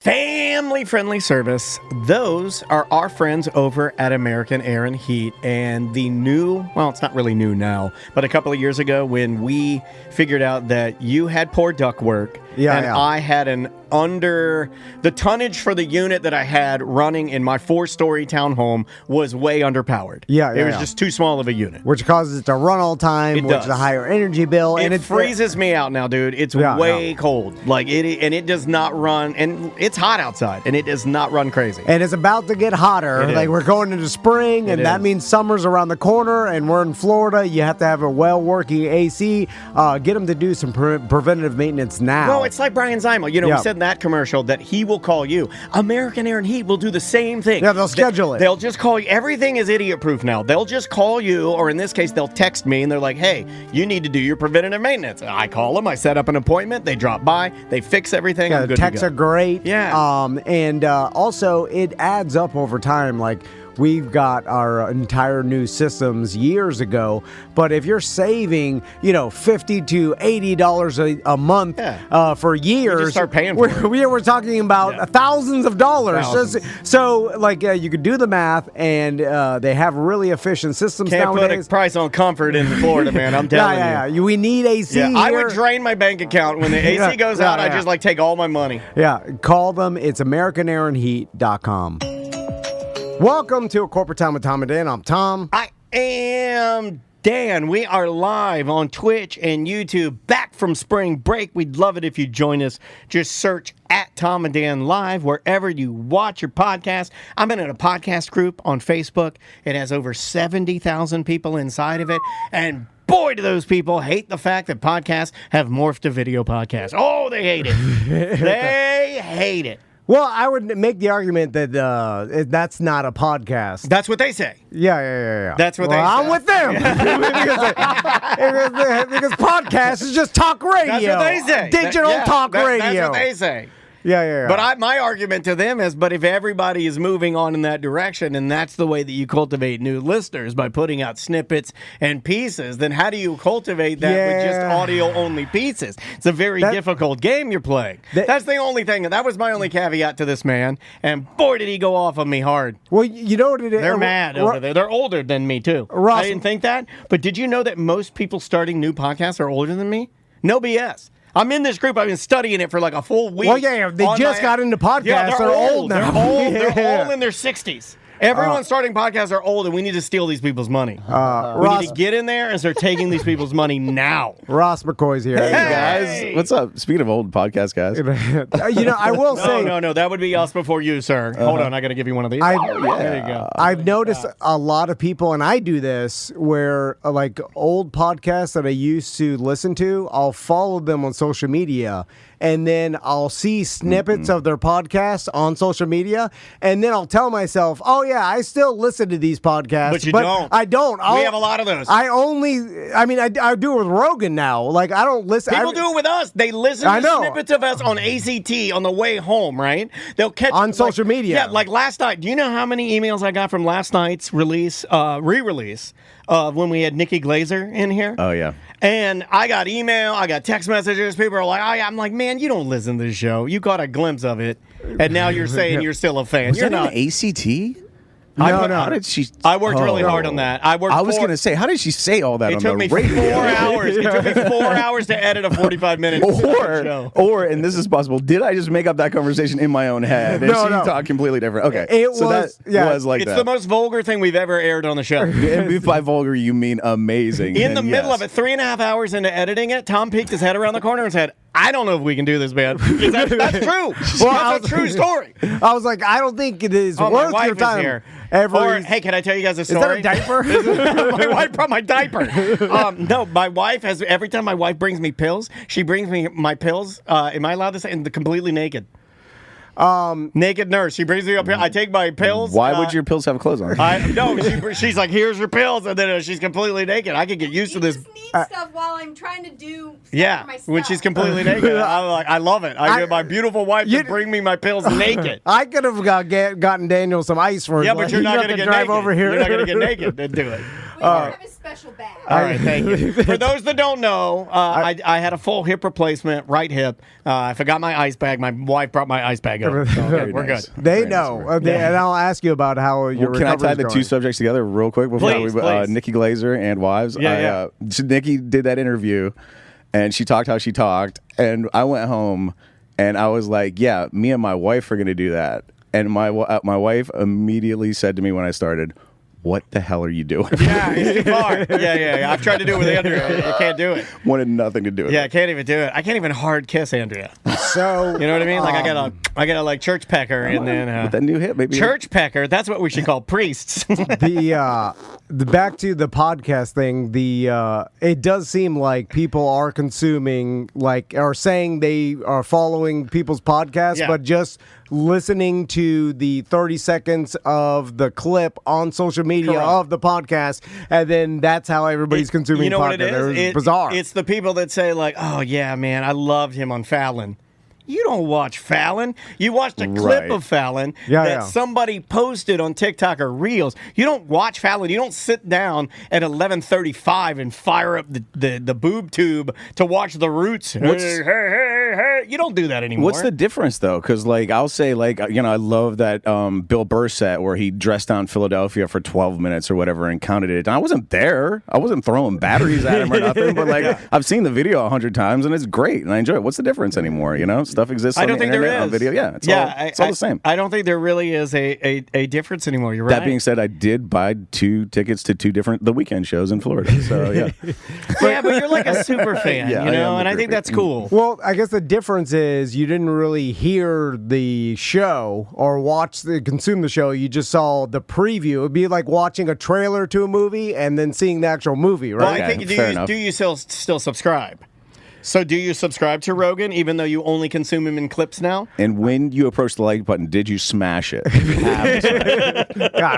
Family-friendly service. Those are our friends over at American Air and Heat. And the new, well, it's not really new now, but a couple of years ago when we figured out that you had poor ductwork I had an the tonnage for the unit that I had running in my 4-story townhome was way underpowered. It was just too small of a unit. Which causes it to run all the time, which is a higher energy bill. It freezes me out now, dude. It's way cold. It does not run, and it's hot outside, and it does not run crazy. And it's about to get hotter. We're going into spring, and that means summer's around the corner, and we're in Florida. You have to have a well-working AC. Get them to do some preventative maintenance now. Well, it's like Brian Zima. We said in that commercial that he will call you. American Air and Heat will do the same thing. Yeah, they'll schedule it. They'll just call you. Everything is idiot-proof now. They'll just call you, or in this case, they'll text me, and they're like, hey, you need to do your preventative maintenance. I call them. I set up an appointment. They drop by. They fix everything. I'm good texts to go. are great. Yeah. And also, it adds up over time. Like, we've got our entire new systems years ago, but if you're saving, $50 to $80 a month for years, you just start paying for it. We're talking about thousands of dollars. So you could do the math, and they have really efficient systems nowadays. Can't put a price on comfort in Florida, man. I'm telling you. We need AC here. I would drain my bank account when the AC goes out. I just take all my money. Yeah, call them. It's AmericanAirandHeat.com. Welcome to A Corporate Time with Tom and Dan. I'm Tom. I am Dan. We are live on Twitch and YouTube, back from spring break. We'd love it if you join us. Just search at Tom and Dan Live wherever you watch your podcast. I'm in a podcast group on Facebook. It has over 70,000 people inside of it, and boy, do those people hate the fact that podcasts have morphed to video podcasts. Oh, they hate it. They hate it. Well, I would make the argument that that's not a podcast. That's what they say. Yeah. That's what they say. I'm with them. because podcast is just talk radio. That's what they say. Digital talk radio. That's what they say. Yeah. But my argument to them is, but if everybody is moving on in that direction, and that's the way that you cultivate new listeners, by putting out snippets and pieces, then how do you cultivate that with just audio-only pieces? It's a very difficult game you're playing. That's the only thing. That was my only caveat to this man, and boy, did he go off on me hard. Well, you know what it is? They're mad over there. They're older than me, too. I didn't think that, but did you know that most people starting new podcasts are older than me? No BS. I'm in this group. I've been studying it for like a full week. Well, they just got into podcasts. Yeah, they're old now. They're all in their 60s. Everyone starting podcasts are old, and we need to steal these people's money. We need to get in there and start taking these people's money now. Ross McCoy's here. Hey, guys. What's up? Speaking of old podcast guys. I will say... No. That would be us before you, sir. Hold on. I got to give you one of these. There you go. I've noticed a lot of people, and I do this, where old podcasts that I used to listen to, I'll follow them on social media, and then I'll see snippets of their podcast on social media, and then I'll tell myself, oh, yeah, I still listen to these podcasts. But you don't. I don't. We have a lot of those. I do it with Rogan now. I don't listen. People do it with us. They listen to snippets of us on ACT on the way home, right? They'll catch on social media. Yeah, like last night. Do you know how many emails I got from last night's re-release of when we had Nikki Glazer in here? Oh, yeah. And I got email, I got text messages. People are like, I'm like, man, you don't listen to the show. You got a glimpse of it, and now you're saying you're still a fan. You're not. ACT? No. How did she? I worked really hard on that. I was going to say, how did she say all that on the radio? It took me 4 hours. It took me 4 hours to edit a 45-minute show. Or, and this is possible, did I just make up that conversation in my own head? And she talked completely different. Okay. It's the most vulgar thing we've ever aired on the show. And if by vulgar you mean amazing. In the middle of it, 3.5 hours into editing it, Tom peeked his head around the corner and said, I don't know if we can do this, man. That's true. That's a true story. I was like, I don't think it is worth your time. Here. Hey, can I tell you guys a story? Is that a diaper? My wife brought my diaper. No, my wife has, every time my wife brings me pills, she brings me my pills. Am I allowed to say? And completely naked. Naked nurse. She brings me up. I take my pills. Why would your pills have clothes on? She's like, here's your pills, and then she's completely naked. I could get used to this. Just need stuff while I'm trying to do. For my stuff. When she's completely naked, I'm like, I love it. I get my beautiful wife to bring me my pills naked. I could have gotten Daniel some ice for. Yeah, but you're not going to get drive naked. over here. You're not going to get naked and do it. have a special bag. All right, thank you. For those that don't know, I had a full hip replacement, right hip. I forgot my ice bag. My wife brought my ice bag up. So, okay, we're good. They know. And I'll ask you about how your Can I tie the going. two subjects together real quick before Please. Nikki Glazer and wives? Nikki did that interview, and she talked how she talked, and I went home, and I was like, yeah, me and my wife are going to do that. And my wife immediately said to me when I started, what the hell are you doing? Yeah, it's too far. Yeah. I've tried to do it with Andrea. You can't do it. Wanted nothing to do with it. Yeah, I can't even do it. I can't even hard kiss Andrea. So you know what I mean? Like I gotta like church pecker and then with that new hip, maybe church pecker. That's what we should call priests. the back to the podcast thing. It does seem like people are consuming are saying they are following people's podcasts, but just listening to the 30 seconds of the clip on social media of the podcast, and then that's how everybody's consuming. You know podcasts. what it is? It's bizarre. It's the people that say like, "Oh yeah, man, I loved him on Fallon." You don't watch Fallon. You watched a clip of Fallon that somebody posted on TikTok or Reels. You don't watch Fallon. You don't sit down at 11:35 and fire up the boob tube to watch The Roots. Hey. You don't do that anymore. What's the difference, though? Because, I'll say, I love that Bill Burr set where he dressed down Philadelphia for 12 minutes or whatever and counted it. And I wasn't there. I wasn't throwing batteries at him or nothing. But, I've seen the video 100 times, and it's great, and I enjoy it. What's the difference anymore, Stuff exists on the internet, on video. Yeah, it's all the same. I don't think there really is a difference anymore. You're right. That being said, I did buy 2 tickets to 2 different The Weeknd shows in Florida. So, yeah. But you're like a super fan, and I think that's cool. Well, I guess the difference is you didn't really hear the show or consume the show. You just saw the preview. It would be like watching a trailer to a movie and then seeing the actual movie, right? Well, I think do you still subscribe? So do you subscribe to Rogan even though you only consume him in clips now? And when you approach the like button, did you smash it? God,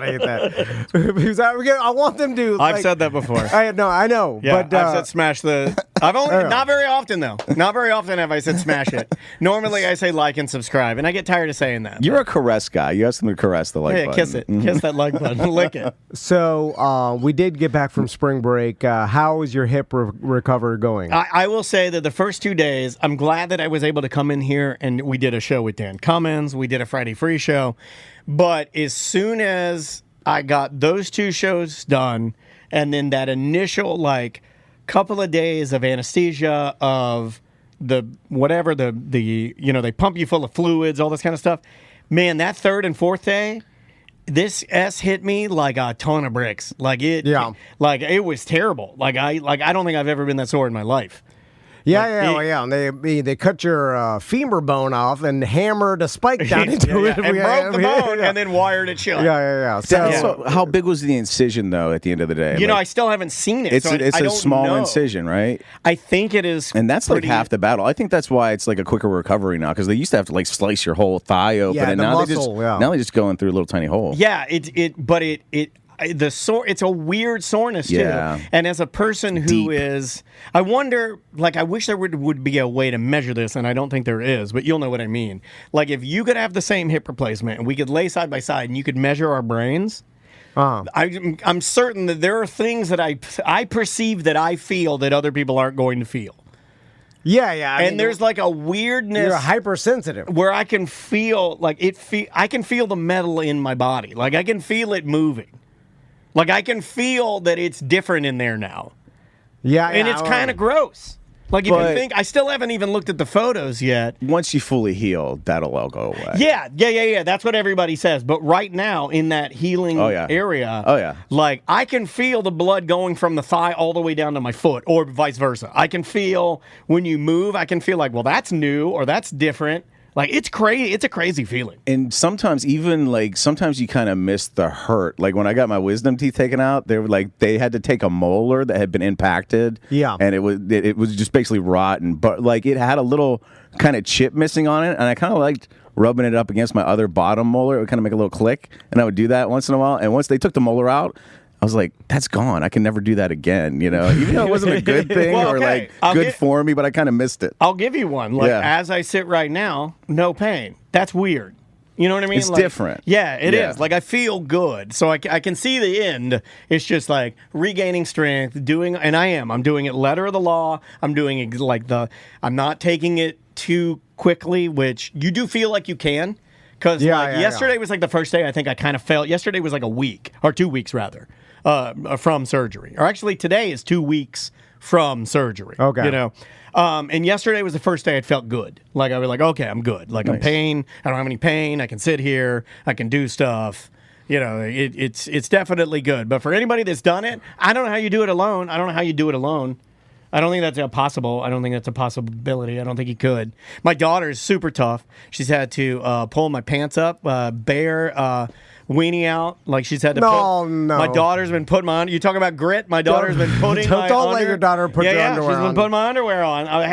I hate that. Because I want them to. I've said that before. I know. Yeah, but I've said smash the. I've only not very often though. Not very often have I said smash it. Normally I say like and subscribe, and I get tired of saying that. You're a caress guy. You have to caress the like button. Kiss it. Kiss that like button. Lick it. So we did get back from spring break. How is your hip recovery going? I will say that the first 2 days, I'm glad that I was able to come in here and we did a show with Dan Cummins. We did a Friday Free show. But as soon as I got those 2 shows done, and then that initial couple of days of anesthesia, of the whatever, they pump you full of fluids, all this kind of stuff. Man, that 3rd and 4th day, this S hit me like a ton of bricks. It was terrible. I don't think I've ever been that sore in my life. Yeah. And they cut your femur bone off and hammered a spike down into it. And broke the bone and then wired it shut. Yeah. So how big was the incision, though, at the end of the day? I still haven't seen it. It's a small incision, right? I think it is. And that's half the battle. I think that's why it's a quicker recovery now, because they used to have to slice your whole thigh open, and now they're just going through a little tiny hole. Yeah, it's a weird soreness too. And as a person who is, I wonder, I wish there would be a way to measure this, and I don't think there is, but you'll know what I mean. If you could have the same hip replacement and we could lay side by side and you could measure our brains, I'm certain that there are things that I perceive that I feel that other people aren't going to feel. Yeah. There's a weirdness. You're hypersensitive. Where I can feel I can feel the metal in my body. I can feel it moving. I can feel that it's different in there now. And it's kind of gross. If you think, I still haven't even looked at the photos yet. Once you fully heal, that'll all go away. Yeah. That's what everybody says. But right now, in that healing area, I can feel the blood going from the thigh all the way down to my foot, or vice versa. I can feel when you move, I can feel well, that's new or that's different. It's crazy. It's a crazy feeling. And sometimes even sometimes you kind of miss the hurt. When I got my wisdom teeth taken out, they were they had to take a molar that had been impacted. Yeah. And it was just basically rotten. But it had a little kind of chip missing on it. And I kind of liked rubbing it up against my other bottom molar. It would kind of make a little click. And I would do that once in a while. And once they took the molar out, I was like, that's gone. I can never do that again, Even though it wasn't a good thing good for me, but I kind of missed it. I'll give you one. As I sit right now, no pain. That's weird. You know what I mean? It's different. Yeah, it Yeah. is. Like, I feel good. So I can see the end. It's just like regaining strength, and I am. I'm doing it letter of the law. I'm doing it I'm not taking it too quickly, which you do feel like you can. Because yesterday was like the first day I think I kind of felt. Yesterday was like a week, or 2 weeks rather, from surgery. Or actually, today is 2 weeks from surgery. Okay. You know? And yesterday was the first day I felt good. Like, I was like, okay, I'm good. Like, I'm pain. I don't have any pain. I can sit here. I can do stuff. You know, it's definitely good. But for anybody that's done it, I don't know how you do it alone. I don't know how you do it alone. I don't think that's possible. I don't think that's a possibility. I don't think he could. My daughter's super tough. She's had to pull my pants up, bear weenie out. Like, she's had to No. My daughter's been putting my you talk about grit. My daughter's been putting my Don't let your daughter put your underwear she's been on. putting my underwear on. I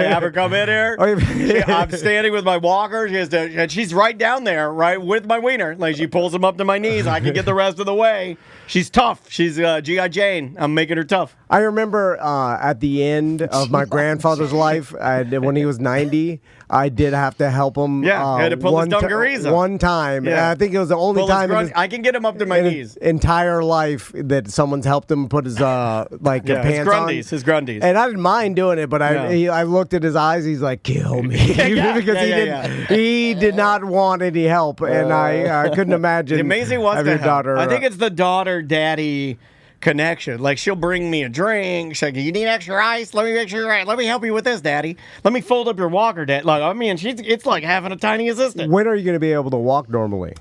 have her come in here. I'm standing with my walker. And she's right down there, right with my wiener. Like, she pulls him up to my knees. I can get the rest of the way. She's tough. She's G.I. Jane. I'm making her tough. I remember at the end of my grandfather's life, when he was 90, I did have to help him. Yeah, had to pull his dungarees up. One time. Yeah. And I think it was the only time in his, I can get him up to my knees. entire life that someone's helped him put his pants on. His grundies. And I didn't mind doing it, but I looked at his eyes. He's like, "Kill me," because he did not want any help, and I couldn't imagine. The amazing was your daughter. I think it's the daughter-daddy connection. Like, she'll bring me a drink. She's like, "You need extra ice? Let me help you with this, Daddy. Let me fold up your walker, Dad." Like, I mean, it's like having a tiny assistant. When are you going to be able to walk normally?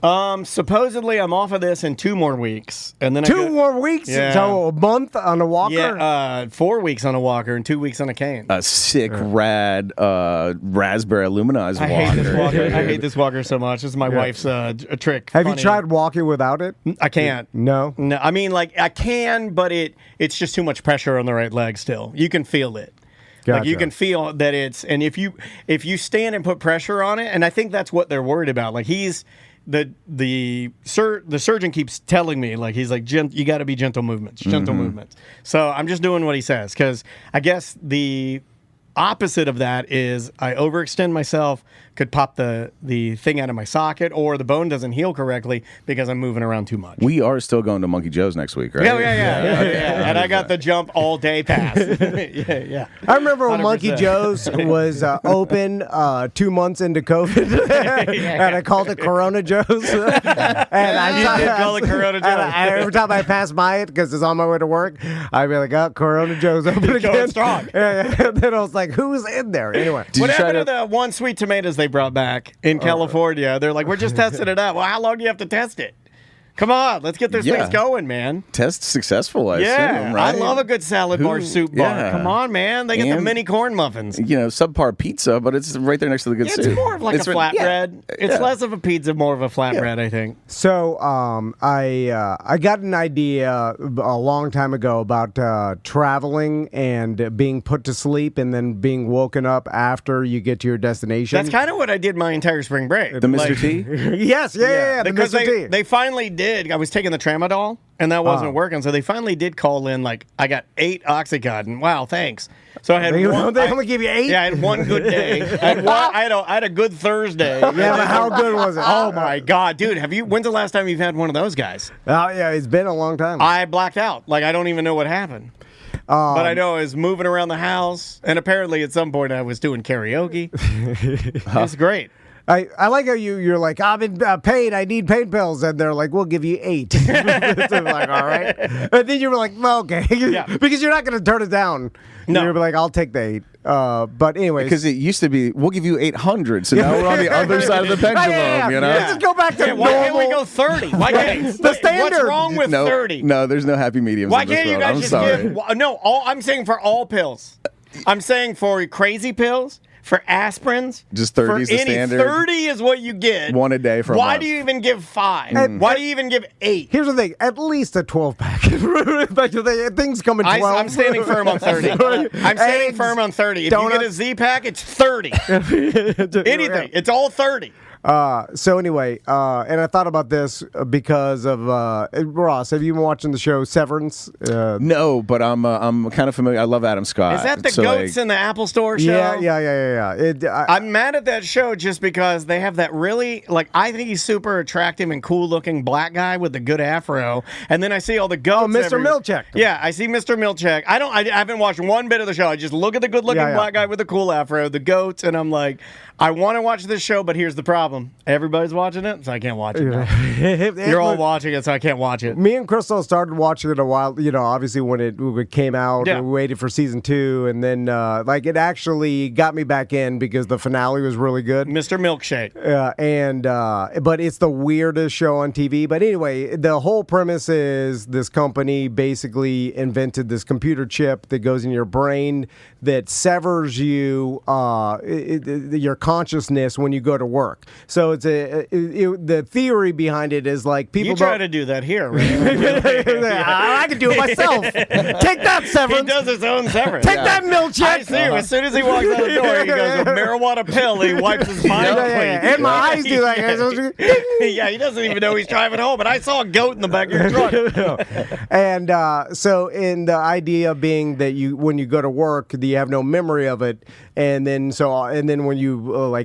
Supposedly I'm off of this in 2 more weeks, and then 2 more weeks. Yeah. So a month on a walker. Yeah, 4 weeks on a walker and 2 weeks on a cane. A sick, rad raspberry aluminized walker. I hate this walker. I hate this walker so much. This is my wife's a trick. Have you tried walking without it? I can't. No. I mean, like, I can, but it's just too much pressure on the right leg still. You can feel it. Like, you can feel that and if you stand and put pressure on it, and I think that's what they're worried about. Like, the surgeon keeps telling me, like, he's like, you got to be gentle movements. So I'm just doing what he says, because I guess the opposite of that is I overextend myself, could pop the thing out of my socket, or the bone doesn't heal correctly because I'm moving around too much. We are still going to Monkey Joe's next week, right? Yeah. And I got the jump all day pass. Yeah. I remember when 100%. Monkey Joe's was open 2 months into COVID, and I called it Corona Joe's. And I did call it Corona Joe's. And every time I pass by it, because it's on my way to work, I'd be like, "Oh, Corona Joe's open Going again." strong. And then I was like, "Who's in there?" Anyway, What happened to the one sweet tomatoes they brought back in California? They're like, "We're just testing it out." Well, how long do you have to test it? Come on, let's get this thing going, man. Test successful, I assume, right? I love a good salad bar, soup bar. Yeah. Come on, man. They get the mini corn muffins. You know, subpar pizza, but it's right there next to the good soup. It's more of like a flatbread. It's less of a pizza, more of a flatbread, I think. So I got an idea a long time ago about traveling and being put to sleep and then being woken up after you get to your destination. That's kind of what I did my entire spring break. The Mr. T? Yes, yeah, the Because Mr. T. they finally did. I was taking the Tramadol, and that wasn't working, so they finally did call in, like, I got 8 Oxycontin. Wow, thanks. So I had They only give you 8? Yeah, I had one good day. I had a good Thursday. Yeah, but how good was it? Oh my God, dude! When's the last time you've had one of those guys? Oh, yeah, it's been a long time. I blacked out. Like, I don't even know what happened. But I know I was moving around the house, and apparently at some point I was doing karaoke. It's great. I like how you're like, "I'm in pain. I need pain pills," and they're like, "We'll give you 8." So I'm like, all right. And then you were like, "Well, okay," because you're not going to turn it down. No. You're like, "I'll take the 8." But anyways, Because it used to be, we'll give you 800. So now we're on the other side of the pendulum, you know? Let's just go back to Why normal. can't we go 30? Why can't The standard. What's wrong with no, 30? No, there's no happy mediums Why in this can't you world. guys I'm just sorry. give? No, I'm saying for all pills. I'm saying for crazy pills, for aspirins. Just 30 for is the any, standard? 30 is what you get. One a day for a Why month. do you even give 5? Why do you even give 8? Here's the thing: at least a 12-pack. Things come in 12. I'm standing firm on 30. I'm standing Eggs, firm on 30. If you get a donuts. Z pack, it's 30. Anything. It's all 30. So anyway, and I thought about this because of Ross. Have you been watching the show Severance? No, but I'm kind of familiar. I love Adam Scott. Is that the goats in the Apple Store show? Yeah. I'm mad at that show just because they have that really, I think he's super attractive and cool looking black guy with the good afro, and then I see all the goats. Oh, Mr. Milchek. Yeah, I see Mr. Milchek. I haven't watched one bit of the show. I just look at the good looking black guy with the cool afro, the goats, and I'm like, I want to watch this show, but here's the problem. Everybody's watching it, so I can't watch it now. You're all watching it, so I can't watch it. Me and Crystal started watching it a while, obviously when it came out, Yeah. we waited for season 2, and then it actually got me back in because the finale was really good. Mr. Milkshake. But it's the weirdest show on TV. But anyway, the whole premise is this company basically invented this computer chip that goes in your brain that severs you, your consciousness when you go to work. So it's the theory behind it is like people You try to do that here, right? I can do it myself. Take that, Severance. He does his own Severance. Take that, Milchek. I see him. As soon as he walks out the door, he goes, a marijuana pill. He wipes his mind clean. And my eyes do that. Yeah, he doesn't even know he's driving home. But I saw a goat in the back of your truck. And so, in the idea being that when you go to work, you have no memory of it, and then when you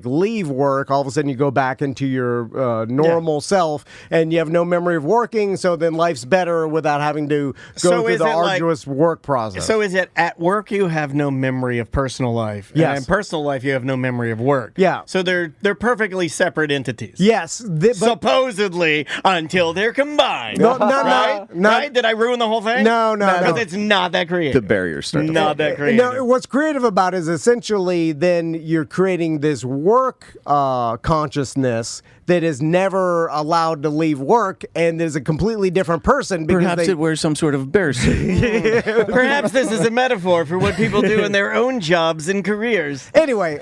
leave work, all of a sudden you go back into your normal self, and you have no memory of working. So then life's better without having to go through the arduous work process. So is it at work you have no memory of personal life? Yes. And in personal life you have no memory of work. Yeah. So they're perfectly separate entities. Yes. Supposedly until they're combined. No, right? Did I ruin the whole thing? No. Because it's not that creative. The barriers start to Not that creative. No, what's creative about it is essentially then you're creating this work consciousness that is never allowed to leave work and is a completely different person. Because Perhaps it wears some sort of bear suit. Perhaps this is a metaphor for what people do in their own jobs and careers. Anyway,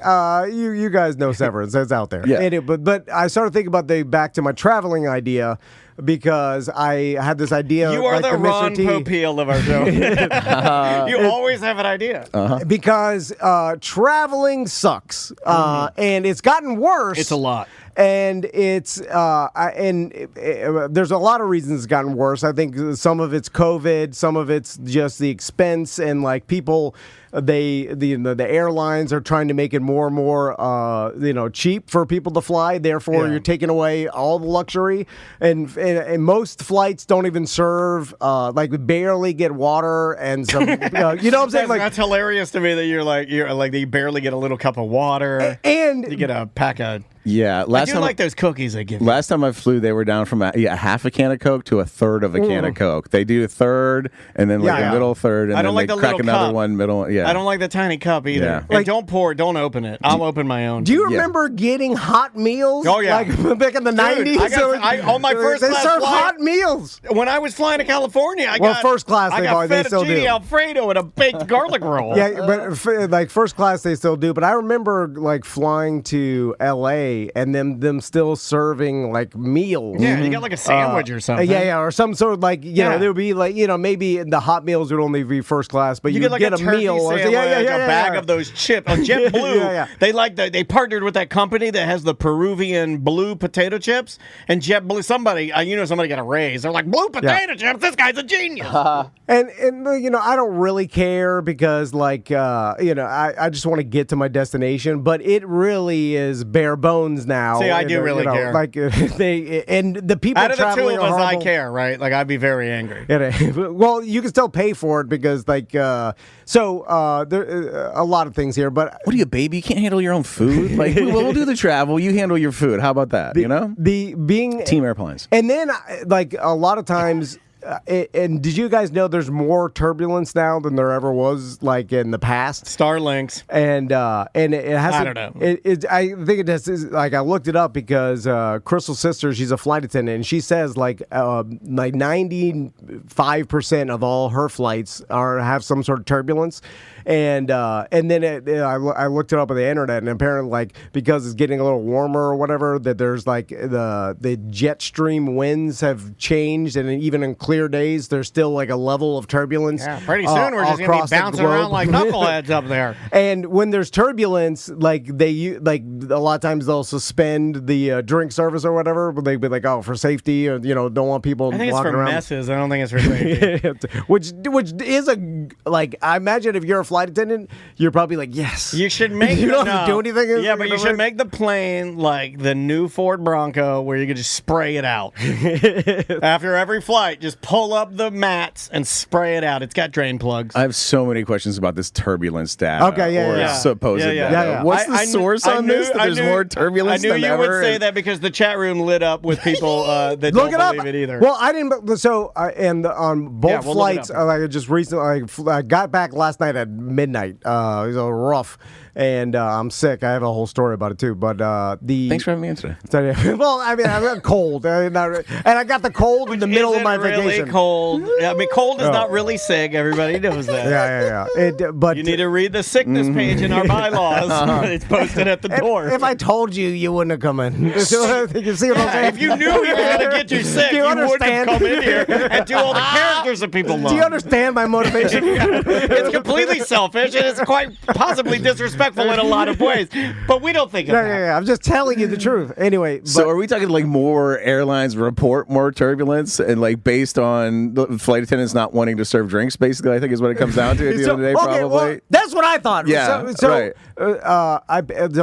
you guys know Severance. That's out there. Yeah. Anyway, but I started thinking about back to my traveling idea because I had this idea. You are like the Ron Mr. T. Popeil of our show. You always have an idea. Because traveling sucks, and it's gotten worse. It's a lot. And there's a lot of reasons it's gotten worse. I think some of it's COVID, some of it's just the expense, and people, the airlines are trying to make it more and more, cheap for people to fly. Therefore, you're taking away all the luxury, and most flights don't even serve, we barely get water and some, you know what I'm saying? That's hilarious to me that you're like you barely get a little cup of water, and you get a pack of. Yeah, I do like those cookies they give you. Last time I flew, they were down from half a can of Coke to a third of a can of Coke. They do a third, and then a middle third, and I don't then like they the crack little another cup. one middle. Yeah, I don't like the tiny cup either. Yeah. And don't pour, don't open it. I'll open my own. Do you remember getting hot meals? Oh, yeah. Back in the 90s? On my first they class serve flight, hot meals. When I was flying to California, I got first class I they got still do. fettuccine Alfredo and a baked garlic roll. Yeah, but first class they still do. But I remember flying to L.A. and them still serving meals. Yeah, you got a sandwich or something. Yeah, or some sort of there would be maybe the hot meals would only be first class, but you get a a meal or sandwich, a bag of those chips. JetBlue, they partnered with that company that has the Peruvian blue potato chips, and JetBlue, somebody got a raise. They're like, blue potato chips. This guy's a genius. And I don't really care because I just want to get to my destination, but it really is bare bones now. See, I do really care. The people out of the two traveling of us, are I horrible. care, right? I'd be very angry. Well, you can still pay for it because there a lot of things here, but what are you, baby? You can't handle your own food. We'll do the travel. You handle your food. How about that? The being Team Airplanes. And then a lot of times. And did you guys know there's more turbulence now than there ever was in the past? Starlinks. And it has. I don't know. I think it has. I looked it up because Crystal's sister, she's a flight attendant, and she says 95% of all her flights have some sort of turbulence. And then I looked it up on the internet, and apparently because it's getting a little warmer or whatever, that there's the jet stream winds have changed, and even include clear days, there's still like a level of turbulence. Yeah, pretty soon we're just going to be bouncing around like knuckleheads up there. And when there's turbulence, like a lot of times they'll suspend the drink service or whatever, but they'd be like, oh, for safety, or don't want people I think it's walking for around. messes. I don't think it's for safety. which is I imagine if you're a flight attendant, you're probably like, yes. You should make you don't have to do anything. Yeah, but you should make the plane like the new Ford Bronco, where you can just spray it out after every flight. Just pull up the mats and spray it out. It's got drain plugs. I have so many questions about this turbulence data. Okay, yeah, or yeah. supposed data. Yeah. What's the source on this? That there's more turbulence I knew than you ever. would say that because the chat room lit up with people that Look don't it up. believe it either. Well, I didn't. So, and on both we'll look it flights, up. I just recently, I got back last night at midnight. It was a rough, and I'm sick. I have a whole story about it too. But Thanks for having me in today. well, I mean, I got cold, and I got the cold in the middle of my really vacation. Cold. I mean, cold is not really sick. Everybody knows that. Yeah. But You need to read the sickness page in our bylaws. It's posted at the door. if I told you, you wouldn't have come in. You see what I'm saying? If you knew he was going to get you sick, Do you you wouldn't have understand? come in here and do all the characters that people love. Do you understand my motivation? It's completely selfish and it's quite possibly disrespectful in a lot of ways. But we don't think of that. Yeah. I'm just telling you the truth. Anyway, So are we talking like more airlines report more turbulence and like based on the flight attendants not wanting to serve drinks, basically, I think is what it comes down to at the end of the day, probably. Well, that's what I thought. Yeah, So, right.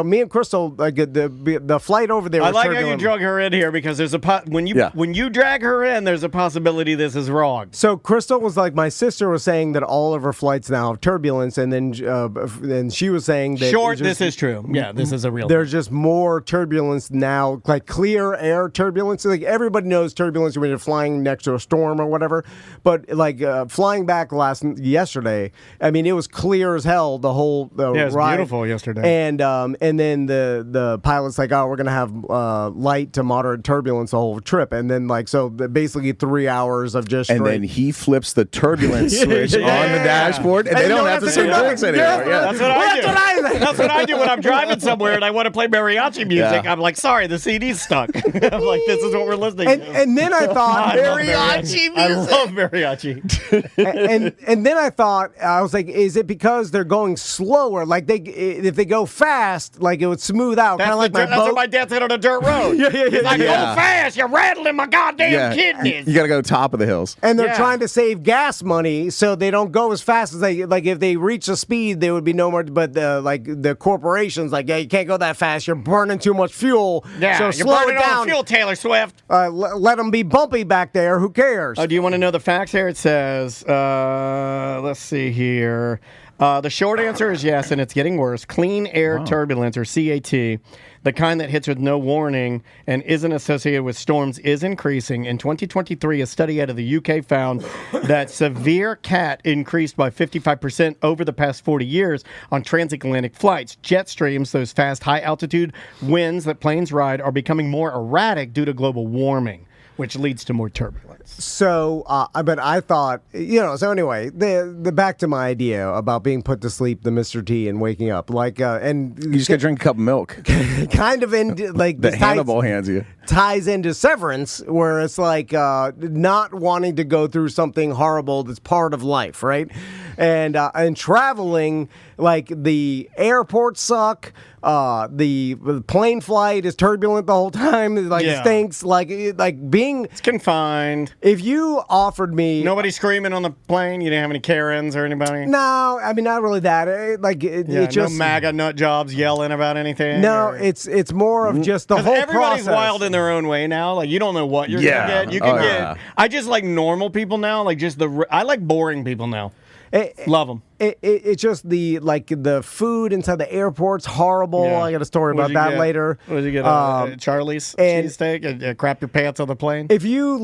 me and Crystal, like the flight over there. I was like how you turbulent. drug her in here because there's when you drag her in, there's a possibility this is wrong. So Crystal was like, my sister was saying that all of her flights now have turbulence, and then she was saying that This is true. Yeah, this is a real. There's just more turbulence now, like clear air turbulence. Like everybody knows turbulence when you're flying next to a storm or whatever. But like flying back yesterday, I mean, it was clear as hell the whole it was ride. beautiful yesterday. And then the pilot's like, oh, we're gonna have light to moderate turbulence the whole trip, and then basically 3 hours of just. And then he flips the turbulence switch on the dashboard, and they don't have to serve drinks anymore. Yeah. That's what I do. That's what I do when I'm driving somewhere and I want to play mariachi music. Yeah. I'm like, sorry, the CD's stuck. I'm like, this is what we're listening to. And then I thought mariachi music. I love mariachi. and then I thought, I was like, is it because they're going slower? Like if they go fast, like it would smooth out, kind of like my that's boat. what my dad said on a dirt road. He's like, go fast, you're rattling my goddamn kidneys. You got to go top of the hills. And they're trying to save gas money, so they don't go as fast as they like. If they reach the speed, there would be no more. But the corporations, like, you can't go that fast. You're burning too much fuel. Yeah, so you're slow burning it all down. the fuel, Taylor Swift. Let them be bumpy back there. Who cares? Oh, do you want to know the facts here? It says, let's see here. The short answer is yes, and it's getting worse. Clean air turbulence, or CAT, the kind that hits with no warning and isn't associated with storms, is increasing. In 2023, a study out of the UK found that severe CAT increased by 55% over the past 40 years on transatlantic flights. Jet streams, those fast, high-altitude winds that planes ride, are becoming more erratic due to global warming, which leads to more turbulence. So, but I thought, so anyway, the back to my idea about being put to sleep, the Mr. T, and waking up, and You just got to drink a cup of milk kind of into like that Hannibal hands you. Ties into Severance, where it's like not wanting to go through something horrible that's part of life, right? And traveling, like the airports suck. The plane flight is turbulent the whole time. It stinks. Like being. It's confined. If you offered me, nobody screaming on the plane. You didn't have any Karens or anybody. No, I mean not really that. It just no MAGA nut jobs yelling about anything. No, it's more of just the whole everybody's process. wild in their own way now. Like you don't know what you're gonna get. You can get. I just like normal people now. Like I like boring people now. Love them. It's just the food inside the airport's horrible. Yeah. I got a story about that later. What did you get? Charlie's and cheesesteak and crap your pants on the plane. If you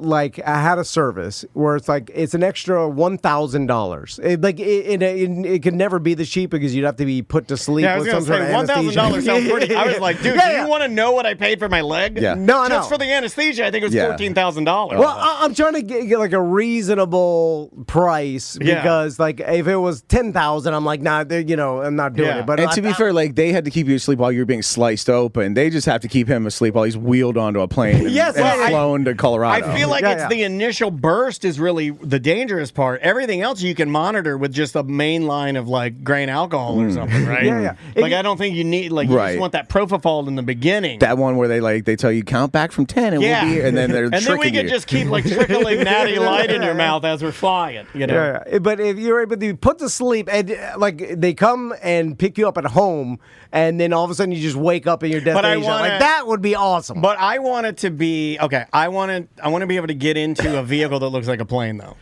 I had a service where it's an extra $1,000. It could never be this cheap because you'd have to be put to sleep. Yeah, I was with some sort of $1,000 sounds pretty. I was like, dude, do you want to know what I paid for my leg? Yeah. No, just for the anesthesia, I think it was $14,000. Well, I'm trying to get like a reasonable price because because like if it was 10,000, I'm like, nah, I'm not doing it. But and to be fair, like they had to keep you asleep while you were being sliced open. They just have to keep him asleep while he's wheeled onto a plane and flown to Colorado. I feel like it's the initial burst is really the dangerous part. Everything else you can monitor with just a main line of like grain alcohol or something, right? Yeah. Like I don't think you need you just want that propofol in the beginning. That one where they tell you count back from 10 and we'll be here, and then they're and then we can just keep like trickling natty light in your mouth as we're flying. Yeah. But if you're able to put to sleep and like they come and pick you up at home, and then all of a sudden you just wake up in your destination, that would be awesome. But I want it to be okay. I want to be able to get into a vehicle that looks like a plane, though.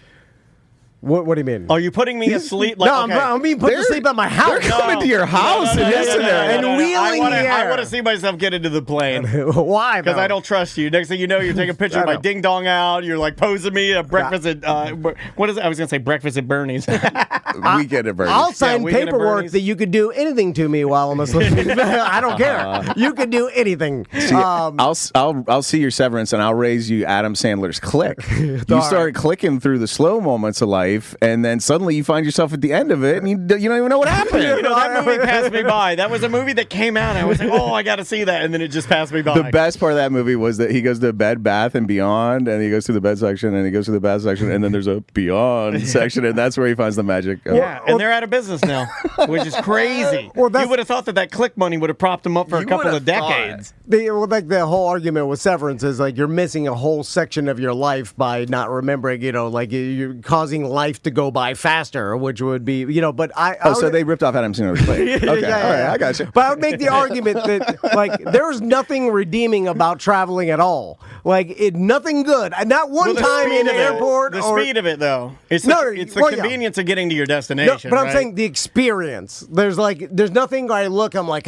What do you mean? Are you putting me asleep? No, I'm being put to sleep at my house. They're coming to your house and wheeling here. I want to see myself get into the plane. Why? Because I don't trust you. Next thing you know, you're taking a picture of my ding dong out. You're like posing me at breakfast at what is it? I was gonna say breakfast at Bernie's. Weekend at Bernie's. I'll sign paperwork that you could do anything to me while I'm asleep. I don't care. You could do anything. See, I'll see your Severance and I'll raise you Adam Sandler's Click. You start clicking through the slow moments of life, and then suddenly you find yourself at the end of it, and you don't even know what happened. That movie passed me by. That was a movie that came out, and I was like, oh, I got to see that, and then it just passed me by. The best part of that movie was that he goes to Bed Bath and Beyond, and he goes to the bed section, and he goes to the bath section, and then there's a Beyond section, and that's where he finds the magic. And they're out of business now, which is crazy. You would have thought that Click money would have propped them up for a couple of decades. The whole argument with Severance is like you're missing a whole section of your life by not remembering, like you're causing life to go by faster, which would be, but so they ripped off Adam Sandler's Click. Okay, all right, I got you. But I would make the argument that like there's nothing redeeming about traveling at all. Like nothing good. Not one time in the airport. The speed of it, though. It's the convenience of getting to your destination. No, but I'm saying the experience. There's nothing I look. I'm like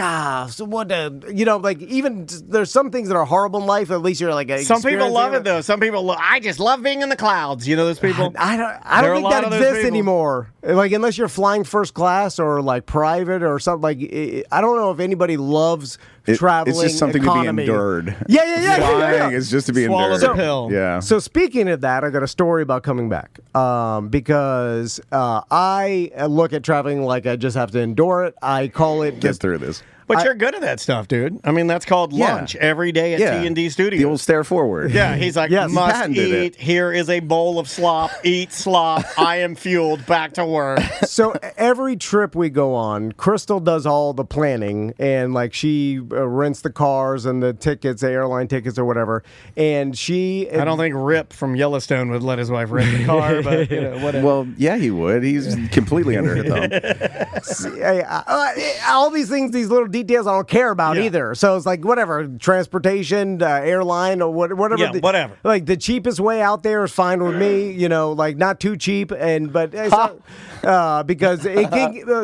so what? Like even there's some things that are horrible in life. At least you're like some people love it though. Some people I just love being in the clouds. Those people. I don't think that exists anymore. Like unless you're flying first class or like private or something. Like I don't know if anybody loves traveling. It's just something economy. to be endured. Yeah. Flying is just to be Swallow endured. the pill. Yeah. So speaking of that, I got a story about coming back because I look at traveling like I just have to endure it. I call it get through this. But you're good at that stuff, dude. I mean, that's called lunch every day at T&D Studios. The old stare forward. Yeah, he's like, must eat. Here is a bowl of slop. Eat slop. I am fueled. Back to work. So every trip we go on, Crystal does all the planning, and like she rents the cars and the tickets, the airline tickets or whatever. And I don't think Rip from Yellowstone would let his wife rent the car, but whatever. Well, yeah, he would. He's completely under her thumb. All these things, these little details I don't care about either. So it's like whatever, transportation, airline, or whatever. Yeah, whatever. Like the cheapest way out there is fine with me. Like not too cheap, because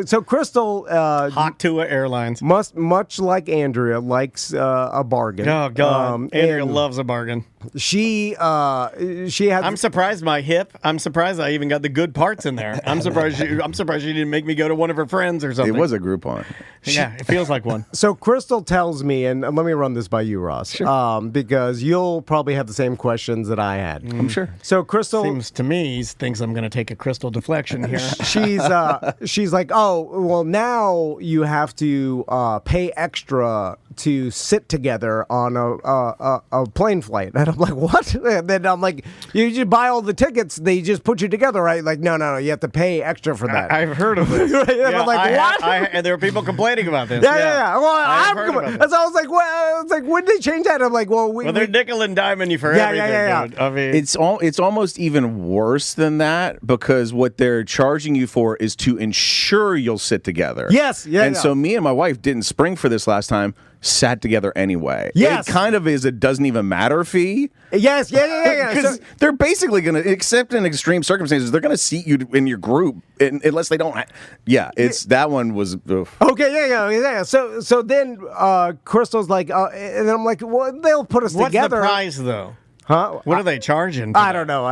so Crystal Hot Tua Airlines much like Andrea likes a bargain. Oh God, Andrea loves a bargain. She had. I'm surprised my hip. I'm surprised I even got the good parts in there. I'm surprised she didn't make me go to one of her friends or something. It was a Groupon. Yeah, it feels like one. So Crystal tells me, and let me run this by you, Ross, because you'll probably have the same questions that I had. I'm sure. So Crystal seems to me thinks I'm going to take a Crystal deflection here. She's like, oh, well, now you have to pay extra to sit together on a plane flight. And I'm like, what? And then I'm like, you just buy all the tickets. They just put you together, right? Like, no, you have to pay extra for that. I've heard of this. I'm like, what? And there are people complaining about this. Yeah. Well, so I was like, when did they change that? I'm like, well, they're nickel and diming you for everything. Yeah. Dude. I mean, it's almost even worse than that because what they're charging you for is to ensure you'll sit together. Yes. Yeah. So me and my wife didn't spring for this last time. Sat together anyway. Yes. It kind of is a doesn't even matter fee. Yes. Yeah. Because they're basically going to, except in extreme circumstances, they're going to seat you in your group unless they don't. That one was. Oof. Okay. Yeah. So then Crystal's like, and I'm like, well, they'll put us together. What's the price though? Huh? What are they charging? for I that? don't know.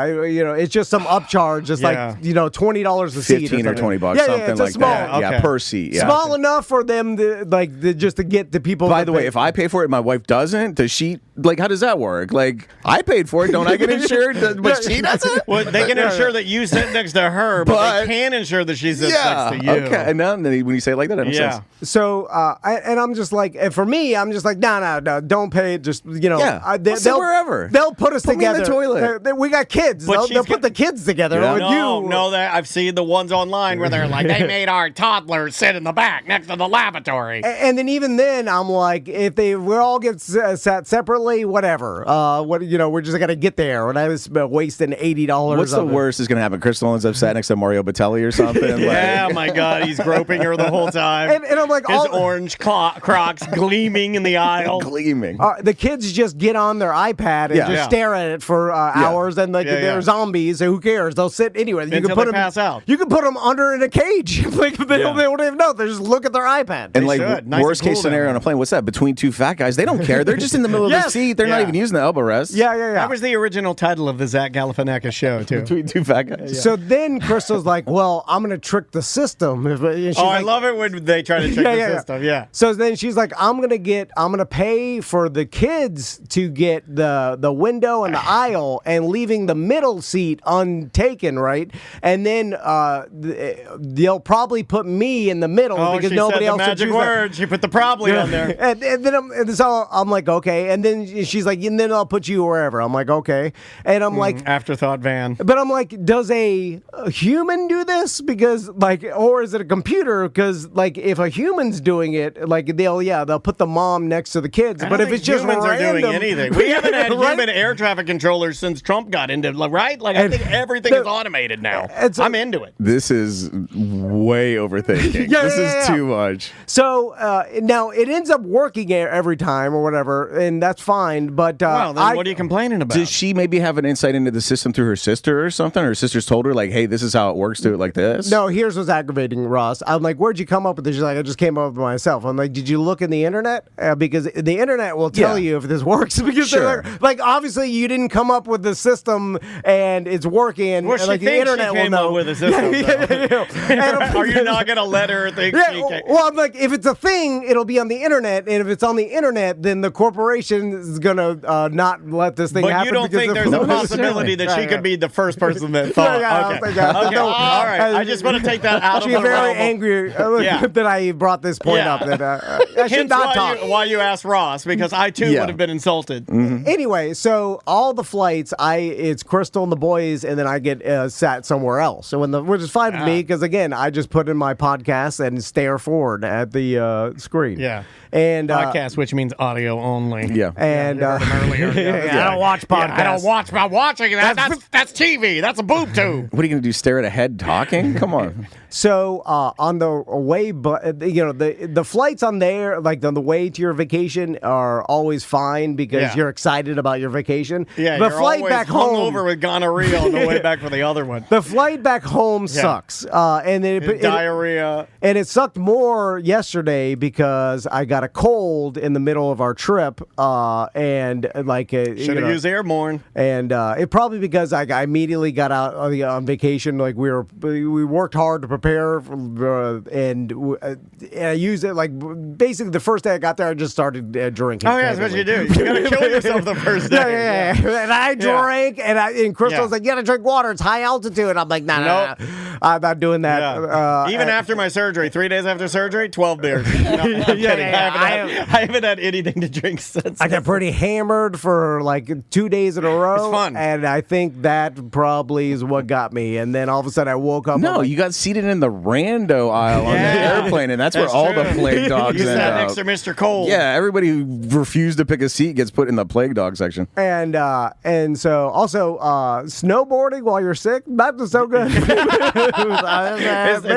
It's just some upcharge. It's Yeah. like $20 a seat, 15 or 20 bucks, Yeah, something it's a like small, that. Okay. Yeah, per seat. Yeah. small enough for them to just to get the people. By that the way, pay- if I pay for it, and my wife doesn't. Does she? Like, how does that work? Like, I paid for it. Don't I get insured? But she doesn't. Well, they can ensure that you sit next to her, but they can ensure that she sits next to you. Okay. And then when you say it like that, that makes Yeah. sense. So, I'm just like, and for me, I'm just like, no, don't pay. Just Yeah. I'll sit wherever. They'll put us Put me in together. the toilet. We got kids. But They'll she's put the kids together Yeah. with No, you. no, that I've seen the ones online where they're like, they made our toddlers sit in the back next to the lavatory. And then even then, I'm like, if we all get sat separately, whatever. We're just gonna get there. And I was wasting $80. What's the worst is going to happen? Crystal ends up sat next to Mario Batali or something. Yeah, my God, he's groping her the whole time. And I'm like, his all- orange Crocs gleaming in the aisle. Gleaming. The kids just get on their iPad and Yeah. just Yeah. stare at it for hours, and Yeah, they're yeah. zombies. So who cares? They'll sit anywhere. You Until can put they them pass out. You can put them under in a cage. Like they don't even know. They just look at their iPad. And like should. Nice worst and case cool scenario down on a plane, what's that? Between two fat guys, they don't care. They're just in the middle of the Yes. seat. They're not Yeah. even using the elbow rest. Yeah. That was the original title of the Zach Galifianakis show, too. Between two fat guys. So then Crystal's like, "Well, I'm gonna trick the system." And she's Oh, I like- love it when they try to trick the system. Yeah. So then she's like, I'm gonna pay for the kids to get the window and the aisle and leaving the middle seat untaken, right? And then they'll probably put me in the middle Oh, because she nobody said else the would magic choose that. word. She put the probably on there. And then so I'm like, okay. And then she's like, and then I'll put you wherever. I'm like, okay. And I'm like, Afterthought van. but I'm like, does a human do this? Because or is it a computer? Because if a human's doing it, they'll put the mom next to the kids. I But don't if think it's just humans random, are doing anything. We haven't had Right? human air traffic controllers since Trump got into right. Like I think everything is automated now. I'm into it. This is way overthinking. Yeah, this yeah, is yeah. too much. So now it ends up working every time or whatever, and that's fine. But Well, then what are you complaining about? Does she maybe have an insight into the system through her sister or something? Her sister's told her, like, hey, this is how it works, do it like this? No, here's what's aggravating, Ross. I'm like, where'd you come up with this? She's like, I just came up with it myself. I'm like, did you look in the internet? Because the internet will tell Yeah. you if this works. Because Sure. they're like, obviously, you didn't come up with the system and it's working. Well, she like the thinks internet she will came know. up with a system, though. And I'm- Are you not going to let her think she Yeah, can? well, I'm like, if it's a thing, it'll be on the internet, and if it's on the internet, then the corporation is gonna not let this thing But happen. you don't because think they're- there's a possibility that she could be the first person that thought. Yeah, Okay. yeah, Okay. no, All right. I just want to take that out of She's the very realm. angry Yeah. that I brought this point Yeah. up. That I should Hence not talk. why you asked Ross, because I too Yeah. would have been insulted. Anyway, so all the flights, it's Crystal and the boys, and then I get sat somewhere else. So which is fine with me because again, I just put in my podcast and stare forward at the screen. Yeah. And Podcast, which means audio only. Yeah. and Earlier. I don't watch podcasts. I don't watch my watching that. That's TV. That's a boob tube. What are you going to do, stare at a head talking? Come on. So on the way, but the flights on there, like on the way to your vacation, are always fine because Yeah. you're excited about your vacation. Yeah, the you're flight always back home, over with gonorrhea on the way back for the other one. the flight back home sucks, and Diarrhea. and it sucked more yesterday because I got a cold in the middle of our trip, and Should have used airborne. And it probably because I immediately got out on vacation. Like we worked hard to prepare, and I used it. Like basically, the first day I got there, I just started drinking. Oh yeah, that's what you do. You gotta kill yourself the first day. Yeah. And I drank, and Crystal's like, "You gotta drink water. It's high altitude." I'm like, "No, I'm not doing that." Yeah. Even after my surgery, 3 days after surgery, 12 beers. No, I'm kidding. I haven't had anything to drink since. I got pretty hammered for like 2 days in a row. It's fun. And I think that probably is what got me. And then all of a sudden I woke up. No, you got seated in the rando aisle on the airplane, and that's where all the plague dogs You end sat up. next to Mr. Cole. Yeah, everybody who refused to pick a seat gets put in the plague dog section. And so also snowboarding while you're sick, that was so good. It's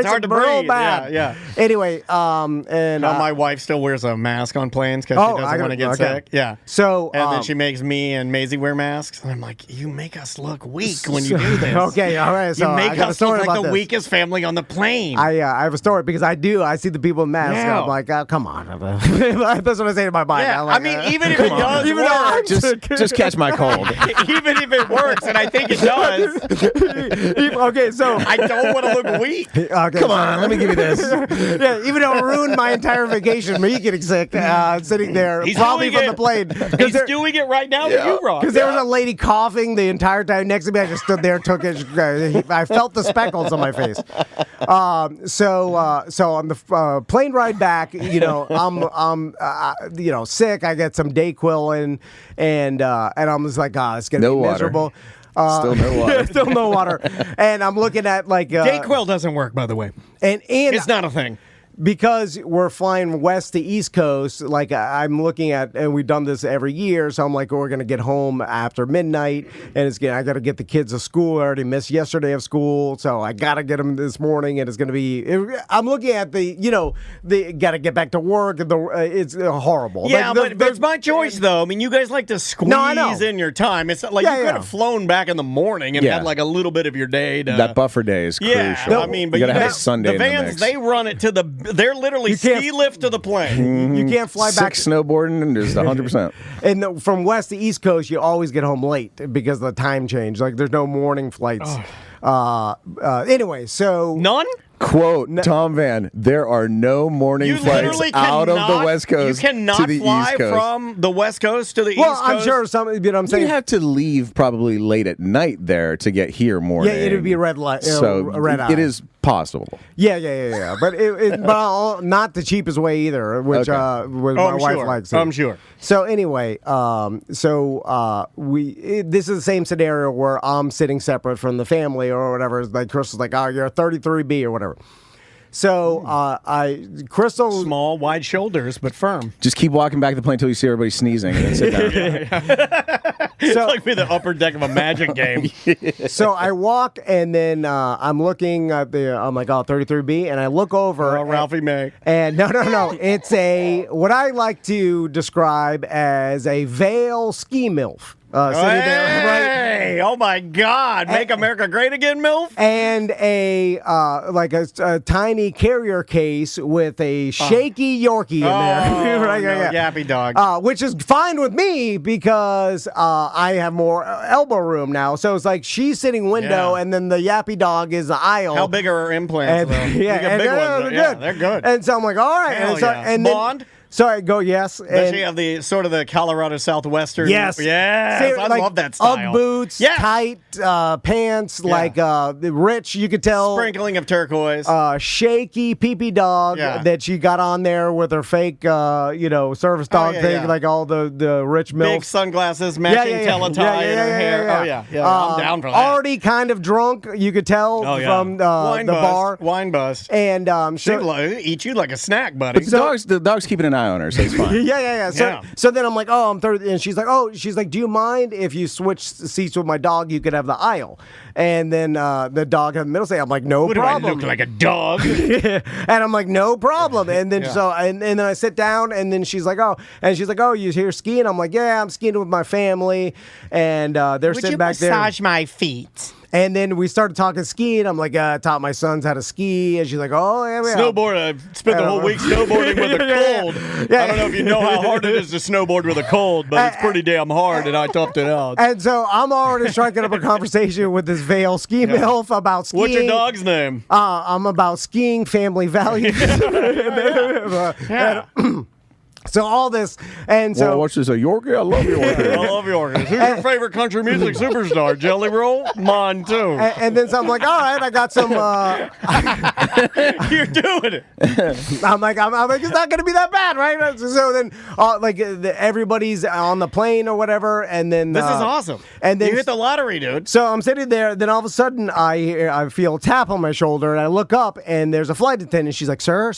hard to breathe. Yeah. Anyway, and My wife still wears a mask on planes because she doesn't want to get sick. Yeah. So And then she makes me and Maisie wear masks. And I'm like, you make us look weak when you do this. Okay, all right. So You I make got a us story look like about the this. weakest family on the plane. I have a story because I see the people in masks. And I'm like, oh, come on. That's what I say to my mind. Yeah, like, even if it does work, just catch my cold. even if it works, and I think it does. Okay, so I don't want to look weak. Okay, Come on, let me give you this. Yeah, even though it ruined my entire vacation, me getting sick, sitting there, He's probably doing from the plane. He's doing it right now with you, Rob. Because there was a lady coughing the entire time next to me. I just stood there, took it. I felt the speckles on my face. So on the plane ride back, I'm sick. I get some Dayquil and I'm just like, it's gonna be miserable. Still no water. Still no water. And I'm looking at like Dayquil doesn't work, by the way. And It's not a thing. Because we're flying west to East Coast, like I'm looking at, and we've done this every year, so I'm like, we're going to get home after midnight, and I got to get the kids to school. I already missed yesterday of school, so I got to get them this morning, and it's going to be, I'm looking at they got to get back to work, and it's horrible. Yeah, but it's my choice, though. I mean, you guys like to squeeze in your time. It's not like you could have flown back in the morning and had like a little bit of your day. That buffer day is crucial. I mean, but you got to have Sunday the vans, in the mix. they run it to they're literally ski lift to the plane. You can't fly back. Snowboarding and there's 100%. And from west to East Coast, you always get home late because of the time change. Like there's no morning flights. Anyway, so none. Quote Tom Van, there are no morning flights out of the West Coast You cannot to the fly East Coast. from the West Coast to the East Coast. Well, I'm sure some, I'm saying. You have to leave probably late at night there to get here morning. Yeah, it'd be a red light. So a red eye. it is possible. Yeah. But but not the cheapest way either, which my wife likes. I'm sure. So anyway, this is the same scenario where I'm sitting separate from the family or whatever. Like Crystal's like, oh, you're a 33B or whatever. So Crystal, small, wide shoulders, but firm. Just keep walking back to the plane until you see everybody sneezing, and then sit down. It's like the upper deck of a Magic game. So I walk, and then I'm looking at I'm like, 33B, and I look over. Oh, Ralphie May. And no, it's what I like to describe as a Vail ski MILF. Sitting there, right? Oh my God! Make America great again, MILF. And a tiny carrier case with a shaky Yorkie in there, right? Yappy dog. Which is fine with me because I have more elbow room now. So it's like she's sitting window, and then the yappy dog is the aisle. How big are her implants? They're good. And so I'm like, all right. And Bond. So I go, yes. Does she have the sort of the Colorado Southwestern? Yes. Yes. I love that style. Ugg boots, tight pants, rich, you could tell. Sprinkling of turquoise. Shaky pee-pee dog that she got on there with her fake, service dog thing, like all the rich milk. Big sunglasses, matching teletie in her hair. Oh, yeah. I'm down for that. Already kind of drunk, you could tell from the bar. Wine bust. And she'll eat you like a snack, buddy. But the dog's keeping an eye on her, so it's fine. Yeah. So then I'm like, I'm 30, and she's like, do you mind if you switch seats with my dog? You could have the aisle, and then the dog had the middle seat. I'm like, no problem. Do I look like a dog? And I'm like, no problem. And then and then I sit down, and then she's like, you here skiing? I'm like, yeah, I'm skiing with my family, and they're sitting back there. Would you massage my feet? And then we started talking skiing. I'm like, I taught my sons how to ski. And she's like, oh, yeah. Snowboard. I spent the whole week snowboarding with a cold. I don't know if you know how hard it is to snowboard with a cold, but it's pretty damn hard, and I toughed it out. And so I'm already striking up a conversation with this Vail ski MILF about skiing. What's your dog's name? I'm about skiing, family values. So all this, and so what's this? A Yorkie? I love Yorkie. I love Yorkie. Who's your favorite country music superstar? Jelly Roll? Mine too. And then so I'm like, all right, I got some. You're doing it. I'm like, it's not going to be that bad, right? So then, everybody's on the plane or whatever, and then this is awesome. And then you hit the lottery, dude. So I'm sitting there. Then all of a sudden, I feel a tap on my shoulder, and I look up, and there's a flight attendant. She's like, sir,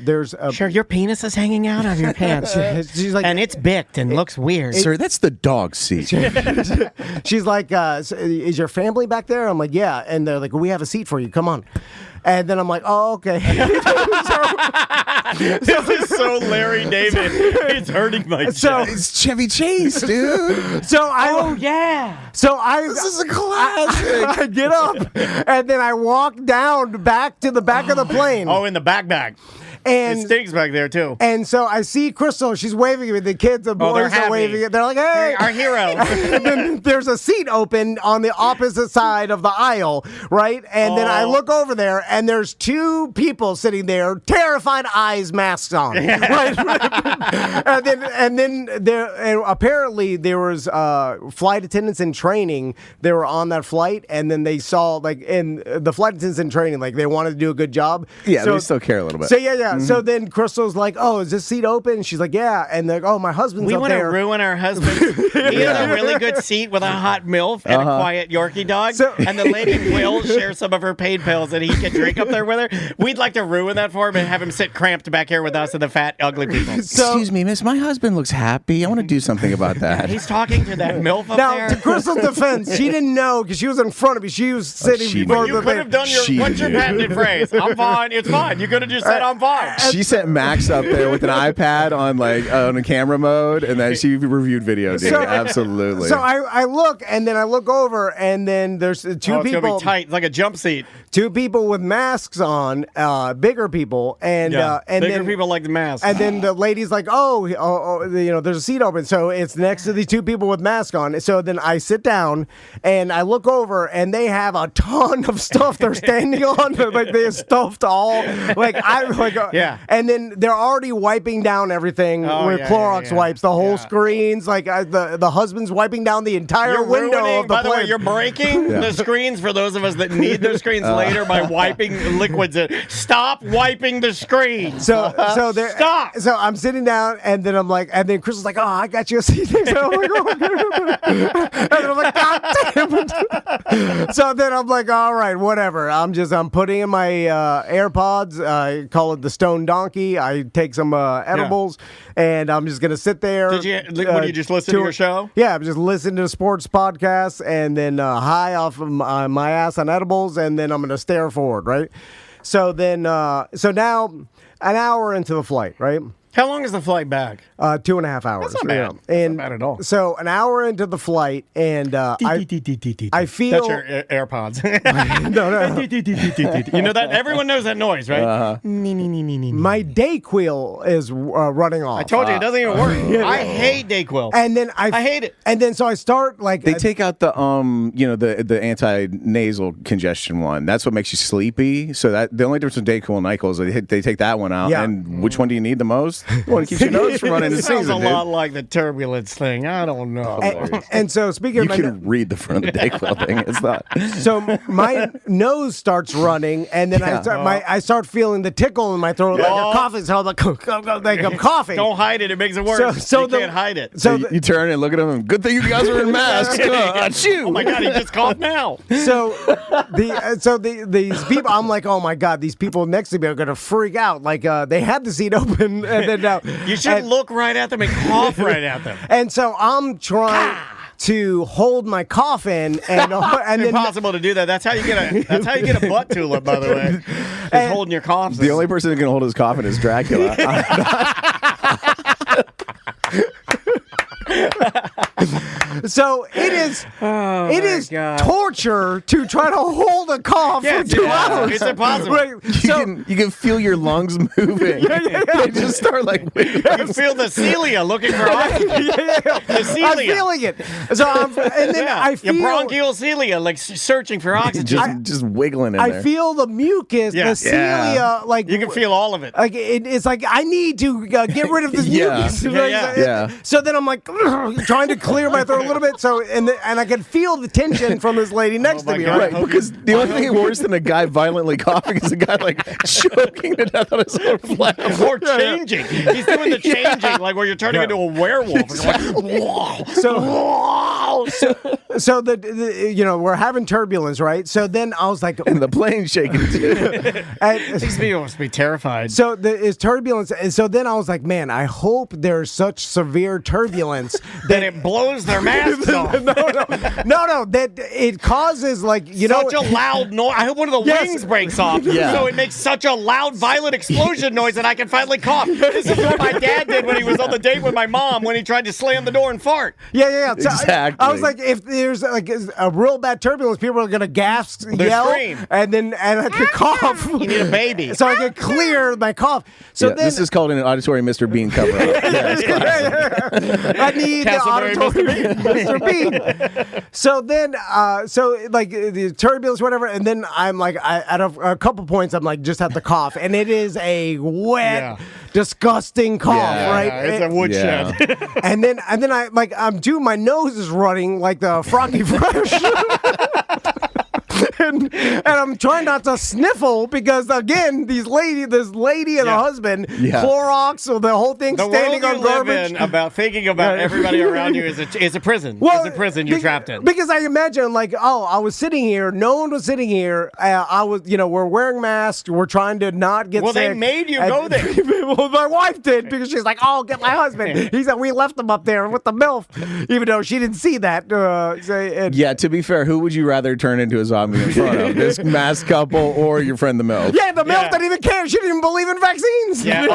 there's sure, your penis is hanging hanging out of your pants. She's like, and it's bicked and looks weird. Sir, that's the dog seat. she's like, so is your family back there? I'm like, yeah. And they're like, we have a seat for you. Come on. And then I'm like, oh, okay. This is so Larry David. It's hurting my chest. It's Chevy Chase, dude. So I, This is a classic. I get up and then I walk down back to the back of the plane. Oh, in the backpack. And it stinks back there, too. And so I see Crystal. She's waving at me. The kids, the boys are waving it. They're like, hey. Our hero. And then there's a seat open on the opposite side of the aisle, right? And then I look over there, and there's two people sitting there, terrified eyes, masks on. Right? and then apparently there was flight attendants in training. They were on that flight, and then they saw, like, in the flight attendants in training, like, they wanted to do a good job. Yeah, so, they still care a little bit. So, yeah. So then Crystal's like, oh, is this seat open? And she's like, yeah. And they're like, oh, my husband's up there. We want to ruin our husband. He has a really good seat with a hot MILF and a quiet Yorkie dog. And the lady will share some of her pain pills and he can drink up there with her. We'd like to ruin that for him and have him sit cramped back here with us and the fat, ugly people. Excuse me, miss, my husband looks happy. I want to do something about that. He's talking to that MILF up now, there. To Crystal's defense, she didn't know because she was in front of me. She was sitting before you could have done what's your patented phrase? I'm fine. It's fine. You could have just said, I'm fine. She set Max up there with an iPad on a camera mode, and then she reviewed video. Dude. Absolutely. So I look, and then I look over, and then there's two people. It's gonna be tight, like a jump seat. Two people with masks on, bigger people, and bigger then people like the mask. And then the lady's like, there's a seat open, so it's next to these two people with masks on. So then I sit down, and I look over, and they have a ton of stuff they're standing on, like they have stuffed all, yeah. And then they're already wiping down everything with Clorox wipes, the whole screens, like the husband's wiping down the entire window of the By the way, plane. you're breaking the screens for those of us that need their screens later by wiping liquids. Stop wiping the screen. So there. Stop. So I'm sitting down, and then I'm like, and then Chris is like, oh, I got you a seat. So I'm like, oh, and then I'm like, God damn it. So then I'm like, all right, whatever. I'm putting in my AirPods. I call it the Stone Donkey. I take some edibles, and I'm just gonna sit there. Did you just listen to your show? Yeah, I'm just listening to sports podcasts, and then high off of my ass on edibles, and then I'm gonna stare forward, right? So then, so now an hour into the flight, right? How long is the flight back? 2.5 hours. That's not bad. And That's not bad at all. So an hour into the flight, and I feel that's your AirPods. no. You know that everyone knows that noise, right? My Dayquil is running off. I told you it doesn't even work. I hate Dayquil. And then I hate it. And then so I start like they take out the the anti-nasal congestion one. That's what makes you sleepy. So that the only difference with Dayquil and Nyquil is they take that one out. Yeah. And which one do you need the most? The one that keeps your nose from running the It sounds season. a lot like the turbulence thing. I don't know. and so speaking You of can read the front of the Dayquil thing. It's not. So my nose starts running, and then I start feeling the tickle in my throat, like I'm coughing. So I'm like I'm coughing. Don't hide it. It makes it worse. So you can't hide it. So you turn and look at them. And, good thing you guys are in masks. Oh my God, he just coughed now. So these people, I'm like, oh my God, these people next to me are gonna freak out. Like they had the seat open, and then you should look right at them and cough right at them. And so I'm trying to hold my cough in, and then impossible to do that. That's how you get a butt tulip, by the way. Is holding your cough. The only person who can hold his coffin is Dracula. So it is torture to try to hold a cough for 2 hours. It's impossible. Right. You can feel your lungs moving. They just start like you can feel the cilia looking for oxygen. The cilia. I'm feeling it. So I feel your bronchial cilia like searching for oxygen. just wiggling in there. I feel the mucus, the cilia, like you can feel all of it. Like it's like I need to get rid of this mucus. So then I'm like trying to clear my throat a little bit. So and I can feel the tension from this lady next to me. Right, because the only thing worse than a guy violently coughing is a guy like choking to death on his own flesh. Or changing. He's doing the changing, like where you're turning into a werewolf. It's like, So Wow. So we're having turbulence, right? So then I was like, and the plane's shaking too. These people must be terrified. So it's turbulence, and so then I was like, man, I hope there's such severe turbulence that it blows their masks off. No, that it causes such a loud noise. I hope one of the wings breaks off, so it makes such a loud, violent explosion noise that I can finally cough. This is what my dad did when he was on the date with my mom when he tried to slam the door and fart. Yeah. So exactly. I was like, if there's a real bad turbulence, people are gonna gasp, yell, scream. and I can cough. You need a baby, so I can clear my cough. So then this is called an auditory Mr. Bean cover up. I need the auditory Mr. Bean. So then, the turbulence, whatever, and then I'm like, at a couple points, I'm like, just have to cough, and it is a wet, disgusting cough, right? Yeah, it's a woodshed. And then my nose is running like the Froggy Fresh. And I'm trying not to sniffle because again, this lady and the husband, Clorox, so the whole thing standing on garbage. About thinking about everybody around you is a prison. Well, it's a prison you're trapped in. Because I imagine I was sitting here, no one was sitting here. I was, we're wearing masks, we're trying to not get sick. Well, they made you go there. Well, my wife did because she's like, "Oh, get my husband." He said we left him up there with the MILF, even though she didn't see that. To be fair, who would you rather turn into a zombie in front of? This masked couple or your friend the MILF? Yeah, the MILF didn't even care. She didn't even believe in vaccines. Yeah,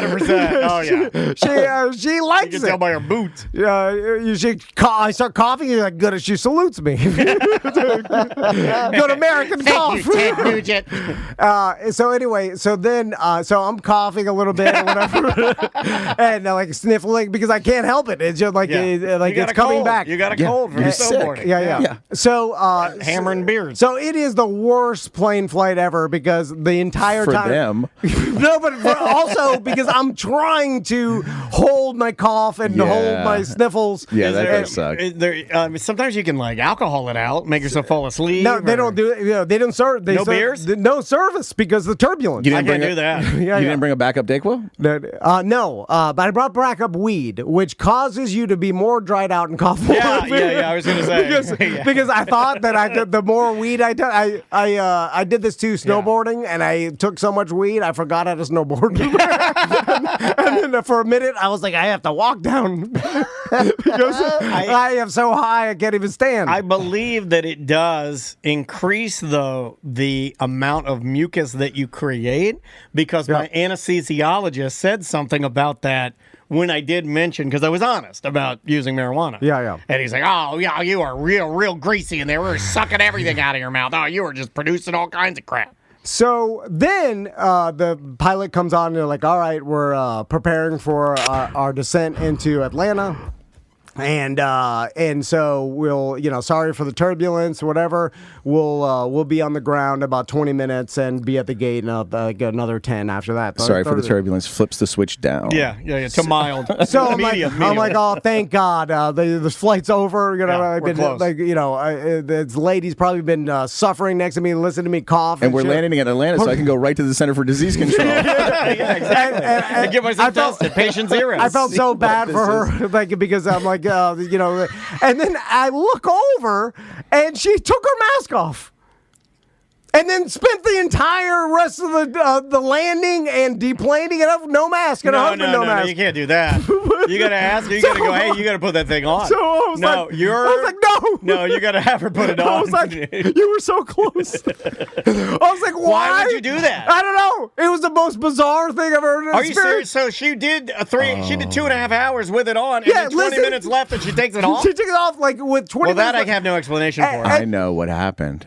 100%. Oh yeah. She likes it. You can tell by her boots. I start coughing. You're like, good. She salutes me. Good American cough. Ted Nugent. So anyway, so I'm coughing a little bit or whatever, and sniffling because I can't help it. It's just it's coming back. You got a cold from snowboarding. Yeah. So hammering beards. So it is the worst plane flight ever because the entire for time. them. No, but also because I'm trying to hold my cough and hold my sniffles. Yeah, that does suck. Sometimes you can alcohol it out, make yourself fall asleep. No, they don't do it. They don't serve. No beers? No service because of the turbulence. I can't do that. You didn't bring a backup Dayquil? No, but I brought backup weed, which causes you to be more dried out and cough more. Yeah, I was going to say. because I thought that the more weed I took, I did this too snowboarding, and I took so much weed I forgot how to snowboard. And then for a minute I was like, I have to walk down because I am so high I can't even stand. I believe that it does increase the amount of mucus that you create because my anesthesiologist said something about that when I did mention, because I was honest about using marijuana. Yeah. And he's like, oh, yeah, you are real greasy in there. We were sucking everything out of your mouth. Oh, you were just producing all kinds of crap. So then the pilot comes on and they're like, all right, we're preparing for our descent into Atlanta. And so we'll, sorry for the turbulence, whatever. We'll be on the ground about 20 minutes and be at the gate in another 10 after that. Sorry for the turbulence. Flips the swich down. Yeah. To mild. So medium. I'm like, oh, thank God, the flight's over. We're close. This lady's probably been suffering next to me, listening to me cough. And we're landing in Atlanta, so I can go right to the Center for Disease Control. Yeah, exactly. And get myself tested. Patient 0. I felt so bad for her, because I'm like. And then I look over, and she took her mask off. And then spent the entire rest of the landing and deplaning it up, no mask, and her husband no mask. No, you can't do that. You got to ask her. You got to go, hey, you got to put that thing on. So I was like, no. No, you got to have her put it on. I was like, you were so close. I was like, why would you do that? I don't know. It was the most bizarre thing I've ever Are you serious? So she did she did 2.5 hours with it on, and then 20 minutes left, and she takes it off? She takes it off with 20 minutes. Well, that I have no explanation for. I know what happened.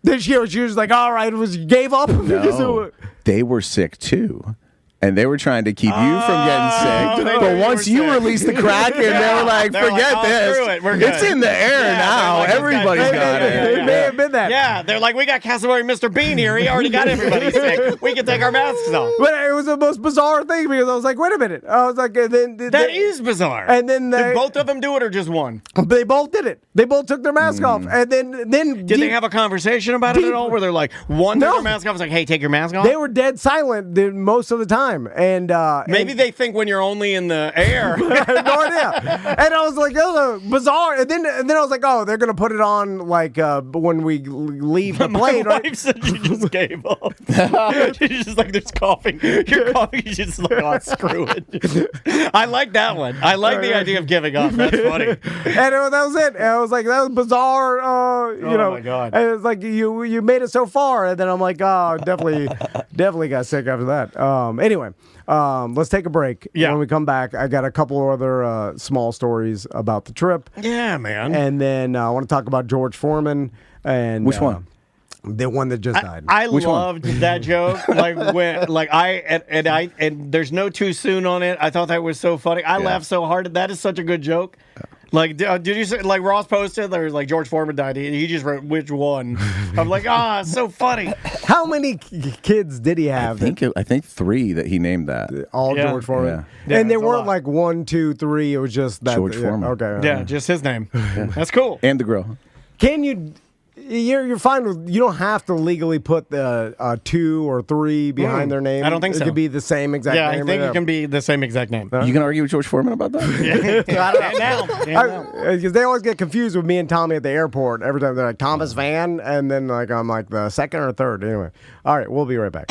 Then she was like, all right, gave up. No, they were sick too. And they were trying to keep you from getting sick. But once you released the crack, and they were like, forget this. Screw it. We're good. It's in the air now. Everybody's got it. It may have been that. Yeah, they're like, we got Casanova Mr. Bean here. He already got everybody sick. We can take our masks off. But it was the most bizarre thing because I was like, wait a minute. I was like, that is bizarre. And then did both of them do it or just one? They both did it. They both took their mask off. And then did they have a conversation about it at all? Where they're like, one took their mask off, was like, hey, take your mask off? They were dead silent most of the time. time. And maybe they think when you're only in the air. I have no idea. And I was like, oh, bizarre. And then I was like, oh, they're gonna put it on like when we leave the plane. My wife said you just gave up. She's just like, there's coughing. You're coughing. She's just like, oh, screw it. I like that one. I like the idea of giving up. That's funny. And that was it. And I was like, that was bizarre. You know, my God. And it's like you made it so far, and then I'm like, oh, definitely got sick after that. Anyway, let's take a break. Yeah. When we come back, I got a couple other small stories about the trip. Yeah, man. And then I want to talk about George Foreman. And Which one? The one that just died. I Which loved that joke. Like when, and there's no too soon on it. I thought that was so funny. I laughed so hard. That is such a good joke. Like, did you say, like Ross posted, there's like George Foreman died. He just wrote which one. I'm like, it's so funny. How many kids did he have? I think 3 that he named that. All Yeah. George Foreman. Yeah. And they it's a weren't lot. like 1, 2, 3. It was just that. George Foreman. Okay. Yeah, just his name. That's cool. And the grill. Can you? You're fine with. You don't have to legally put the 2 or 3 behind their name. I don't think so. It could be the same exact Yeah, name. I think it can be the same exact name. You can argue with George Foreman about that? Because they always get confused with me and Tommy at the airport. Every time they're like Thomas Van, and then like I'm like the second or third. Anyway, all right, we'll be right back.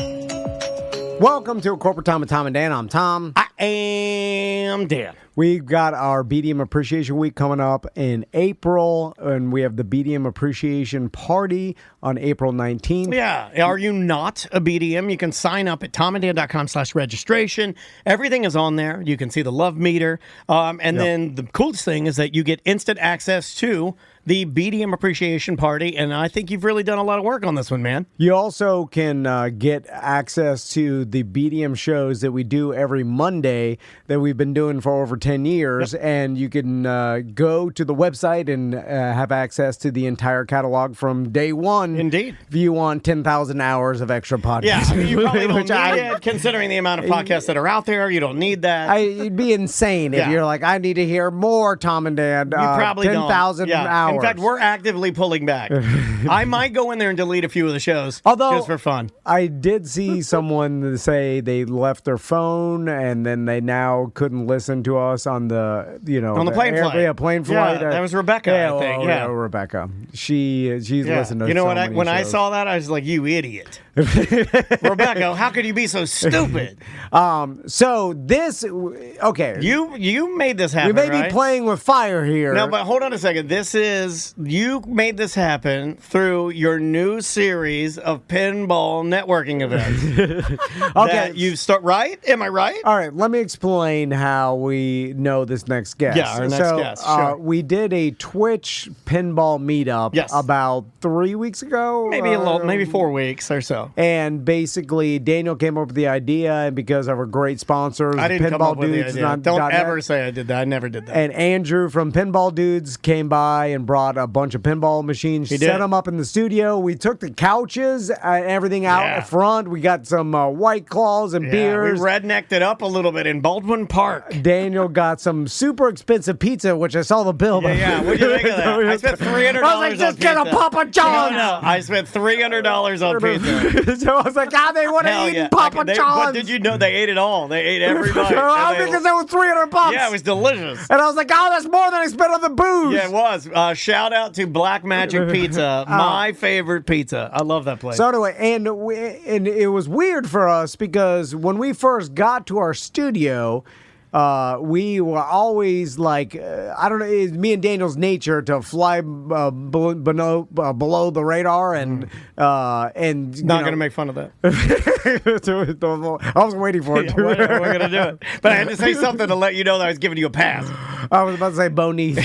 Welcome to Corporate Tom with Tom and Dan. I'm Tom. I am Dan. We've got our BDM Appreciation Week coming up in April, and we have the BDM Appreciation Party on April 19th. Yeah. Are you not a BDM? You can sign up at tomanddan.com/registration. Everything is on there. You can see the love meter. Then the coolest thing is that you get instant access to the BDM Appreciation Party, and I think you've really done a lot of work on this one, man. You also can get access to the BDM shows that we do every Monday that we've been doing for over 10 years, and you can go to the website and have access to the entire catalog from day one. Indeed. If you want 10,000 hours of extra podcasts. Yeah, I mean, you probably don't Which need it, considering the amount of podcasts that are out there. You don't need that. It'd be insane if Yeah. you're like, I need to hear more Tom and Dan. You probably 10,000 don't. hours. In fact, we're actively pulling back. I might go in there and delete a few of the shows just for fun. I did see someone say they left their phone and then they now couldn't listen to us on the plane flight. Yeah, plane flight. Yeah, that was Rebecca, I think. Yeah. Rebecca. She's listened to. You know so what? many When I shows. saw that, I was like, "You idiot, Rebecca! How could you be so stupid?" So this, okay. You made this happen. We may right? be playing with fire here. No, but hold on a second. You made this happen through your new series of pinball networking events. Okay, you start right? Am I right? All right, let me explain how we know this next guest. Yeah, our next guest, sure. We did a Twitch pinball meetup about 3 weeks ago. Maybe 4 weeks or so. And basically, Daniel came up with the idea, and because of our great sponsors, I didn't come up with the Dudes idea. Don't ever say I did that. I never did that. And Andrew from Pinball Dudes came by and brought a bunch of pinball machines, set them up in the studio. We took the couches and everything out front. We got some White Claws and beers. We rednecked it up a little bit in Baldwin Park. Daniel got some super expensive pizza, which I saw the bill. Yeah. What do you think of that? I spent $300 I was like, just get a Papa John's. No, I spent $300 on pizza. So I was like, God, they want to eat Papa John's. But did you know they ate it all? They ate every bite. Because that was $300. Yeah, it was delicious. And I was like, oh, that's more than I spent on the booze. Yeah, it was. Shout out to Black Magic Pizza, my favorite pizza. I love that place. So anyway, and it was weird for us because when we first got to our studio, we were always like, I don't know, it's me and Daniel's nature to fly below the radar and not going to make fun of that. I was waiting for it. We're going to do it. But I had to say something to let you know that I was giving you a pass. I was about to say beneath.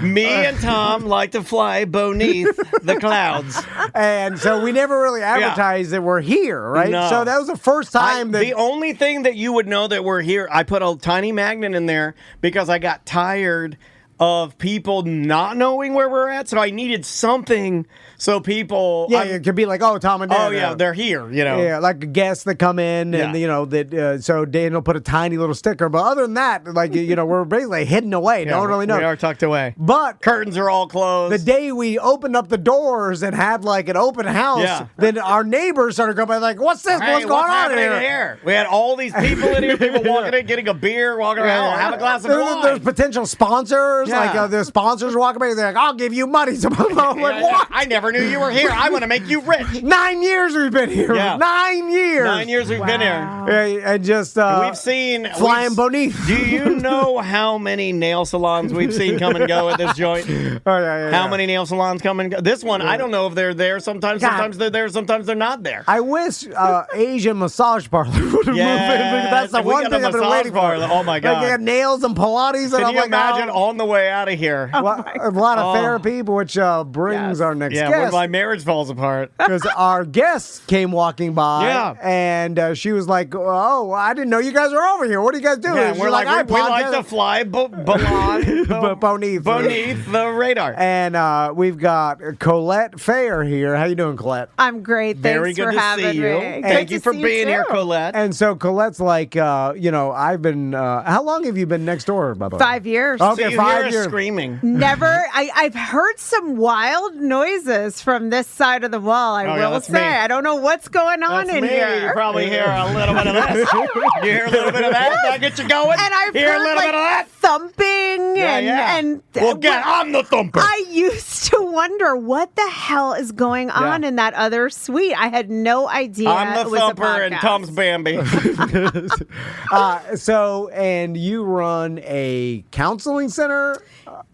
Me and Tom like to fly beneath the clouds. And so we never really advertised that we're here, right? No. So that was the first time the only thing that you would know that we're here, I put a tiny magnet in there because I got tired of people not knowing where we're at. So I needed something so people. Yeah, it could be like, oh, Tom and Dan. Oh yeah, they're here. You know. Yeah, like guests that come in, and that. So Dan will put a tiny little sticker, but other than that, like we're basically hidden away. No one really knows. We are tucked away. But curtains are all closed. The day we opened up the doors and had like an open house, then our neighbors started coming like, "What's this? Hey, what's going on here?" We had all these people in here, people walking in, getting a beer, walking around, have a glass of wine. There's potential sponsors, like the sponsors walking by. They're like, "I'll give you money." So I'm like, "What? I never knew you were here. I want to make you rich." 9 years we've been here. Yeah. 9 years. 9 years we've been here. And just we've seen flying beneath. Do you know how many nail salons we've seen come and go at this joint? How many nail salons come and go? This one, I don't know if they're there. Sometimes they're there. Sometimes they're not there. I wish Asian massage parlor would have moved in. That's the one thing I've been waiting for. Oh my god! Like they had nails and Pilates. Can you imagine on the way out of here? A lot of therapy, which brings our next guest. When my marriage falls apart. Because our guest came walking by, and she was like, "Oh, I didn't know you guys were over here. What are you guys doing?" Yeah, we're like, we like to fly beneath the radar. And we've got Colette Fair here. How you doing, Colette? I'm great. Very good to see you. Thank you for being here, Colette. And so Colette's like, I've been. How long have you been next door, by the way? 5 years. Okay, so 5 years. Screaming. Never. I've heard some wild noises from this side of the wall. I will say. Me. I don't know what's going on in here. You probably hear a little bit of this. You hear a little bit of that? That gets you going? And I've hear heard a little bit of that? Thumping and well, I'm the thumper. I used to wonder what the hell is going on in that other suite. I had no idea. I'm the thumper and Tom's Bambi. And you run a counseling center,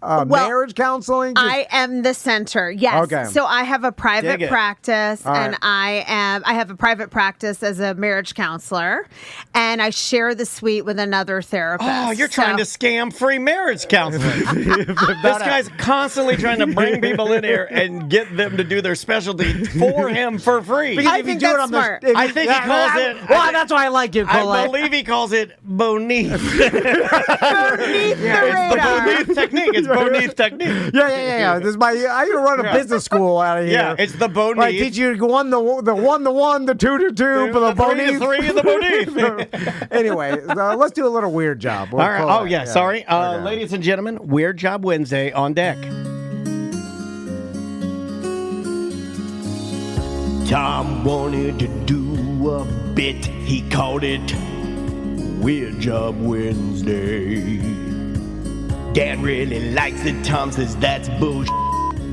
marriage counseling. I am the center. Yes. Okay. So I have a private practice, and I have a private practice as a marriage counselor, and I share the suite with another therapist. Oh, you're trying to scam free marriage counseling. This guy's constantly trying to bring people in here and get them to do their specialty for him for free. I think that's smart. I think he calls it. Well, that's why I like you, Colette. I believe he calls it beneath. Beneath the radar. It's the beneath technique. It's beneath technique. Yeah. This is I used to run a business school out of here. Yeah, it's the beneath. I teach you the one, the 2 to 2, but the beneath. 3 and the beneath. Anyway, let's do a little weird job. All right. Oh yeah. Sorry, ladies and gentlemen. Weird Job Wednesday on deck. Tom wanted to do a bit. He called it Weird Job Wednesday. Dan really likes it. Tom says that's bullshit.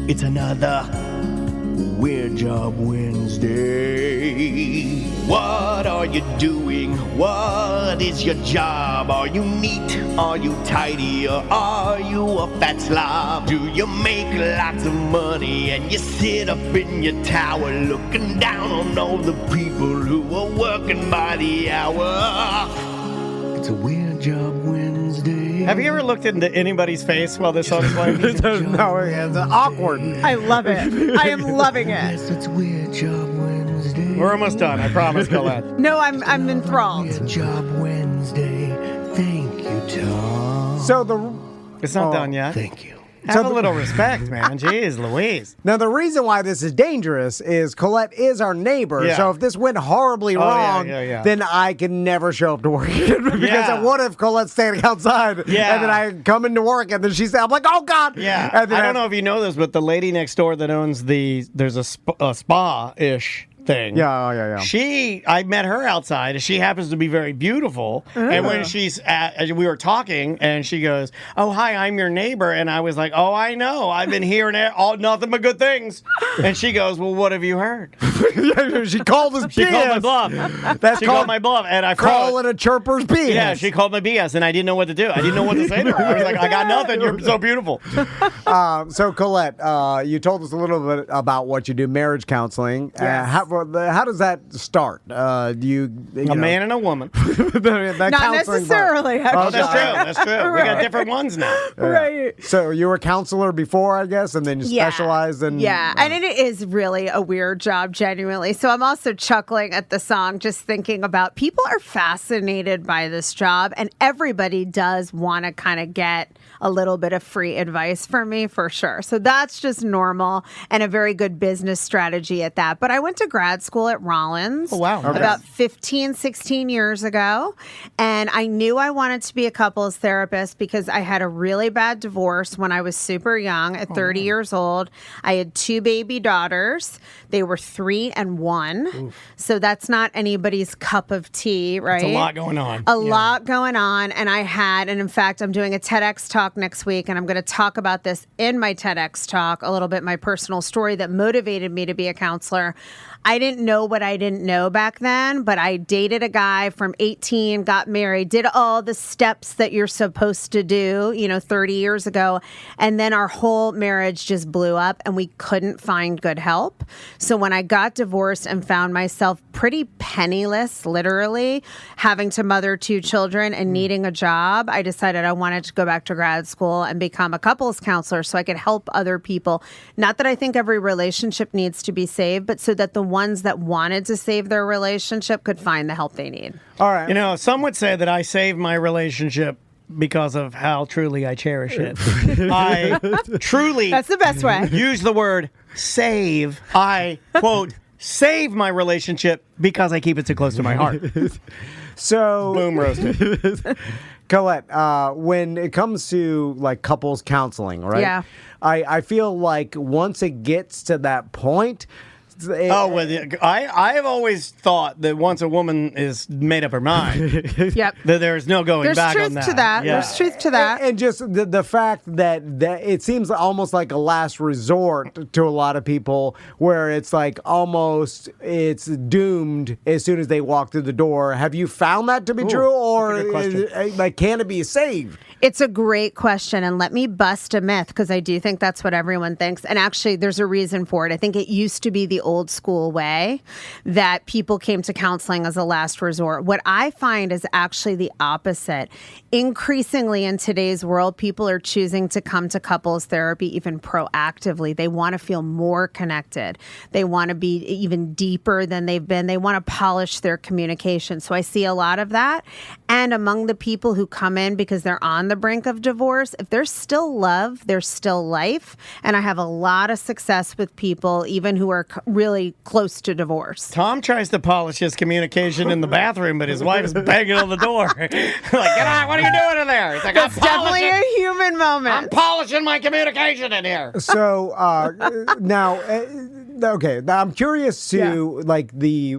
It's another Weird Job Wednesday. What are you doing? What is your job? Are you neat? Are you tidy? Or are you a fat slob? Do you make lots of money and you sit up in your tower looking down on all the people who are working by the hour? It's a Weird Job Wednesday. Have you ever looked into anybody's face while this song's playing? No, it's awkward. I love it. I am loving it. Yes, it's Weird Job Wednesday. We're almost done, I promise, Colette. No, I'm enthralled. Weird Job Wednesday. Thank you, Tom. It's not done yet. Thank you. Have a little respect, man. Jeez Louise. Now, the reason why this is dangerous is Colette is our neighbor. Yeah. So if this went horribly wrong, then I can never show up to work. Because what if Colette's standing outside and then I come into work and then she's I'm like, oh, God. Yeah. And then I don't know if you know this, but the lady next door that owns there's a spa-ish thing. Yeah. I met her outside. She happens to be very beautiful. And when we were talking, and she goes, "Oh, hi, I'm your neighbor." And I was like, "Oh, I know. I've been hearing nothing but good things." And she goes, "Well, what have you heard?" She called us BS. She called my bluff. She called my bluff, and I call it a chirper's BS. Yeah, she called my BS, and I didn't know what to do. I didn't know what to say to her. I was like, "I got nothing. You're so beautiful." So Colette, you told us a little bit about what you do, marriage counseling. Yes. how does that start? Do you a man and a woman? Not necessarily. Oh, that's true. That's true. We got different ones now. Right. So you were a counselor before, I guess, and then you specialized in. Yeah, and it is really a weird job, genuinely. So I'm also chuckling at the song, just thinking about people are fascinated by this job, and everybody does want to kind of get a little bit of free advice from me, for sure. So that's just normal and a very good business strategy at that. But I went to grad school at Rollins about 15, 16 years ago. And I knew I wanted to be a couples therapist because I had a really bad divorce when I was super young at 30 years old. I had 2 baby daughters. They were 3 and 1. Oof. So that's not anybody's cup of tea, right? That's a lot going on. A lot going on. And in fact, I'm doing a TEDx talk next week, and I'm going to talk about this in my TEDx talk, a little bit my personal story that motivated me to be a counselor. I didn't know what I didn't know back then, but I dated a guy from 18, got married, did all the steps that you're supposed to do, 30 years ago. And then our whole marriage just blew up and we couldn't find good help. So when I got divorced and found myself pretty penniless, literally having to mother 2 children and needing a job, I decided I wanted to go back to grad school and become a couples counselor so I could help other people. Not that I think every relationship needs to be saved, but so that the ones that wanted to save their relationship could find the help they need. All right. Some would say that I saved my relationship because of how truly I cherish it. I truly That's the best way. Use the word save. I, quote, save my relationship because I keep it too close to my heart. So boom, roasted. Colette, when it comes to like couples counseling, right? Yeah. I feel like once it gets to that point, I have always thought that once a woman is made up her mind, yep, that there's no going back on that. There's truth to that. Yeah. There's truth to that. And just the fact that it seems almost like a last resort to a lot of people, where it's like almost it's doomed as soon as they walk through the door. Have you found that to be true, or can it be saved? It's a great question, and let me bust a myth because I do think that's what everyone thinks. And actually, there's a reason for it. I think it used to be the old school way that people came to counseling as a last resort. What I find is actually the opposite. Increasingly in today's world, people are choosing to come to couples therapy even proactively. They want to feel more connected. They want to be even deeper than they've been. They want to polish their communication. So I see a lot of that. And among the people who come in because they're on the brink of divorce, if there's still love, there's still life. And I have a lot of success with people, even who are really close to divorce. Tom tries to polish his communication in the bathroom, but his wife's banging on the door. Like, get out, what are you doing in there? He's like, That's definitely a human moment. I'm polishing my communication in here. So now, okay, I'm curious to like the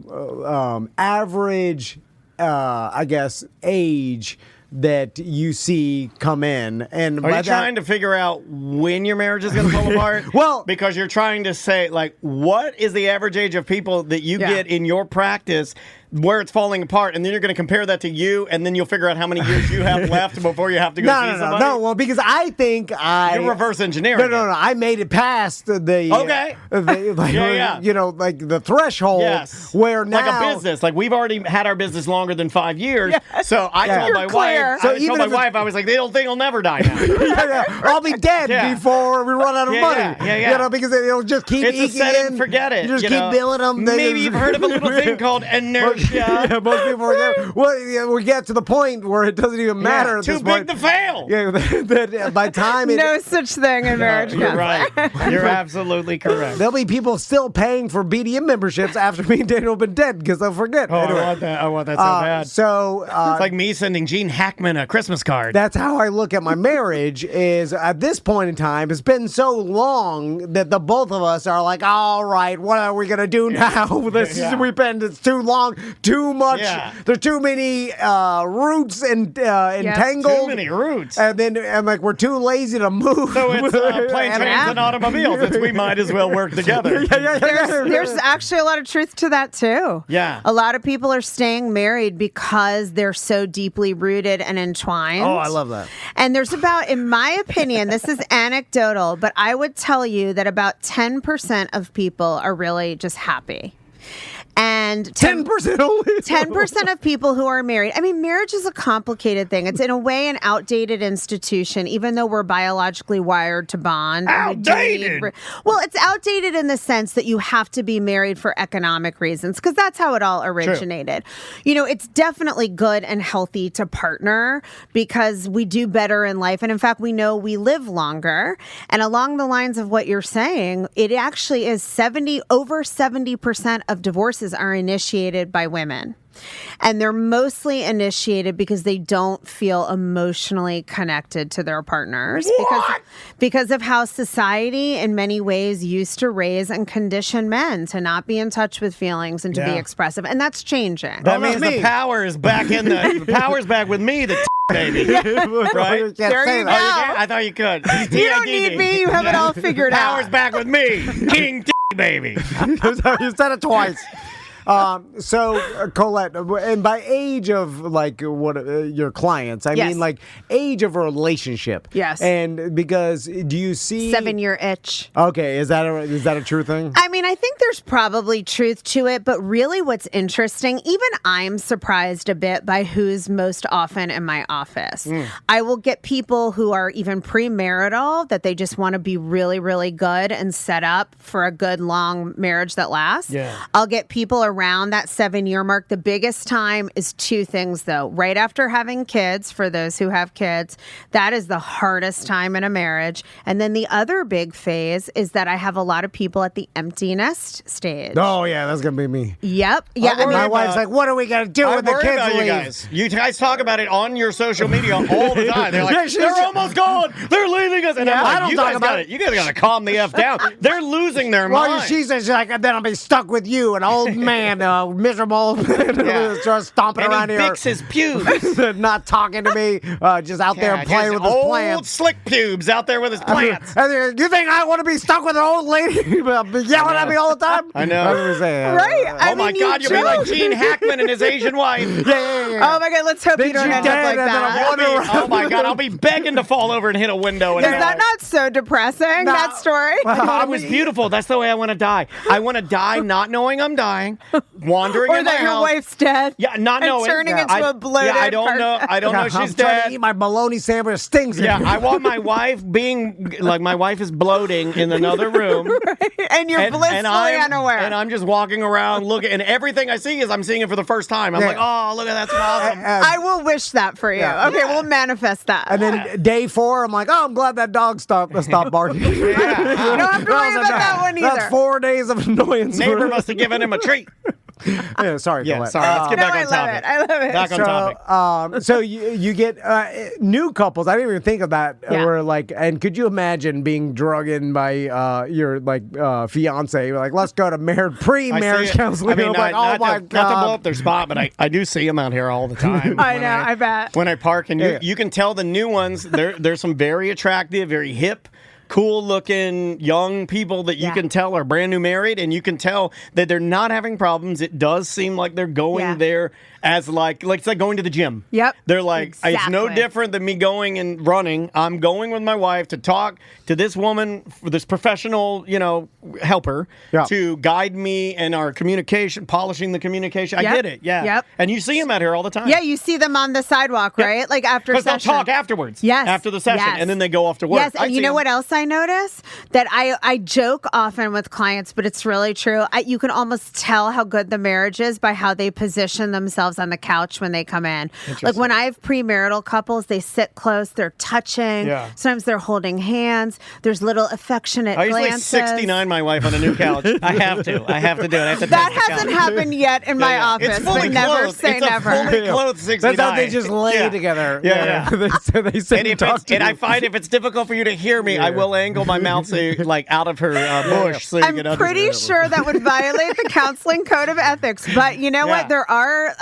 average, I guess, age that you see come in. And are you trying to figure out when your marriage is going to fall apart? Well, because you're trying to say, like, what is the average age of people that you get in your practice where it's falling apart, and then you're going to compare that to you, and then you'll figure out how many years you have left before you have to go see somebody? No, well, because I think you're reverse engineering. No, I made it past the like the threshold. Yes. Where now, like a business, like we've already had our business longer than 5 years. Yes. So I told my wife. So I told my wife, I was like, the old thing will never die now. I'll be dead before we run out of money. Yeah. Because it'll just keep it's eking a set in. And forget it. You just keep billing them. Maybe you've heard of a little thing called inertia. Yeah, most people are we get to the point where it doesn't even matter. Too big to fail. Yeah, that by time no such thing in marriage. You're right. You're absolutely correct. There'll be people still paying for BDM memberships after me and Daniel have been dead because they'll forget. Oh, anyway. I want that so bad. So it's like me sending Gene Hackman a Christmas card. That's how I look at my marriage. Is at this point in time, it's been so long that the both of us are like, all right, what are we gonna do now? We've been. It's too long, too much. Yeah. There's too many roots and entangled. Too many roots. And then we're too lazy to move. So it's plane, trains, and automobiles. We might as well work together. There's actually a lot of truth to that too. Yeah. A lot of people are staying married because they're so deeply rooted and entwined. Oh, I love that. And there's about, in my opinion, this is anecdotal, but I would tell you that about 10% of people are really just happy. And 10% only. 10% of people who are married. I mean, marriage is a complicated thing. It's in a way an outdated institution, even though we're biologically wired to bond. Outdated? Well, it's outdated in the sense that you have to be married for economic reasons, because that's how it all originated. You know, it's definitely good and healthy to partner because we do better in life. And in fact, we know we live longer. And along the lines of what you're saying, it actually is over 70% of divorces are initiated by women. And they're mostly initiated because they don't feel emotionally connected to their partners because of how society in many ways used to raise and condition men to not be in touch with feelings and to be expressive. And that's changing. That means the power is back the power's back with me, the baby. Right? There you go. I thought you could. You don't need me. You have it all figured out. Power's back with me, King baby. You said it twice. So Colette, and by age of like what your clients, I mean like age of a relationship. Yes. And because do you see 7-year itch? Okay, is that a true thing? I mean, I think there's probably truth to it, but really what's interesting, even I'm surprised a bit by who's most often in my office. I will get people who are even premarital that they just want to be really, really good and set up for a good long marriage that lasts. Yeah. I'll get people around that 7-year mark. The biggest time is two things, though. Right after having kids, for those who have kids, that is the hardest time in a marriage. And then the other big phase is that I have a lot of people at the empty nest stage. Oh, yeah, that's going to be me. Yep. Yeah. I mean, my wife's like, what are we going to do when the kids about leave? You guys talk about it on your social media all the time. They're like, they're almost gone. They're leaving us. And I'm like, I don't talk about it. You guys got to calm the F down. They're losing their mind. Well, she says, like, then I'll be stuck with you, an old man, miserable, just stomping and around he here. picks his pubes. Not talking to me, just out there playing with his old plants. Slick pubes out there with his plants. You think I want to be stuck with an old lady yelling at me all the time? I know. Right. Oh my God, you'll be like Gene Hackman and his Asian wife. Oh my God, let's hope you don't end up like that. Oh my God, I'll be begging to fall over and hit a window. Is that not so depressing, that story? It was beautiful. That's the way I want to die. I want to die not knowing I'm dying, wandering or in the that your house. wife's dead. Yeah, not and knowing. turning into a bloated I don't know. I don't know I'm she's trying dead. to eat my bologna sandwich. Stings. Yeah, I want my wife being like my wife is bloating in another room, and you're blissfully unaware. And I'm just walking around looking, and everything I see is I'm seeing it for the first time. I'm like, oh, look at that, that's awesome. I will wish that for you. Yeah. Okay, we'll manifest that. And then day 4, I'm like, oh, I'm glad that dog stopped barking. You don't have to worry about that one either. That's 4 days of annoyance. Neighbor must have given him a treat. Yeah, sorry. Let's get back on topic. I love it. Back on topic. So you get new couples. I didn't even think of that. Yeah. Where like, and could you imagine being drug in by your fiance? Like, let's go to pre-marriage counseling. I mean, like, oh my God. Not to blow up their spot, but I do see them out here all the time. I know. I bet. When I park, and you can tell the new ones. There's some very attractive, very hip, cool looking young people that you can tell are brand new married, and you can tell that they're not having problems. It does seem like they're going there as like it's like going to the gym. Yep. They're like, it's no different than me going and running. I'm going with my wife to talk to this woman, this professional, helper to guide me in our communication, polishing the communication. Yep. I get it. Yeah. Yep. And you see them out here all the time. Yeah, you see them on the sidewalk, right? Like after session. Because they'll talk afterwards. Yes. After the session, and then they go off to work. Yes, and you know what else I notice? That I joke often with clients, but it's really true. You can almost tell how good the marriage is by how they position themselves on the couch when they come in. Like when I have premarital couples, they sit close, they're touching. Yeah. Sometimes they're holding hands. There's little affectionate glances. I usually 69 my wife on a new couch. I have to do it. I have to that hasn't happened yet in my office. It's fully but never clothed. say it's never. A fully clothed 69. That's how they just lay together. Yeah. They sit and talk to you. I find if it's difficult for you to hear me, I will angle my mouth so like out of her bush. So I'm pretty sure that would violate the counseling code of ethics. But you know what? There are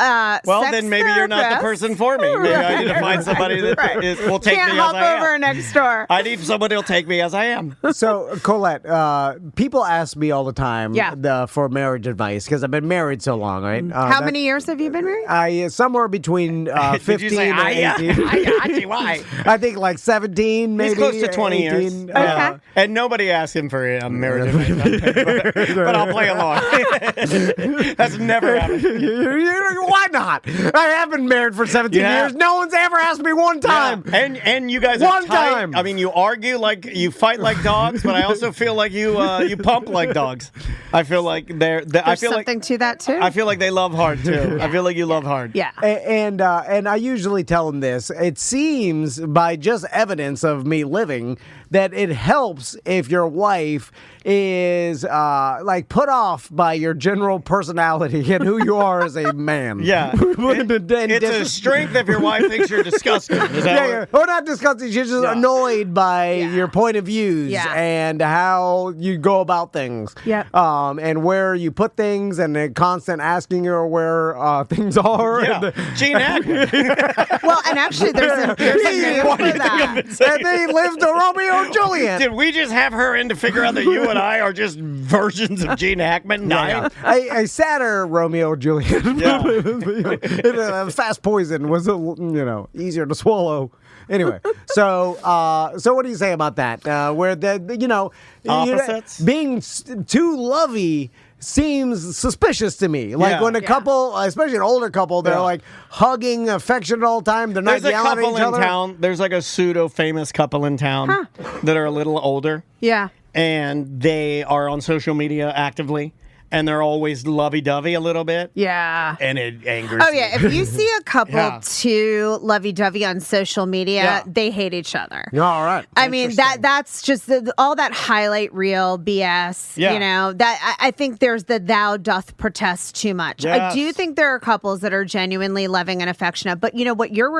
Well, then maybe you're not the person for me. Maybe I need to find somebody that will take Can't me hop as I am. over next door. I need somebody who'll take me as I am. So, Colette, people ask me all the time for marriage advice because I've been married so long, right? How many years have you been married? Somewhere between 15 Did you say, and 18. I got you. Why? I think like 17, maybe. He's close to 20 18. years. Okay. And nobody asked him for marriage advice. But I'll play along. That's never happened. Why not? I have been married for 17 years. No one's ever asked me one time. Yeah. And you guys are One tight. time. I mean, you argue like you fight like dogs, but I also feel like you pump like dogs. I feel like There's I feel something to that too. I feel like they love hard too. I feel like you love hard. Yeah. And I usually tell them this. It seems by just evidence of me living that it helps if your wife is like put off by your general personality and who you are as a man. Yeah. It's a strength if your wife thinks you're disgusting. Is that Or not disgusting. She's just annoyed by your point of views and how you go about things. Yeah. And where you put things and the constant asking her where things are. Yeah. Gene Hackman. Well, and actually, there's a name for that. And they lived to Romeo and Juliet. Did we just have her in to figure out that you and I are just versions of Gene Hackman? Yeah. A sadder Romeo and Juliet. Yeah. Fast poison was easier to swallow. Anyway, so what do you say about that? Where Opposites? Being too lovey seems suspicious to me. Like when a couple, especially an older couple, they're like hugging, affectionate all the time. They're not There's a yelling at couple each in other. town. There's like a pseudo famous couple in town that are a little older. Yeah. And they are on social media actively. And they're always lovey-dovey a little bit. Yeah. And it angers Oh, me. yeah. If you see a couple too lovey-dovey on social media, they hate each other. All right. I mean, that's just all that highlight reel BS. Yeah. You know, that I think there's the thou doth protest too much. Yes. I do think there are couples that are genuinely loving and affectionate, but you know what you're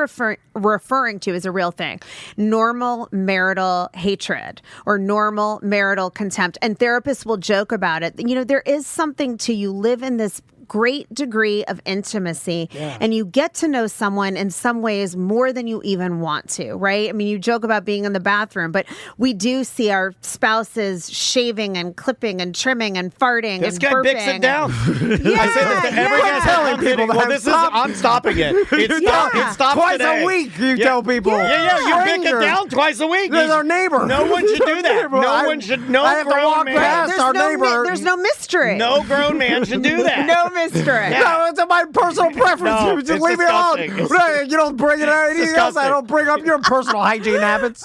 referring to is a real thing. Normal marital hatred or normal marital contempt. And therapists will joke about it. You know, there is something to you live in this great degree of intimacy and you get to know someone in some ways more than you even want to, right? I mean, you joke about being in the bathroom, but we do see our spouses shaving and clipping and trimming and farting This and guy burping. bicks it down. Yeah, I say this to every guest. telling people Well, that. I'm stopping it. It stops Twice today. a week, you tell people. Yeah, you bick it Strangers. down twice a week. There's our neighbor. No one should do that. No one should. No I have to grown walk man. past our neighbor. There's no mystery. No grown man should do that. No mystery. No, it's my personal preference. No, Just it's leave disgusting. me alone. You don't bring it out anything else. I don't bring up your personal hygiene habits.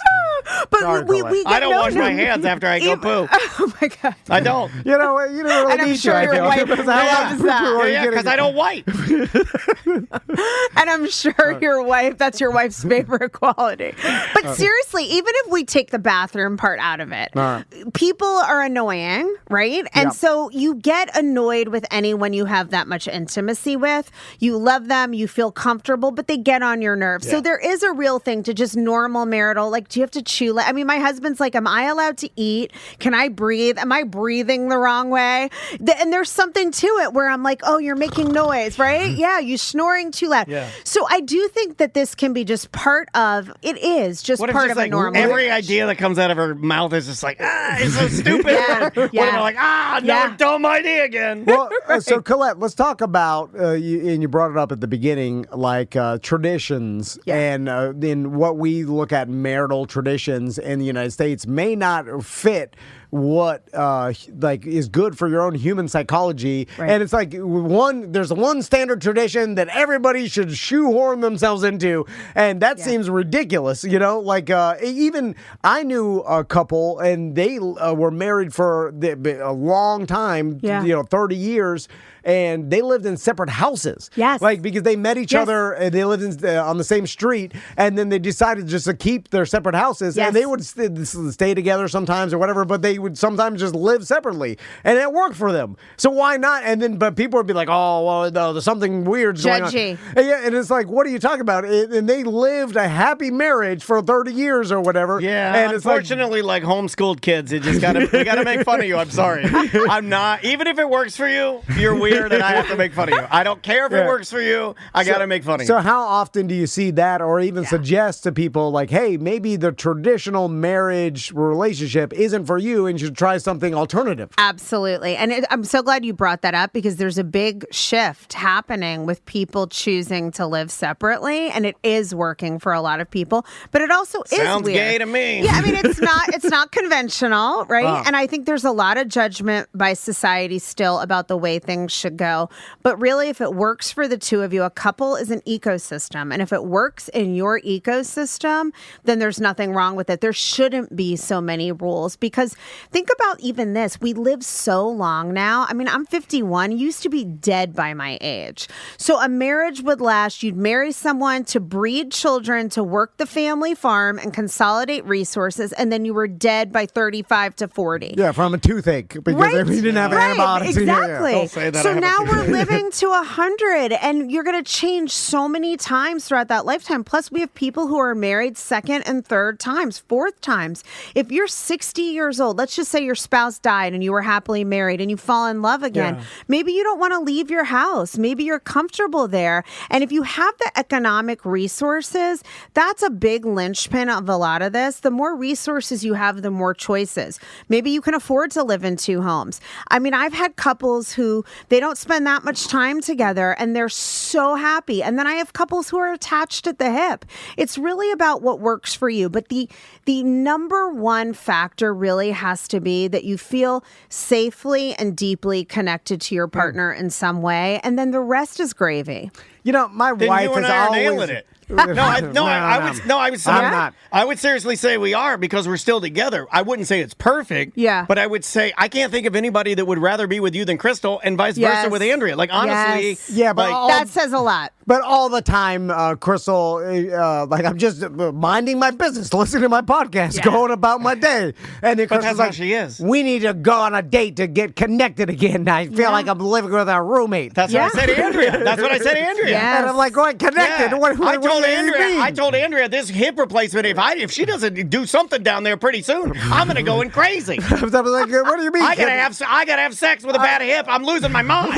But Sorry, we Colette. get I don't wash my hands after I go poo. Oh my God. I don't. You don't really And I'm need sure to. I your feel. wife Because how loves much that. poo are you Yeah, getting? because I don't wipe. And I'm sure that's your wife's favorite quality. But seriously, even if we take the bathroom part out of it, people are annoying, right? And so you get annoyed with anyone you have that much intimacy with. You love them, you feel comfortable, but they get on your nerves. So there is a real thing to just normal marital, like, do you have to chew? I mean, my husband's like, am I allowed to eat? Can I breathe? Am I breathing the wrong way? And there's something to it where I'm like, oh, you're making noise, right? Yeah, you're snoring too loud. Yeah. So I do think that this can be just part of, it is just What if part just of a like normal. every idea that comes out of her mouth is just like, it's so stupid? Yeah, What if yeah. I'm like, another Yeah. dumb idea again? Well, so Colette, let's talk about, and you brought it up at the beginning, like traditions and in what we look at marital traditions in the United States may not fit what like is good for your own human psychology. Right. And it's like there's one standard tradition that everybody should shoehorn themselves into, and that seems ridiculous, you know? Like even I knew a couple and they were married for a long time, 30 years. And they lived in separate houses. Yes. Like, because they met each other and they lived on the same street. And then they decided just to keep their separate houses. this, Yes. and they would stay together sometimes or whatever, but they would sometimes just live separately, and it worked for them. So why not? And then, but people would be like, "Oh, well, no, there's something weird going on." Judgy. And yeah, and it's like, what are you talking about? And they lived a happy marriage for 30 years or whatever. Yeah, and it's unfortunately, like homeschooled kids, we gotta make fun of you. I'm sorry. I'm not. Even if it works for you, you're weird, and I have to make fun of you. I don't care if it works for you. I gotta make fun of you. So how often do you see that, or even suggest to people like, hey, maybe the traditional marriage relationship isn't for you, and you should try something alternative? Absolutely. And I'm so glad you brought that up, because there's a big shift happening with people choosing to live separately, and it is working for a lot of people, but it also Sounds is weird. gay to me. Yeah, I mean, it's not conventional, right? And I think there's a lot of judgment by society still about the way things should go. But really, if it works for the two of you, a couple is an ecosystem. And if it works in your ecosystem, then there's nothing wrong with it. There shouldn't be so many rules, because think about even this. We live so long now. I mean, I'm 51, used to be dead by my age. So a marriage would last. You'd marry someone to breed children, to work the family farm and consolidate resources, and then you were dead by 35 to 40. Yeah, from a toothache, because we didn't have antibiotics. Exactly. Don't say that. So I have a now toothache. we're living to 100, and you're going to change so many times throughout that lifetime. Plus, we have people who are married second and third times, fourth times. If you're 60 years old, let's just say your spouse died and you were happily married and you fall in love again. Maybe you don't want to leave your house. Maybe you're comfortable there. And if you have the economic resources, that's a big linchpin of a lot of this. The more resources you have, the more choices. Maybe you can afford to live in two homes. I mean, I've had couples who they don't spend that much time together and they're so happy. And then I have couples who are attached at the hip. It's really about what works for you. But the number one factor really has to be that you feel safely and deeply connected to your partner in some way. And then the rest is gravy. You know, my Then wife you and is I are always nailing it. I would not. I would seriously say we are, because we're still together. I wouldn't say it's perfect. Yeah. But I would say I can't think of anybody that would rather be with you than Crystal, and vice versa Yes. with Andrea. Like, honestly, Yes. Yeah, but like, all- That says a lot. But all the time, Crystal, like I'm just minding my business, listening to my podcast, going about my day. And then But Crystal's that's how like, she is. we need to go on a date to get connected again. I feel like I'm living with our roommate. that's what I said to Andrea. That's what I said to Andrea. Yeah. And I'm like, going connected. Yeah. What I told do you mean? Andrea. I told Andrea this hip replacement. If she doesn't do something down there pretty soon, I'm gonna go in crazy. I was like, what do you mean? I gotta have sex with a bad hip. I'm losing my mind.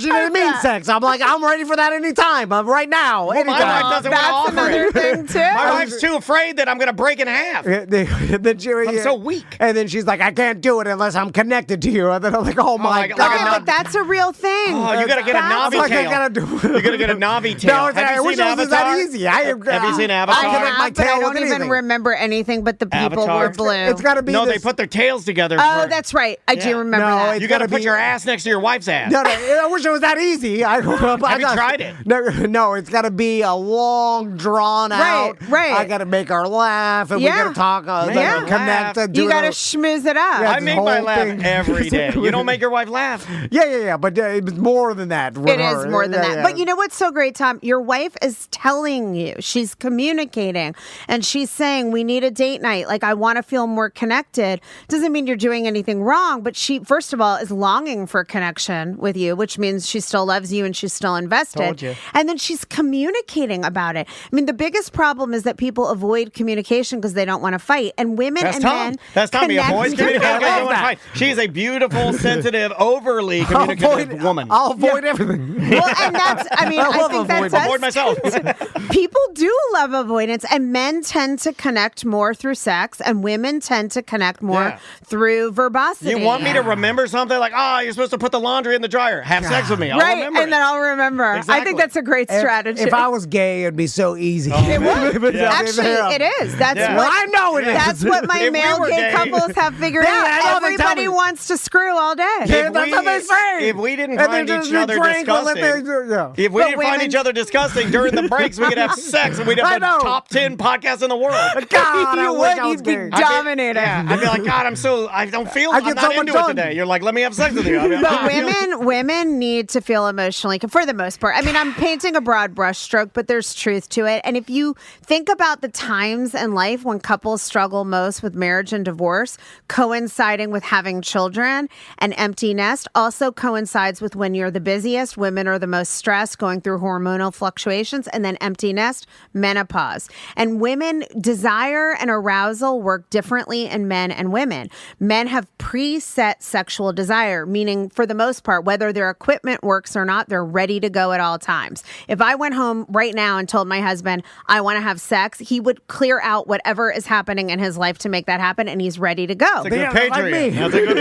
She didn't mean sex. I'm like, I'm ready for that anytime. I'm right now. Well, my anytime. wife doesn't want to That's offer another it. thing, too. My wife's too afraid that I'm gonna break in half. I'm so weak. And then she's like, I can't do it unless I'm connected to you. And then I'm like, oh my God. God. Like a Yeah, but that's a real thing. Oh, you gotta get a That's- Navi like, I tail. gotta do You gotta get a Navi tail. No, Have I you wish seen it was Avatar? that easy. Have you seen Avatar? I I have, my but I tail don't with even anything. remember anything, but the people Avatar. were blue. It's got to be No, this. they put their tails together. Oh, for- that's right. I do remember No, that. it's You gotta gotta put be- your ass next to your wife's ass. No, I wish it was that easy. Have you tried it? No, it's got to be a long, drawn out. right. I got to make her laugh, and we Yeah. got to talk, Make like, her connect. laugh. Do You it got to all- schmooze it up. Yeah, I make my whole laugh thing. every day. You don't make your wife laugh. Yeah, but it's more than that. with It her. is more than Yeah, that. yeah. But you know what's so great, Tom? Your wife is telling you, she's communicating, and she's saying, we need a date night. Like, I want to feel more connected. Doesn't mean you're doing anything wrong, but she, first of all, is longing for connection with you, which means she still loves you and she's still invested. Told you. And then she's communicating about it. I mean, the biggest problem is that people avoid communication because they don't want to fight. And women That's and Tom. men. That's Tommy. connect Avoid communicating. differently. I love that. She's a beautiful, sensitive, overly communicative woman. I'll avoid everything. Well, and that's, I mean, I I love think that's avoidance. Avoid myself. People do love avoidance, and men tend to connect more through sex, and women tend to connect more Yeah. through verbosity. You want me to remember something like, you're supposed to put the laundry in the dryer. Have sex with me. I'll right, remember and it. then I'll remember. I Exactly. think that's a great strategy. If I was gay, it'd be so easy. It would. Yeah. Actually, it is. That's Yeah. what I know it is. That's what my If we male were gay gay- couples have figured Yeah, out. I know, they tell Everybody me. wants to screw all day. Yeah, that's what they say. If we didn't And find then each you other drink while disgusting, they- yeah. if we But didn't find women- each other disgusting during the breaks, we could have sex and we'd have a top 10 podcast in the world. God, you would. You'd be dominating. I'd be like, God, I don't feel, I'm not into it today. You're like, let me have sex with you. But women need to feel emotionally, for the most part. I mean, I'm painting a broad brushstroke, but there's truth to it. And if you think about the times in life when couples struggle most with marriage and divorce, coinciding with having children, an empty nest also coincides with when you're the busiest, women are the most stressed, going through hormonal fluctuations, and then empty nest, menopause. And women desire and arousal work differently in men and women. Men have preset sexual desire, meaning for the most part, whether their equipment works or not, they're ready to go at all times. If I went home right now and told my husband, I want to have sex, he would clear out whatever is happening in his life to make that happen, and he's ready to go. That's a good patriot. That's a good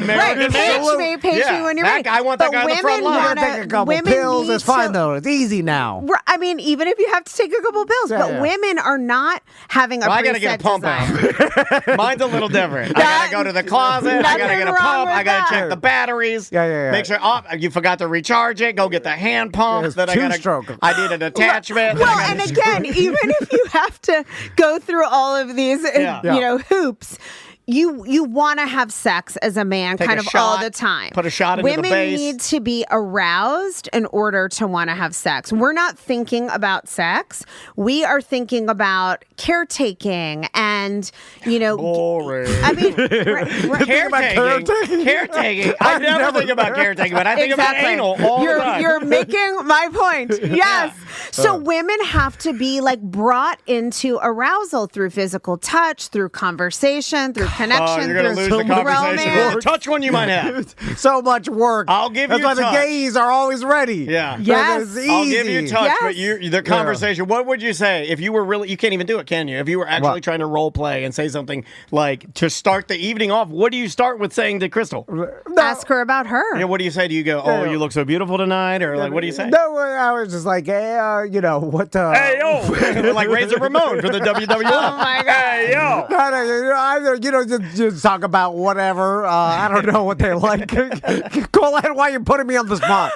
American man. Page me when you're ready. I want that guy on the front line. Take a couple pills. It's fine, though. It's easy now. I mean, even if you have to take a couple pills, but women are not having a I got to get a pump out. Mine's a little different. I got to go to the closet. I got to get a pump. I got to check the batteries. Yeah. Make sure, you forgot to recharge it. Go get the hand pump. Then I need an attachment. Well, and again, even if you have to go through all of these, hoops, you want to have sex as a man Take kind a of shot, all the time. Put a shot into the Women base. need to be aroused in order to want to have sex. We're not thinking about sex. We are thinking about caretaking and, Boring. I mean, caretaking. I never think about caretaking, but I think about anal all the time. You're making my point. Yes. So women have to be like brought into arousal through physical touch, through conversation, through connection. You're going to lose the conversation. Romance. Touch one you might have. So much work. I'll give you That's why touch. the gays are always ready. Yeah. Yes. It's easy. I'll give you touch, Yes. but the conversation, what would you say if you were really, you can't even do it, can you? If you were actually trying to role play and say something like, to start the evening off, what do you start with saying to Crystal? Ask her about her. Yeah, what do you say? Do you go, you look so beautiful tonight? Or like, what do you say? No, I was just like, hey, what? Hey, yo! Like Razor Ramon for the WWF. Oh my God. Hey, yo! Just talk about whatever. I don't know what they like. Colette, why are you putting me on the spot?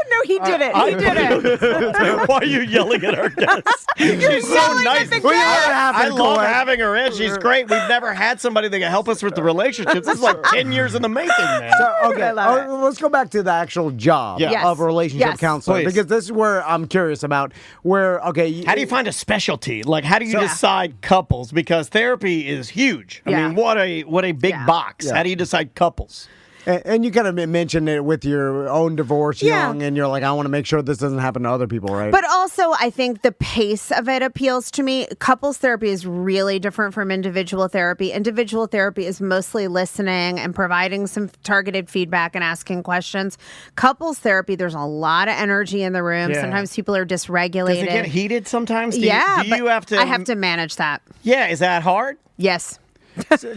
No, he did it. He did it. Why are you yelling at our guest? She's so yelling nice. at the We guest. I love having her in. She's great. We've never had somebody that can help us with the relationships. This is like 10 years in the making, man. So, okay, I love it. let's go back to the actual job Yeah. Yes. of a relationship Yes. counselor, Please. because this is where I'm curious about How do you find a specialty? Like, how do you decide couples? Because therapy is huge. I Yeah. mean, what a big box. Yeah. How do you decide couples? And you kind of mentioned it with your own divorce Yeah. young, and you're like, I want to make sure this doesn't happen to other people, right? But also, I think the pace of it appeals to me. Couples therapy is really different from individual therapy. Individual therapy is mostly listening and providing some targeted feedback and asking questions. Couples therapy, there's a lot of energy in the room. Yeah. Sometimes people are Does dysregulated. it get heated sometimes? Do Yeah, you but have to? I have to manage that. Yeah, is that hard? Yes,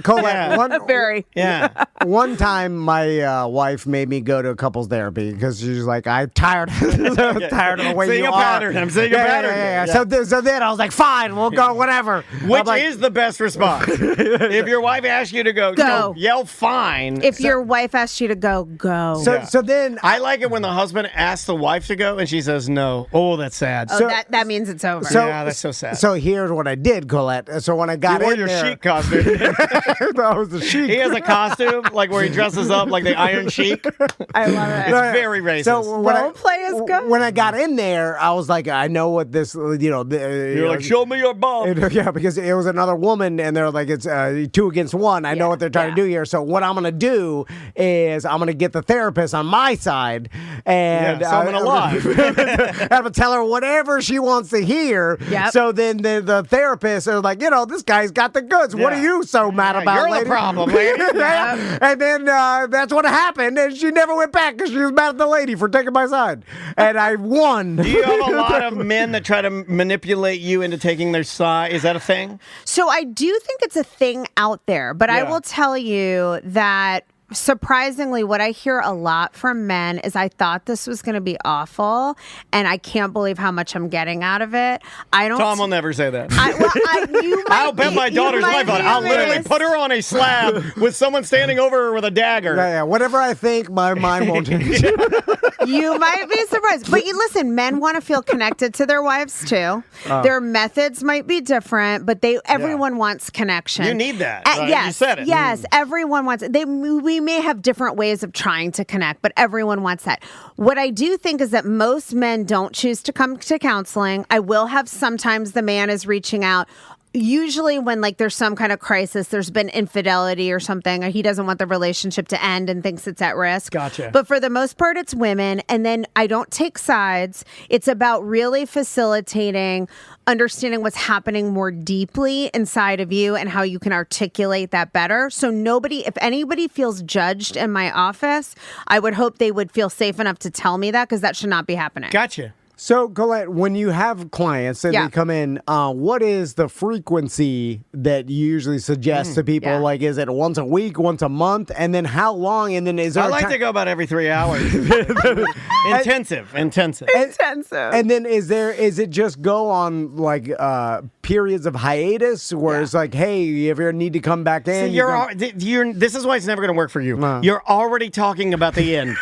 Colette, very. Yeah. one time my wife made me go to couples therapy because she's like, I'm tired, tired of the way Seeing you a are. pattern. I'm seeing a pattern. Yeah. Yeah. So then I was like, fine, we'll go, whatever. Which I'm like, is the best response? If your wife asks you to go, Go. yell fine. If your wife asks you to go, go. So then I like it when the husband asks the wife to go and she says no. Oh, that's sad. oh, that means it's over. Yeah, that's so sad. So here's what I did, Colette. So when I got you wore in your there, chic costume. that was the chic. He has a costume like where he dresses up like the Iron Sheik. I love it. It's very racist. So when Role play is good. When I got in there, I was like, I know what this, You're like, show me your bum. Yeah, because it was another woman, and they're like, it's 2 against 1. I know what they're trying to do here. So what I'm going to do is I'm going to get the therapist on my side, and so I'm gonna lie. I'm going to tell her whatever she wants to hear. Yep. So then the therapist is like, this guy's got the goods. What Yeah. are you so mad about, You're lady? the problem, lady. Yeah. And then that's what happened, and she never went back because she was mad at the lady for taking my side, and I won. Do you have a lot of men that try to manipulate you into taking their side? Is that a thing? So I do think it's a thing out there, but I Yeah. will tell you that surprisingly, what I hear a lot from men is I thought this was going to be awful, and I can't believe how much I'm getting out of it. I don't. Tom will never say that. You might I'll bet be- my you daughter's might life on it. be I'll literally amazed. put her on a slab with someone standing over her with a dagger. Yeah, whatever I think, my mind won't change. You might be surprised. But you listen, men want to feel connected to their wives too. Their methods might be different, but everyone wants connection. You need that. Right? Yes, you said it. Yes, everyone wants it. We may have different ways of trying to connect, but everyone wants that. What I do think is that most men don't choose to come to counseling. I will have sometimes the man is reaching out. Usually when like there's some kind of crisis, there's been infidelity or something, or he doesn't want the relationship to end and thinks it's at risk. Gotcha. But for the most part, it's women. And then I don't take sides. It's about really facilitating understanding what's happening more deeply inside of you and how you can articulate that better. So if anybody feels judged in my office, I would hope they would feel safe enough to tell me that, because that should not be happening. Gotcha. So, Colette, when you have clients and they come in, what is the frequency that you usually suggest to people? Yeah. Like, is it once a week, once a month? And then how long? And then is there I like to go about every 3 hours. Intensive. And then is it just go on like periods of hiatus where it's like, hey, you ever need to come back in? See, this is why it's never going to work for you. You're already talking about the end.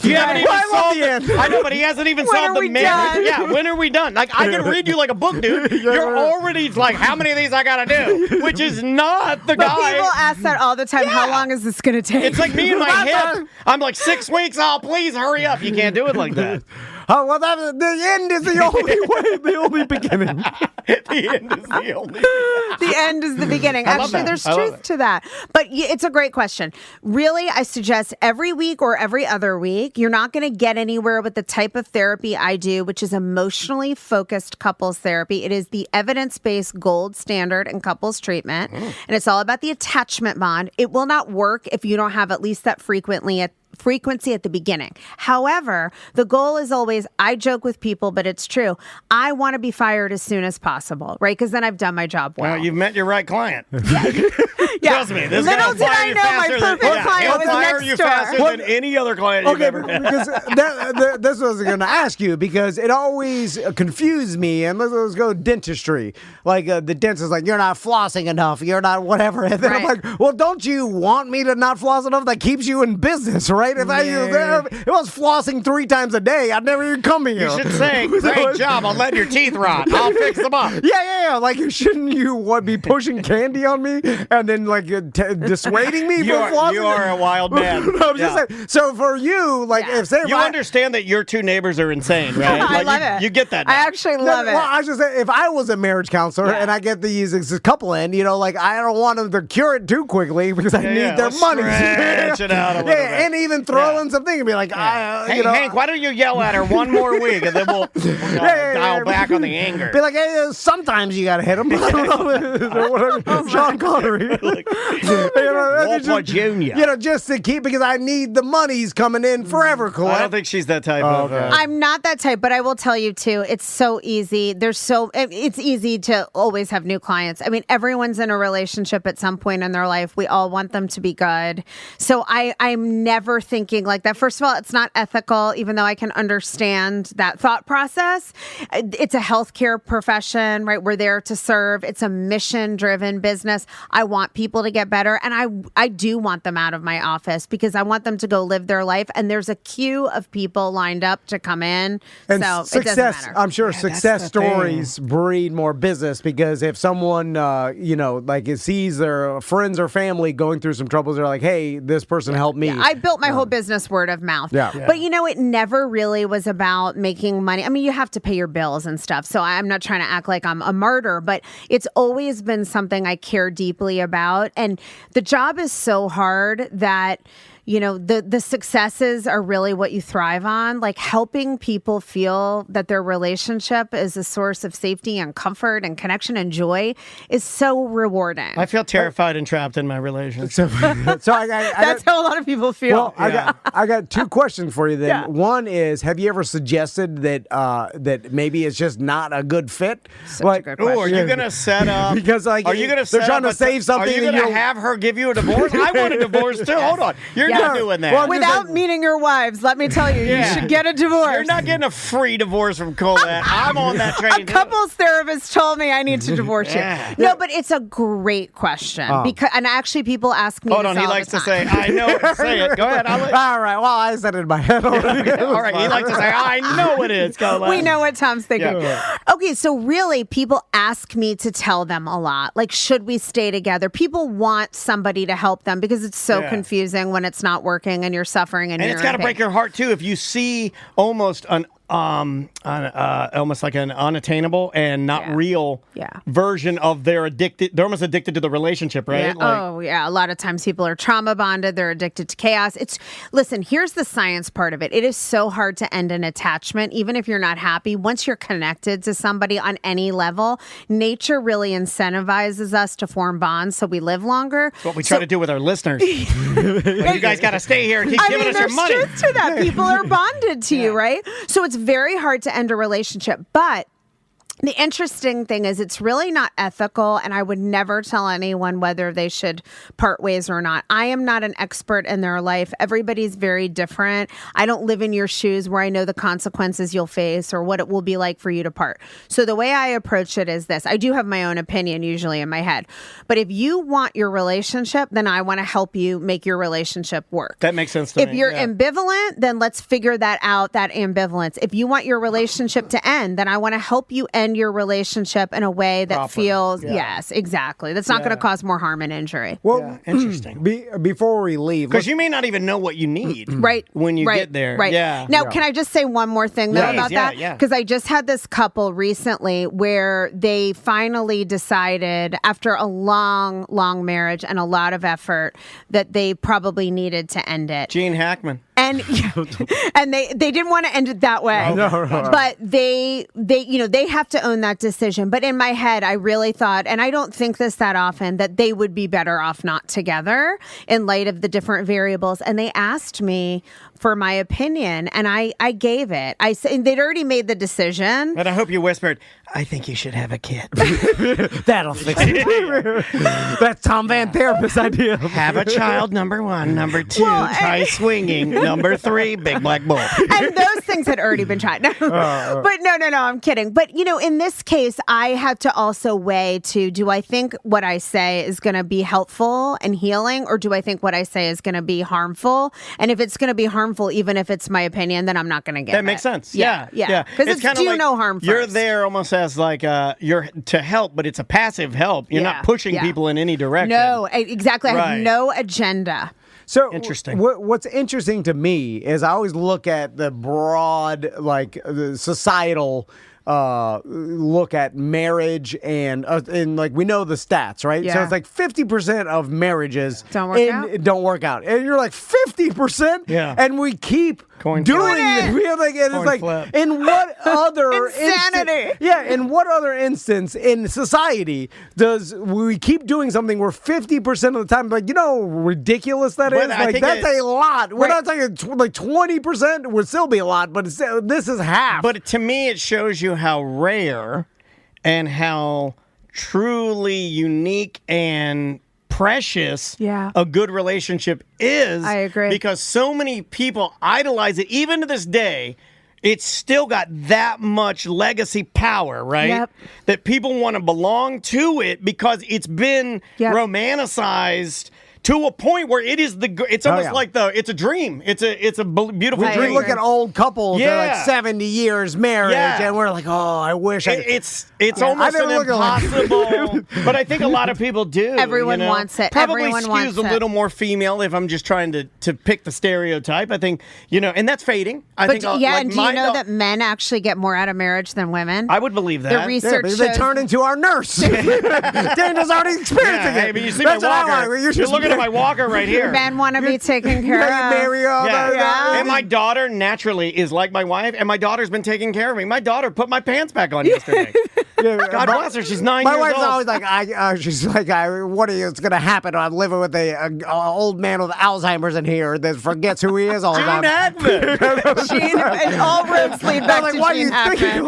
You haven't even solved the end. I know, but he hasn't even solved the marriage. Yeah, when are we done? Like, I can read you like a book, dude. You're already like, how many of these I gotta do? Which is not the guy. People ask that all the time. Yeah. How long is this gonna take? It's like me and my hip. I'm like 6 weeks. Oh, please hurry up. You can't do it like that. Oh, well, the end is the only way, the only beginning. The end is the only. The end is the beginning. Actually, there's truth to that. But it's a great question. Really, I suggest every week or every other week. You're not going to get anywhere with the type of therapy I do, which is emotionally focused couples therapy. It is the evidence-based gold standard in couples treatment. And it's all about the attachment bond. It will not work if you don't have at least that frequency at the beginning. However, the goal is always, I joke with people, but it's true, I want to be fired as soon as possible, right? Because then I've done my job well. You've met your right client. Yeah. Trust me, this Little did I know my perfect client was next you door. faster than any other client you've ever had. Because this was going to ask you, because it always confused me. And let's go dentistry. Like the dentist is like, you're not flossing enough. You're not whatever. And then I'm like, well, don't you want me to not floss enough? That keeps you in business, right? If I was flossing 3 times a day, I'd never even come here. You should say, great job. I'll let your teeth rot. I'll fix them up. Yeah. Like, shouldn't you be pushing candy on me and then like dissuading me from flossing? You are a wild man. No, I'm just saying. So for you, like, if you understand that your 2 neighbors are insane, right? Like, I love it. You get that now. I actually love it. Well, I was just saying, if I was a marriage counselor and I get this couple in, like, I don't want them to cure it too quickly because I need their money. Stretch it out a little bit. And even throw in something and be like, hey, Hank, why don't you yell at her one more week and then we'll dial back on the anger. Be like, hey, sometimes you gotta hit him. I don't know. Sean Connery. Walter Jr. Just to keep, because I need the money's coming in forever, Colette. I don't think she's that type of. I'm not that type, but I will tell you too, it's so easy. It's easy to always have new clients. I mean, everyone's in a relationship at some point in their life. We all want them to be good. So I'm never thinking like that. First of all, it's not ethical, even though I can understand that thought process. It's a healthcare profession, right? We're there to serve. It's a mission-driven business. I want people to get better, and I do want them out of my office because I want them to go live their life. And there's a queue of people lined up to come in. And so success, it doesn't matter. I'm sure success stories breed more business, because if someone, like sees their friends or family going through some troubles, they're like, hey, this person helped me. I built my whole business word of mouth. Yeah. But it never really was about making money. I mean, you have to pay your bills and stuff. So I'm not trying to act like I'm a martyr, but it's always been something I care deeply about. And the job is so hard that the successes are really what you thrive on. Like helping people feel that their relationship is a source of safety and comfort and connection and joy is so rewarding. I feel terrified and trapped in my relationship. So I That's how a lot of people feel. Well, I got 2 questions for you then. Yeah. One is, have you ever suggested that maybe it's just not a good fit? Such a good question. Are you going to set up? Because are you going to? They're trying to save something. Are you going to have her give you a divorce? I want a divorce too. Hold on. You're not doing that. Well, Without meeting your wives, let me tell you, you should get a divorce. You're not getting a free divorce from Colette. I'm on that train. A couples therapist told me I need to divorce Yeah. you. No, but it's a great question because, and actually, people ask me. Hold this on, he all likes the to time. say, "I know it." Say it. Go ahead. All right. Well, I said it in my head already. All right. He likes to say, "I know it is." Colette. We know what Tom's thinking. Yeah. Okay, so really, people ask me to tell them a lot. Like, should we stay together? People want somebody to help them because it's so Yeah. confusing when it's not working and you're suffering and And you're it's got to in break pain. your heart too if you see almost almost like an unattainable and not Yeah. real Yeah. version of their addicted. They're almost addicted to the relationship, right? Yeah. Oh, yeah. A lot of times people are trauma bonded. They're addicted to chaos. Listen, here's the science part of it. It is so hard to end an attachment, even if you're not happy. Once you're connected to somebody on any level, nature really incentivizes us to form bonds so we live longer. what we try to do with our listeners. You guys got to stay here and keep giving us your there's money. truth to that. People are bonded to you, right? So it's very hard to end a relationship. But the interesting thing is it's really not ethical, and I would never tell anyone whether they should part ways or not. I am not an expert in their life. Everybody's very different. I don't live in your shoes where I know the consequences you'll face or what it will be like for you to part. So the way I approach it is this. I do have my own opinion usually in my head. But if you want your relationship, then I want to help you make your relationship work. That makes sense to If me. you're yeah. ambivalent, then let's figure that out, that ambivalence. If you want your relationship to end, then I want to help you end your relationship in a way that Proper. feels, Yeah. yes, exactly. That's not going to cause more harm and injury. Well, Interesting. before we leave, Because you may not even know what you need Right. when you right, get there. Right. Yeah. Now, can I just say one more thing though Please, about yeah, that? yeah. Because I just had this couple recently where they finally decided after a long, long marriage and a lot of effort that they probably needed to end it. Gene Hackman. And and they didn't want to end it that way. But they have to own that decision. But in my head, I really thought, and I don't think this that often, that they would be better off not together in light of the different variables. And they asked me for my opinion, and I gave it. I said they'd already made the decision. And I hope you whispered, I think you should have a kid. that'll fix it. That's Tom Van Therapist's idea. Have a child, number one. Number two, Well, try swinging. Number three, big black bull. And those things had already been tried. No. But no, I'm kidding. But, in this case, I had to also weigh do I think what I say is going to be helpful and healing, or do I think what I say is going to be harmful? And if it's going to be harmful, even if it's my opinion, then I'm not going to get it. That makes sense. Yeah. Because it's kinda do like no harm first. You're there almost as like you're to help, but it's a passive help. You're not pushing people in any direction. No, exactly. I Right. have no agenda. So Interesting. What's interesting to me is I always look at the broad, the societal look at marriage and like we know the stats, right? So Yeah. it's like 50% of marriages Don't work out. and you're like 50%, Yeah. and we keep Coin doing flip. it. We have and it's Coin like flip. in what other Insanity. in what other instance in society does we keep doing something where 50% of the time, like, how ridiculous that is? But I Like, think that's a lot. We're Right. not talking like 20% would still be a lot, but this is half. But to me, it shows you how rare and how truly unique and precious a good relationship is. I agree. Because so many people idolize it. Even to this day, it's still got that much legacy power, right? Yep. That people want to belong to it because it's been romanticized to a point where it's almost like it's a dream. It's a beautiful I dream. we look at old couples that are Yeah. like 70 years marriage, Yeah. and we're like, oh, I wish I. It's almost I an never look at like- impossible, but I think a lot of people do. Everyone wants it. Probably Everyone skews wants a it. little more female if I'm just trying to pick the stereotype. I think and that's fading. I But think. and do you know that men actually get more out of marriage than women? I would believe The that. Yeah, research because shows they turn into our nurse. Dana's already experiencing Hey, it. but you see That's my what I walker. want. You're just looking at my walker right here. men want to be taken care Yeah, you of. marry all Yeah. the- And my daughter naturally is like my wife, and my daughter's been taking care of me. My daughter put my pants back on yesterday. God bless her. She's 9 My years wife's old. always like, she's like, what are you? It's gonna happen. I'm living with a old man with Alzheimer's in here that forgets who he is all the Gene time. Hackman. And all roads lead I'm back like, to why are Gene you thinking Hackman.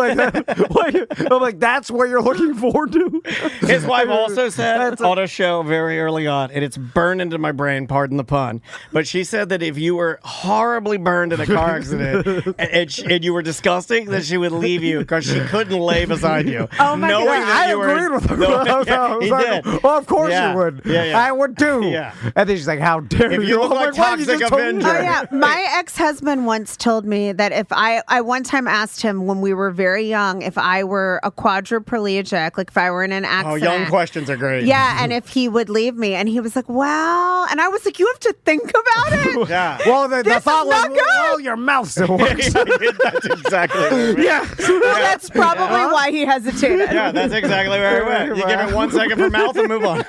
like that? I'm like, that's what you're looking forward to. His wife also said on a show very early on, and it's burning burned into my brain, pardon the pun. But she said that if you were horribly burned in a car accident and you were disgusting, that she would leave you because she couldn't lay beside you. Oh my God. I agreed with her. He did. Well, of course Yeah. you would. Yeah. I would too. Yeah. And then she's like, how dare If you? you look I'm like "Why, you Toxic just told me?" Avenger. Oh yeah, my ex-husband once told me that if I one time asked him when we were very young if I were a quadriplegic, like if I were in an Oh, accident. young questions are great. Yeah, and if he would leave me, and he was like, "Well," and I was like, "You have to think about it." Yeah. Well, the This thought is not was, good. oh, your mouth still works. That's exactly what I meant. Yeah. That's probably why he hesitated. Yeah, that's exactly where I went. You give it 1 second for mouth and move on.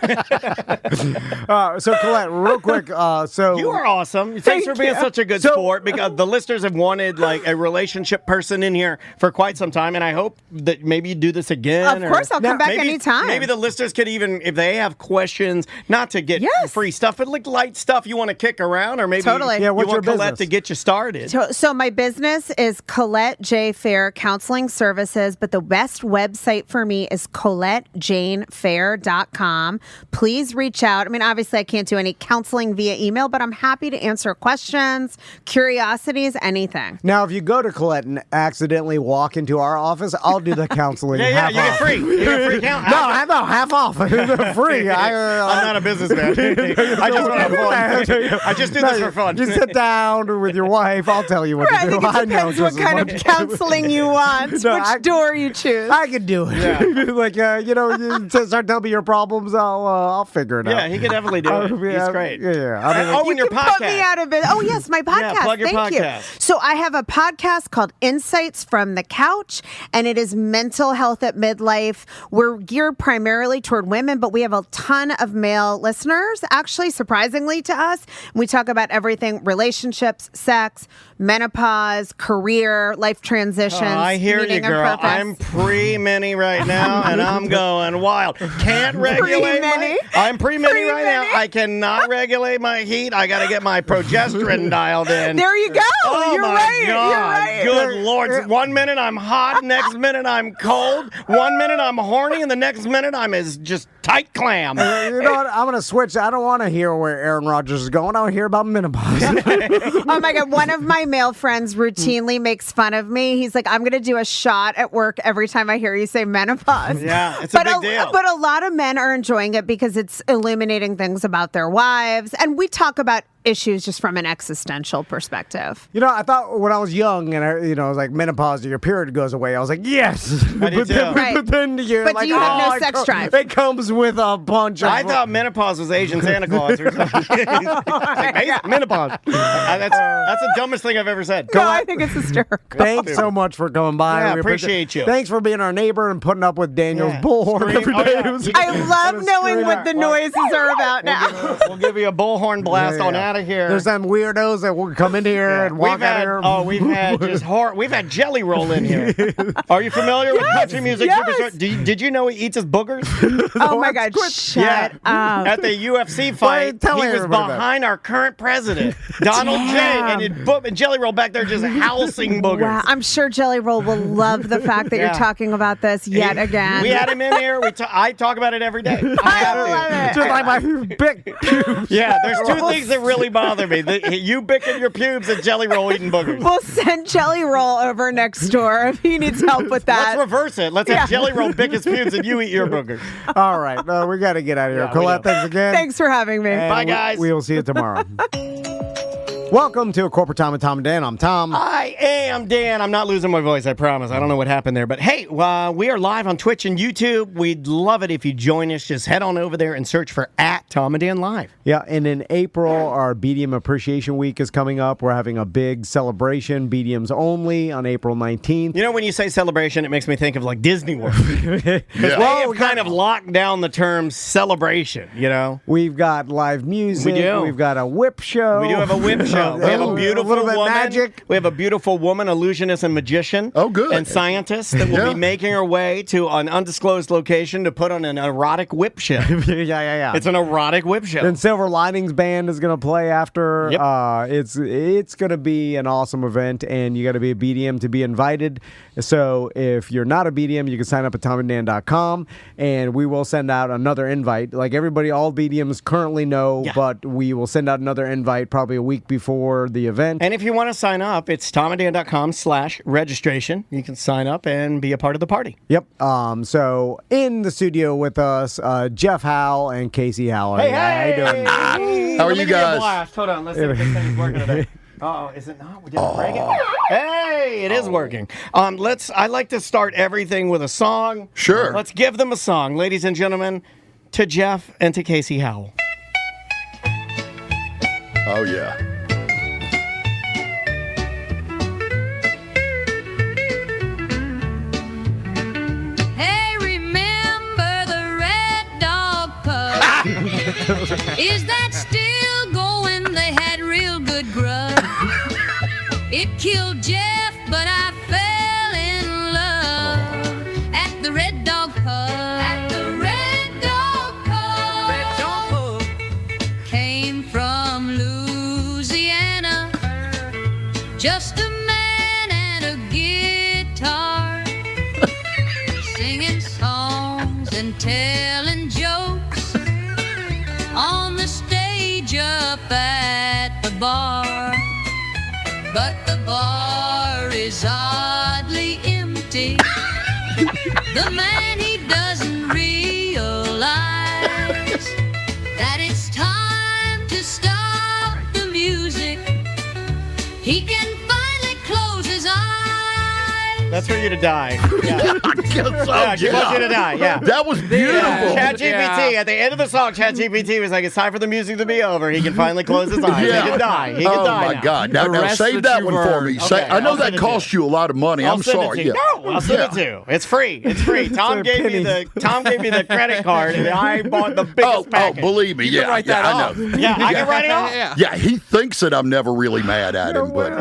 So, Colette, real quick. So You are awesome. Thanks Thank for being you. such a good sport, because the listeners have wanted like a relationship person in here for quite some time, and I hope that maybe you do this again. Of course, I'll come back maybe, anytime. Maybe the listeners could even, if they have questions, not to get Yes. free stuff, but like light stuff you want to kick around, or maybe Totally. Yeah, you what's want your Colette business? to get you started. So my business is Colette J. Fair Counseling Services, but the best website for me is ColetteJaneFair.com. Please reach out. I mean, obviously I can't do any counseling via email, but I'm happy to answer questions, curiosities, anything. now, if you go to Colette and accidentally walk into our office, I'll do the counseling. Yeah, half you get off. free. You get free count. No, half off. Free. I'm not a businessman. I just want to have fun. I just do this for fun. Just sit down with your wife. I'll tell you what I to do. think it know depends what just as kind of much. counseling you want, No, which door you choose. I can do it. Yeah. Like you start telling me your problems. I'll figure it out. Yeah, he could definitely do it. He's great. Yeah. I mean, Oh, and your You can put me podcast. out of it. Oh, yes, my podcast. plug your Thank podcast. you. So I have a podcast called Insights from the Couch, and it is mental health at midlife. We're geared primarily toward women, but we have a ton of male listeners, actually, surprisingly to us. We talk about everything: relationships, sex, menopause, career, life transitions. I hear you, meaning and girl. purpose. I'm pre-mini right now, and I'm going wild. Can't regulate Pre-mini? I'm pre-mini right now. Pre-mini? I cannot regulate my heat. I got to get my progesterone dialed in. There you go. Oh You're my right. God. You're right. Good Lord. 1 minute I'm hot, next minute I'm cold. 1 minute I'm horny, and the next minute I'm as just tight clam. you know what? I'm gonna switch. I don't want to hear where Aaron Rodgers is going. I want to hear about menopause. Oh my God. One of my male friends routinely makes fun of me. He's like, I'm going to do a shot at work every time I hear you say menopause. Yeah, it's a big deal. But a lot of men are enjoying it because it's illuminating things about their wives. And we talk about issues just from an existential perspective. You know, I thought when I was young and I was like menopause, your period goes away. I was like, yes. I did but, then, too. Right. but then you're But like, do you have no it sex drive? It comes with a bunch of. I thought menopause was Asian Santa Claus or something. Like, hey, menopause. That's the dumbest thing I've ever said. No, I think it's hysterical. Thanks so much for coming by. Yeah, We appreciate you. Thanks for being our neighbor and putting up with Daniel's Yeah. bullhorn Scream. every Oh, day. yeah. It was- I love knowing what the noises are about now. We'll give you a bullhorn blast on out of here. There's some weirdos that will come in here and walk out here. we've had just we've had Jelly Roll in here. Are you familiar with country music yes. superstar? Did you know he eats his boogers? Oh my God. Shut up. At the UFC fight, tell he was everybody about it. behind our current president, Donald J. And Jelly Roll back there just housing boogers. Wow. I'm sure Jelly Roll will love the fact that Yeah. you're talking about this yet again. We had him in here. I talk about it every day. I have to. love it. Just like my big pubes. Yeah, there's two things that really bother me: you picking your pubes and Jelly Roll eating boogers. We'll send Jelly Roll over next door if he needs help with that. Let's reverse it. Let's have Jelly Roll pick his pubes and you eat your boogers. All right. We got to get out of here. Yeah, we Colette, do. thanks again. Thanks for having me. And Bye, guys. We will see you tomorrow. Welcome to A Corporate Time with Tom and Dan. I'm Tom. I am Dan. I'm not losing my voice, I promise. I don't know what happened there. But hey, we are live on Twitch and YouTube. We'd love it if you join us. Just head on over there and search for @Tom and Dan Live. Yeah, and in April, our BDM Appreciation Week is coming up. We're having a big celebration, BDMs only, on April 19th. You know, when you say celebration, it makes me think of like Disney World. Because they Well, have kind of locked down the term celebration, you know? We've got live music. We do. We've got a whip show. We do have a whip show. No. We have a beautiful little bit woman. magic. We have a beautiful woman, illusionist and magician. Oh, good. And scientist that will be making her way to an undisclosed location to put on an erotic whip show. yeah. It's an erotic whip show. Then Silver Linings Band is going to play after. Yep. It's going to be an awesome event, and you got to be a BDM to be invited. So if you're not a BDM, you can sign up at TomandDan.com, and we will send out another invite. Like everybody, all BDMs currently know, but we will send out another invite probably a week before the event. And if you want to sign up, it's TomandDan.com/registration. You can sign up and be a part of the party. Yep. So in the studio with us, Jeff Howell and Casey Howell. Hey, How you doing? How are you guys? Hold on, let's see if this thing's working today. Oh, is it not? We didn't break it. Hey, it is working. I like to start everything with a song. Sure. Let's give them a song, ladies and gentlemen, to Jeff and to Casey Howell. Oh, yeah. Hey, remember the Red Dog Pub? Is that still going? They had real good grub. It killed Jeff, but I fell in love at the Red Dog Pub. At the Red Dog Pub. Red Dog Pub. Came from Louisiana. Just a man and a guitar. Singing songs and telling jokes on the stage up at the bar. But the bar is oddly empty. The man, he doesn't realize that it's time to stop the music. He can finally close his eyes. That's for you to die. Yeah. She Yeah, she wants you to die. Yeah. That was beautiful. ChatGPT, at the end of the song, ChatGPT was like, it's time for the music to be over. He can finally close his eyes. Yeah. He can die. He can Oh, die my now. God. Now rest save that that one you've for earned. me. Say, Okay, I know I'll that send it cost to you a lot of money. I'll I'm send sorry. it to you. No, I'll send it to you. It's free. It's free. Tom gave me the credit card, and I bought the biggest Oh, package. believe me. Yeah, write that I off. know. Yeah, I can write it off. Yeah. Yeah, he thinks that I'm never really mad at him, but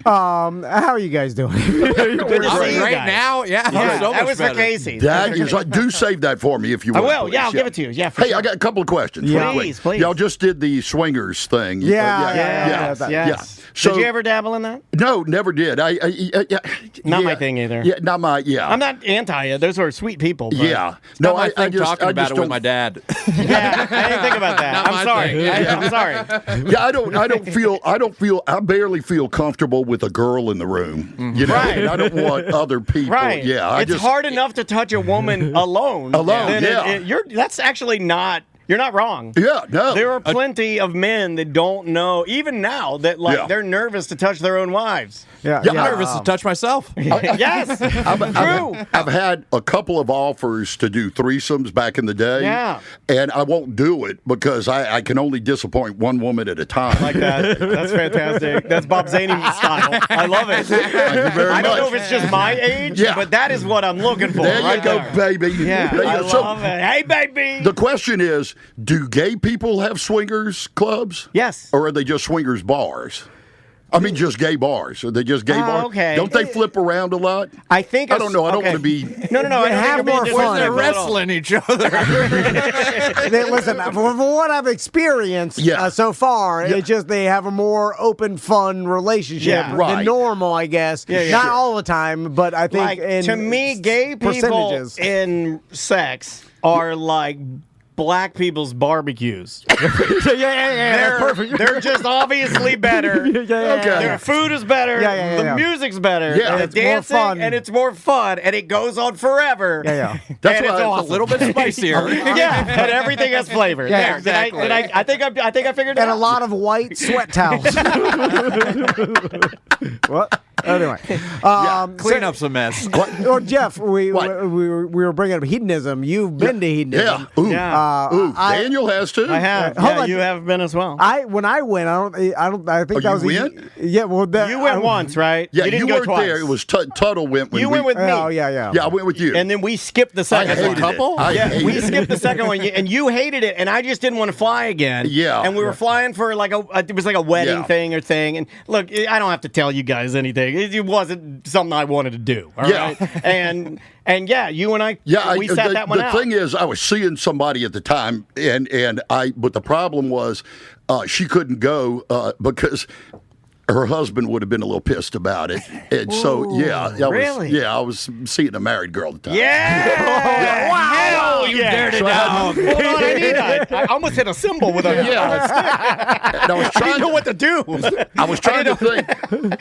How are you guys doing? Good to I'm see you great guys. now. Yeah, Yeah, so that much was better. for Casey. that is like, do save that for me if you I will. will. Please. Yeah, I'll give it to you. Yeah, for Hey, sure. I got a couple of questions. Yeah. real quick. Please, please. Y'all just did the swingers thing. Yeah, Yes, yeah. yes. So- Did you ever dabble in that? No, never did. Not my thing either. Yeah, not my. Yeah, I'm not anti it. Those are sweet people. But Yeah, No, no, I think just talking I about just it don't. with my dad. Yeah, I didn't think about that. Not I'm my sorry. thing. I'm sorry. Yeah, I barely feel comfortable with a girl in the room. You know, Right. and I don't want other people. Right. Yeah, It's hard enough to touch a woman alone. Alone, Then yeah. that's actually not. You're not wrong. Yeah, no. There are plenty of men that don't know, even now, that Yeah. they're nervous to touch their own wives. Yeah, Yeah, I'm nervous to touch myself. Yes, true. I've had a couple of offers to do threesomes back in the day. Yeah. And I won't do it because I can only disappoint one woman at a time. Like that. That's fantastic. That's Bob Zaney style. I love it. Thank you very I don't know much. if it's just my age, Yeah. but that is what I'm looking for. There right you go, there. baby. Yeah, There you I go. So, love it. Hey, baby. the question is, do gay people have swingers clubs? Yes. Or are they just swingers bars? I mean, just gay bars. Are they just gay bars? okay. Don't they flip around a lot? I think I don't know. I don't okay. want to be. No. I don't have think you're more being fun. They're disrespectful at all. wrestling each other. Listen, from what I've experienced Yeah. so far, Yeah. it's just they have a more open, fun relationship Yeah. than Right. normal, I guess. Yeah. Not Sure. all the time, but I think Like, in to me, gay people percentages. in sex are like black people's barbecues. They're just obviously better. Okay. Their food is better. Yeah. The music's better. Yeah. And It's the more dancing, fun. and it's more fun, and it goes on forever. Yeah. That's and why it's it's a awesome. A little bit spicier. Yeah, and everything has flavor. Yeah, There. exactly. I think I figured it And a out. lot of white sweat towels. What? Anyway. Clean up's a mess. Or Jeff, we What? were bringing up hedonism. You've been to hedonism. Yeah. Ooh. Yeah. Daniel has too. I have. Hold Yeah, on. you have been as well. When I went, I think that you was went? Yeah, well, You went once, right? Yeah, you didn't you go weren't twice. there. It was Tuttle went when You we went with me. Oh yeah. Yeah, I went with you. And then we skipped the I second hated one. it. I Yeah, hated we it. skipped the second one, and you hated it, and I just didn't want to fly again. Yeah. and we were flying for like it was like a wedding Yeah. thing. And look, I don't have to tell you guys anything. It wasn't something I wanted to do. All Yeah. right? and yeah, you and I, we sat that one the out. thing is, I was seeing somebody at the time, but the problem was she couldn't go because her husband would have been a little pissed about it, and so really? I was seeing a married girl at the time. Yeah! Wow! Hell You yeah! dirty dog. Hold on, I almost hit a symbol with a Yeah, and I was I didn't trying know to, what to do. I was trying to think,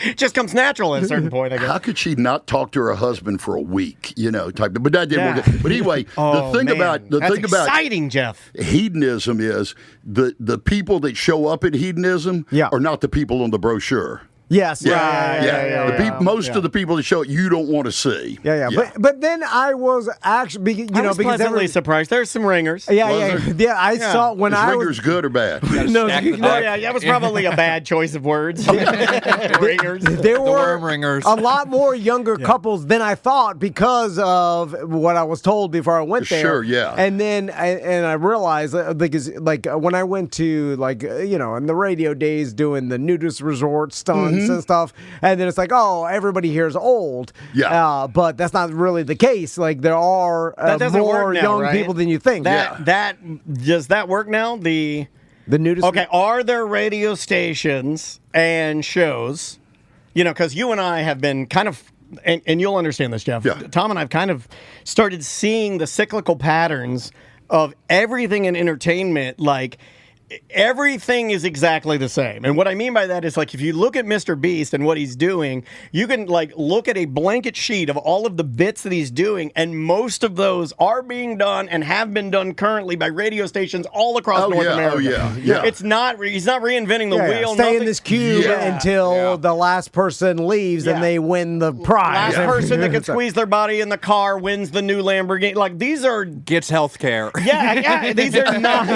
It just comes natural at a certain point, I guess. how could she not talk to her husband for a week? Type. But that didn't Yeah. work. But anyway, Oh, the thing man. about That's about exciting, Jeff. hedonism is the people that show up at hedonism Yeah. are not the people on the brochure. Yes. Yeah. Most yeah. of the people that show up, you don't want to see. Yeah. But then I was actually, I was because pleasantly surprised. There's some ringers. yeah. I saw when Is I Ringers was. good or bad? No, Stack the Oh deck. yeah, that was probably a bad choice of words. Ringers. There The were worm ringers. a lot more younger couples than I thought because of what I was told before I went there. Sure, yeah. And then I realized because when I went to in the radio days doing the nudist resort stunts and stuff, and then it's like, oh, everybody here is old. Yeah. But that's not really the case. Like there are That doesn't more work now, young right? people than you think. That does that work now? The nudist. Okay, are there radio stations and shows? Because you and I have been kind of, and you'll understand this, Jeff. Yeah. Tom and I have kind of started seeing the cyclical patterns of everything in entertainment, like. Everything is exactly the same. And what I mean by that is, like, if you look at Mr. Beast and what he's doing, you can, like, look at a blanket sheet of all of the bits that he's doing, and most of those are being done and have been done currently by radio stations all across North America. yeah. He's not reinventing the wheel. Stay in nothing- this cube Yeah. until the last person leaves Yeah. and they win the prize. Last person that can squeeze their body in the car wins the new Lamborghini. Like, these are... Gets health care. Yeah, these are not...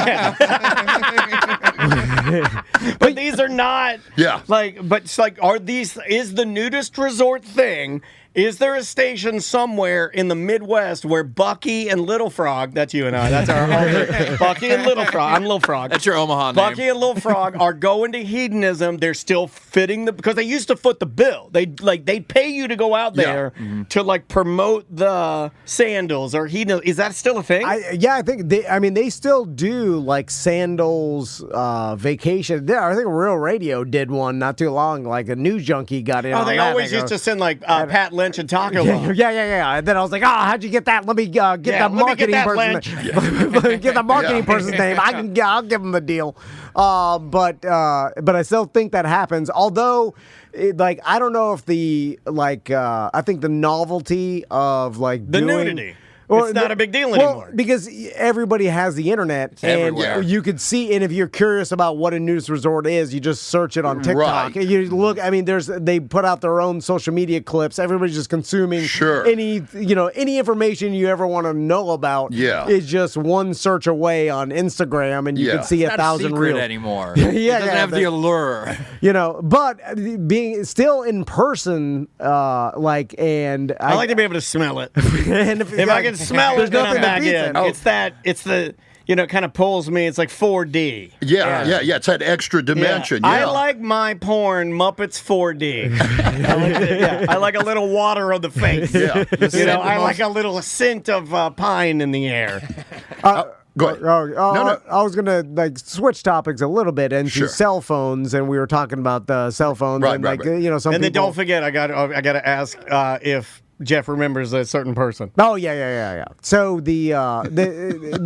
but these are not. Yeah. But it's like, is the nudist resort thing? Is there a station somewhere in the Midwest where Bucky and Little Frog, that's you and I, that's our Bucky and Little Frog, I'm Little Frog. That's your Omaha name. Bucky and Little Frog are going to hedonism. They're still fitting because they used to foot the bill. They'd pay you to go out there to like promote the sandals or hedonism. Is that still a thing? I think they still do like sandals vacation. Yeah, I think Real Radio did one not too long. Like a news junkie got in. Oh, on they that. always used to send like Pat Lynch and Taco Bell. Yeah. And then I was like, how'd you get that? Let me get the let me marketing get that, person. Get the marketing person's name. I'll give him the deal. But I still think that happens. Although, I don't know if I think the novelty of like The doing, nudity. It's not a big deal anymore. Because everybody has the internet, and everywhere. you could see. And if you're curious about what a nudist resort is, you just search it on TikTok. Right. You look. I mean, they put out their own social media clips. Everybody's just consuming any information you ever want to know about. Yeah. is just one search away on Instagram, and you can see It's not 1,000 secret reels anymore. Yeah, It doesn't yeah, have the allure. But being still in person, I like to be able to smell it. and If I can smell there's it, then nothing I'm that back beats in. it. It's the it kind of pulls me. It's like 4D. Yeah. It's that extra dimension. I like my porn Muppets 4D. I like a little water on the face. Yeah. I like a little scent of pine in the air. Go ahead. No. I was gonna switch topics a little bit into Sure. cell phones, and we were talking about the cell phones, Right, and right. some And then people. don't forget, I got to ask if Jeff remembers a certain person. Oh yeah. So the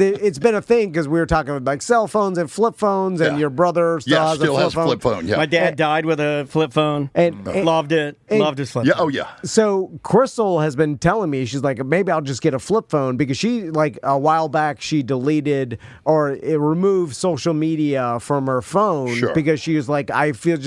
it's been a thing because we were talking about like cell phones and flip phones, and Yeah. your brother Yeah, still has a a flip phone. Yeah. My dad died with a flip phone. And- loved it. Loved his flip Yeah. phone. Oh yeah. So Crystal has been telling me, she's like, maybe I'll just get a flip phone because she, like, a while back she deleted or it removed social media from her phone Sure. because she was like, I feel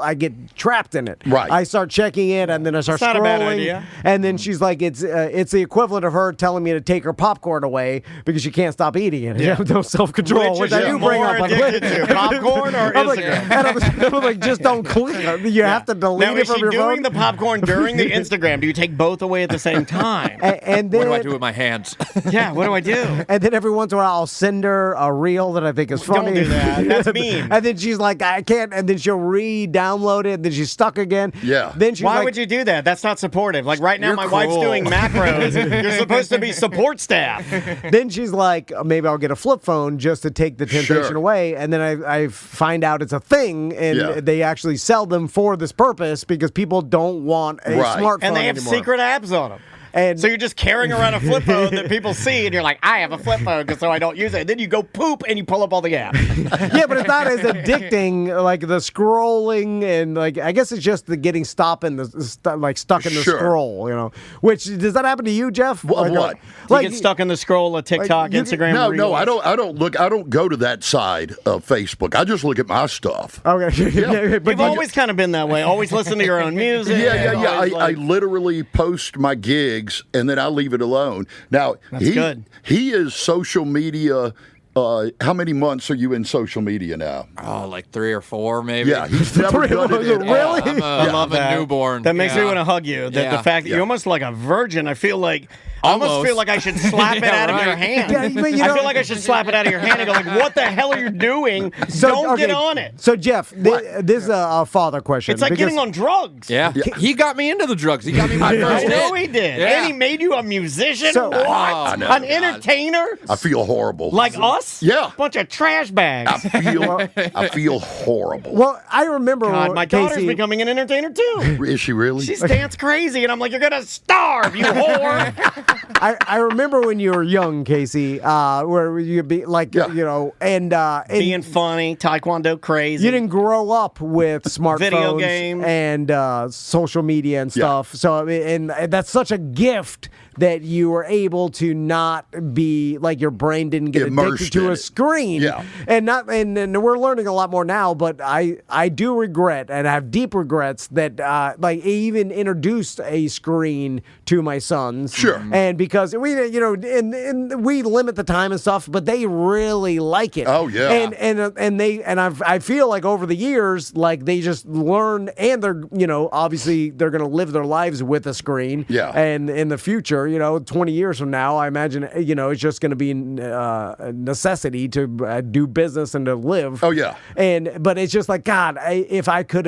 I get trapped in it. Right. I start checking it and then I start It's not scrolling. a bad idea. And And then she's like, it's the equivalent of her telling me to take her popcorn away because she can't stop eating it. You have no self-control, which I do bring up. Addicted to popcorn or Instagram? I'm like, just don't click. You have to delete now, it from your phone. Now, is she doing the popcorn during the Instagram? Do you take both away at the same time? And then, what do I do with my hands? Yeah, what do I do? And then every once in a while, I'll send her a reel that I think is funny. Don't do that. That's mean. And then she's like, I can't. And then she'll re-download it. And then she's stuck again. Yeah. Then she's Why like, would you do that? That's not supportive. Like right now, You're my wife's cruel. doing macros. You're supposed to be support staff. Then she's like, maybe I'll get a flip phone just to take the temptation Sure. away. And then I find out it's a thing, and they actually sell them for this purpose because people don't want a Right. smartphone And they have anymore. secret apps on them. And So you're just carrying around a flip phone that people see, and you're like, I have a flip phone, so I don't use it. And then you go poop, and you pull up all the apps. yeah, but it's not as addicting like the scrolling and like I guess it's just the getting stuck in the stuck in the Sure. scroll, you know. Which does that happen to you, Jeff? What? Like, You get stuck in the scroll of TikTok, you- Instagram. No, Reels. I don't go to that side of Facebook. I just look at my stuff. Okay, but You've always kind of been that way. Always listen to your own music. Yeah. Always I like- literally post my gigs and then I leave it alone. Now good. he is social media. How many months are you in social media now? Oh, like 3 or 4, maybe. Yeah, he's never done it. Really? I'm a newborn. That makes me Yeah. want to hug you. The Yeah. fact that you're almost like a virgin. I feel like I almost Almost. feel like I should slap it Yeah, out of your right. hand. Yeah, but you I know- feel like I should slap it out of your hand and go like, "What the hell are you doing? Don't get on it." So Jeff, this is a father question. It's like because- getting on drugs. Yeah. He got me into the drugs. He got me my I first know hit. he did. Yeah. And he made you a musician? So- what? I know. An entertainer? I feel horrible. Like us? Yeah. Bunch of trash bags. I feel horrible. Well, I remember God, my daughter's Casey, becoming an entertainer too. Is she really? She's dance crazy, and I'm like, you're gonna starve, you whore. I remember when you were young, Casey, where you'd be like, Yeah. you know, and Being funny, taekwondo crazy. you didn't grow up with smartphones Video games. and social media and Yeah. stuff. So I mean, and that's such a gift that you were able to not be like your brain didn't get Immersed addicted to in a it. screen. Yeah. And we're learning a lot more now, but I do regret and I have deep regrets that like I even introduced a screen to my sons. Sure. And because we and we limit the time and stuff, but they really like it. Oh, yeah. I feel like over the years, like they just learn, and they're obviously they're going to live their lives with a screen. Yeah. And in the future, 20 years from now, I imagine it's just going to be a necessity to do business and to live. Oh, yeah. But it's just like God, if they could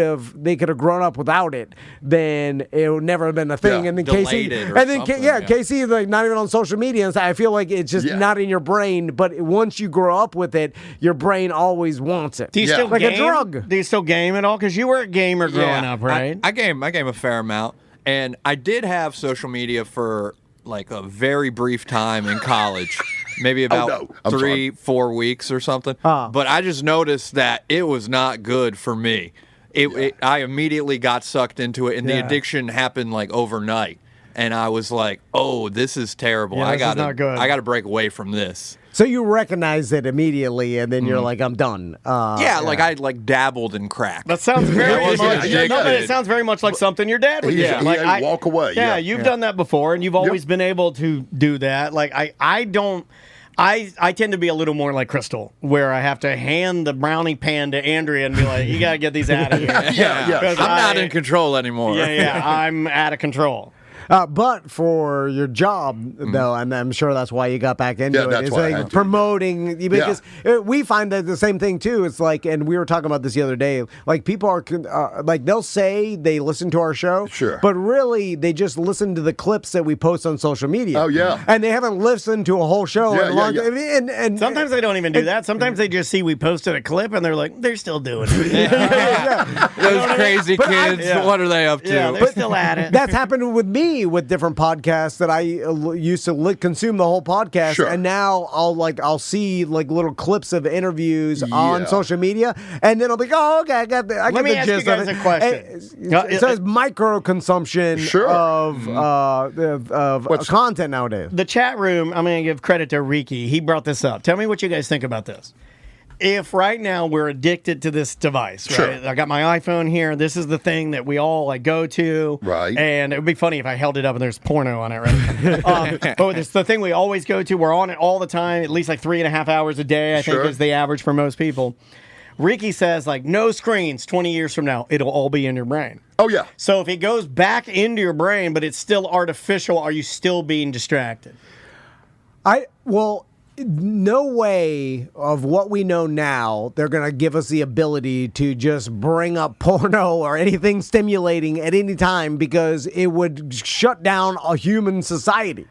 have grown up without it, then it would never have been a thing. Yeah. And then Delayed Casey, it or and then something, yeah, yeah. Casey like not even on social media, and so I feel like it's just Yeah. not in your brain. But once you grow up with it, your brain always wants it. Do you Yeah. still Like game? a drug. Do you still game at all? Because you were a gamer growing up, right? I game a fair amount, and I did have social media for like a very brief time in college, maybe about no. I'm 3-4 weeks or something. But I just noticed that it was not good for me. I immediately got sucked into it, and the Yeah. addiction happened like overnight. And I was like, "Oh, this is terrible. Yeah, I this is gotta, not good." I gotta break away from this." So you recognize it immediately, and then you're like, I'm done. Yeah, like I dabbled in crack. That sounds very wasn't much. addicted. No, but it sounds very much like something your dad would do. He Like had walk away. Yeah, Yeah. you've done that before, and you've always been able to do that. Like I don't. I tend to be a little more like Crystal, where I have to hand the brownie pan to Andrea and be like, "You gotta get these out of here." Yeah. I'm not in control anymore. Yeah, I'm out of control. But for your job, though, and I'm sure that's why you got back into Yeah, it. that's It's why I like had to. promoting because we find that the same thing too. It's like, and we were talking about this the other day. Like people are like they'll say they listen to our show, Sure. but really they just listen to the clips that we post on social media. Oh, yeah. and they haven't listened to a whole show. Yeah, in a long yeah, yeah. And Sometimes they don't even do that. Sometimes they just see we posted a clip and they're like, they're still doing it. Those crazy kids, yeah. what are they up to? Yeah, they're still at it. That's happened with me with different podcasts that I used to consume the whole podcast, Sure. and now I'll see like little clips of interviews on Yeah. social media, and then I'll be like, oh, okay, I got the Let me the ask you gist guys of it. a question. It says micro consumption Sure. of What's- content nowadays. The chat room, I'm going to give credit to Riki. He brought this up. Tell me what you guys think about this. if right now we're addicted to this device, right? Sure. I got my iPhone here. This is the thing that we all like go to, Right. And it would be funny if I held it up and there's porno on it, right? But it's the thing we always go to. We're on it all the time, at least like 3.5 hours a day. I think is the average for most people. Ricky says, like, no screens 20 years from now. It'll all be in your brain. Oh, yeah. So if it goes back into your brain, but it's still artificial, are you still being distracted? No way of what we know now, they're going to give us the ability to just bring up porno or anything stimulating at any time because it would shut down a human society.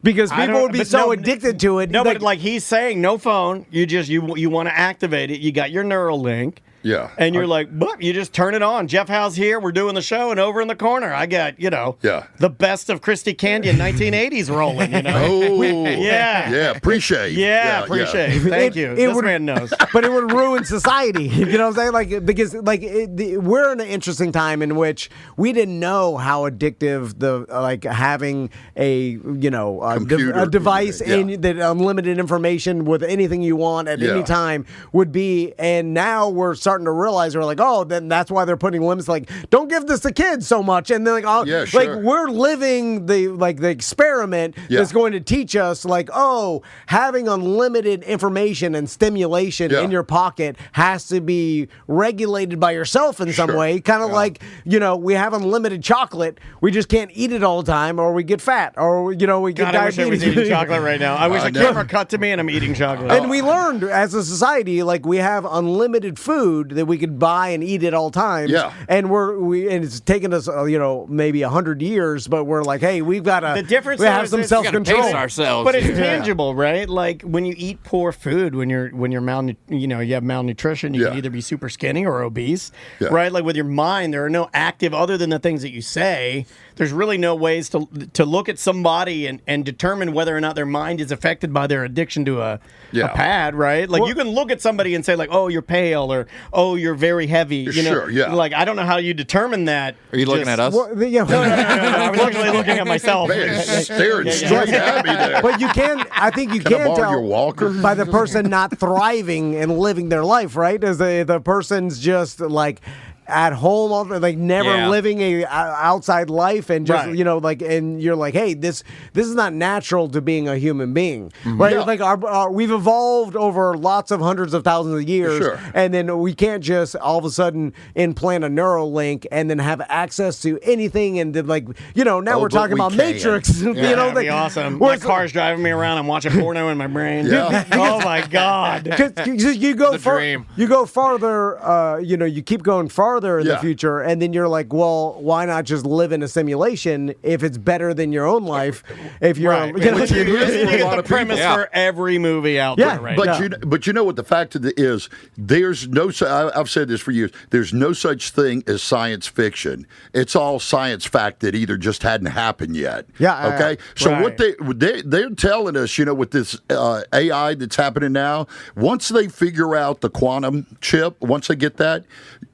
Because people would be so addicted to it. No, but like he's saying, no phone. You want to activate it. You got your Neuralink. Yeah. And you're like, boop, you just turn it on. Jeff Howe's here. We're doing the show. And over in the corner, I got, the best of Christy Canyon 1980s rolling, Oh. Yeah. Yeah, appreciate. Yeah, appreciate. Thank you. This man knows. But it would ruin society. You know what I'm saying? Like, because we're in an interesting time in which we didn't know how addictive having a device that unlimited information with anything you want at any time would be. And now we're starting to realize we're like, oh, then that's why they're putting limits. Like, don't give this to kids so much. And they're like, oh, like we're living the experiment that's going to teach us, like, oh, having unlimited information and stimulation in your pocket has to be regulated by yourself in some way. Kind of like, we have unlimited chocolate. We just can't eat it all the time, or we get fat, or we get diabetes. I wish I was eating chocolate right now. I wish the camera cut to me and I'm eating chocolate. And we learned as a society, like, we have unlimited food that we could buy and eat at all times. Yeah. And and it's taken us, maybe 100 years, but we're like, hey, we've got to. The difference we have some self-control. Pace ourselves. But it's tangible, right? Like when you eat poor food, when you're you have malnutrition, you can either be super skinny or obese, right? Like with your mind, there are no active other than the things that you say. There's really no ways to look at somebody and determine whether or not their mind is affected by their addiction to a pad, right? Like you can look at somebody and say like, oh, you're pale, or oh, you're very heavy. Like I don't know how you determine that. Are you looking at us? Well, No, I was actually looking at myself. Man, staring straight at me there. But I think you Can I can borrow tell your walker? by the person not thriving and living their life, right? As the person's just like at home, like never living a outside life, and just and you're like, hey, this is not natural to being a human being, right? Yeah. Like we've evolved over lots of hundreds of thousands of years, and then we can't just all of a sudden implant a Neuralink and then have access to anything, and then now we're talking about Matrix. That'd be awesome. My car's driving me around. I'm watching porno in my brain. Yeah. Oh my god. Because you go dream. You go farther. You keep going farther in the future, and then you're like, well, why not just live in a simulation if it's better than your own life? If you're Which is the premise for every movie out there, right? But you know what the fact of it is? There's no. I've said this for years. There's no such thing as science fiction. It's all science fact that either just hadn't happened yet. Yeah. Okay. So what they're telling us, with this AI that's happening now, once they figure out the quantum chip, once they get that,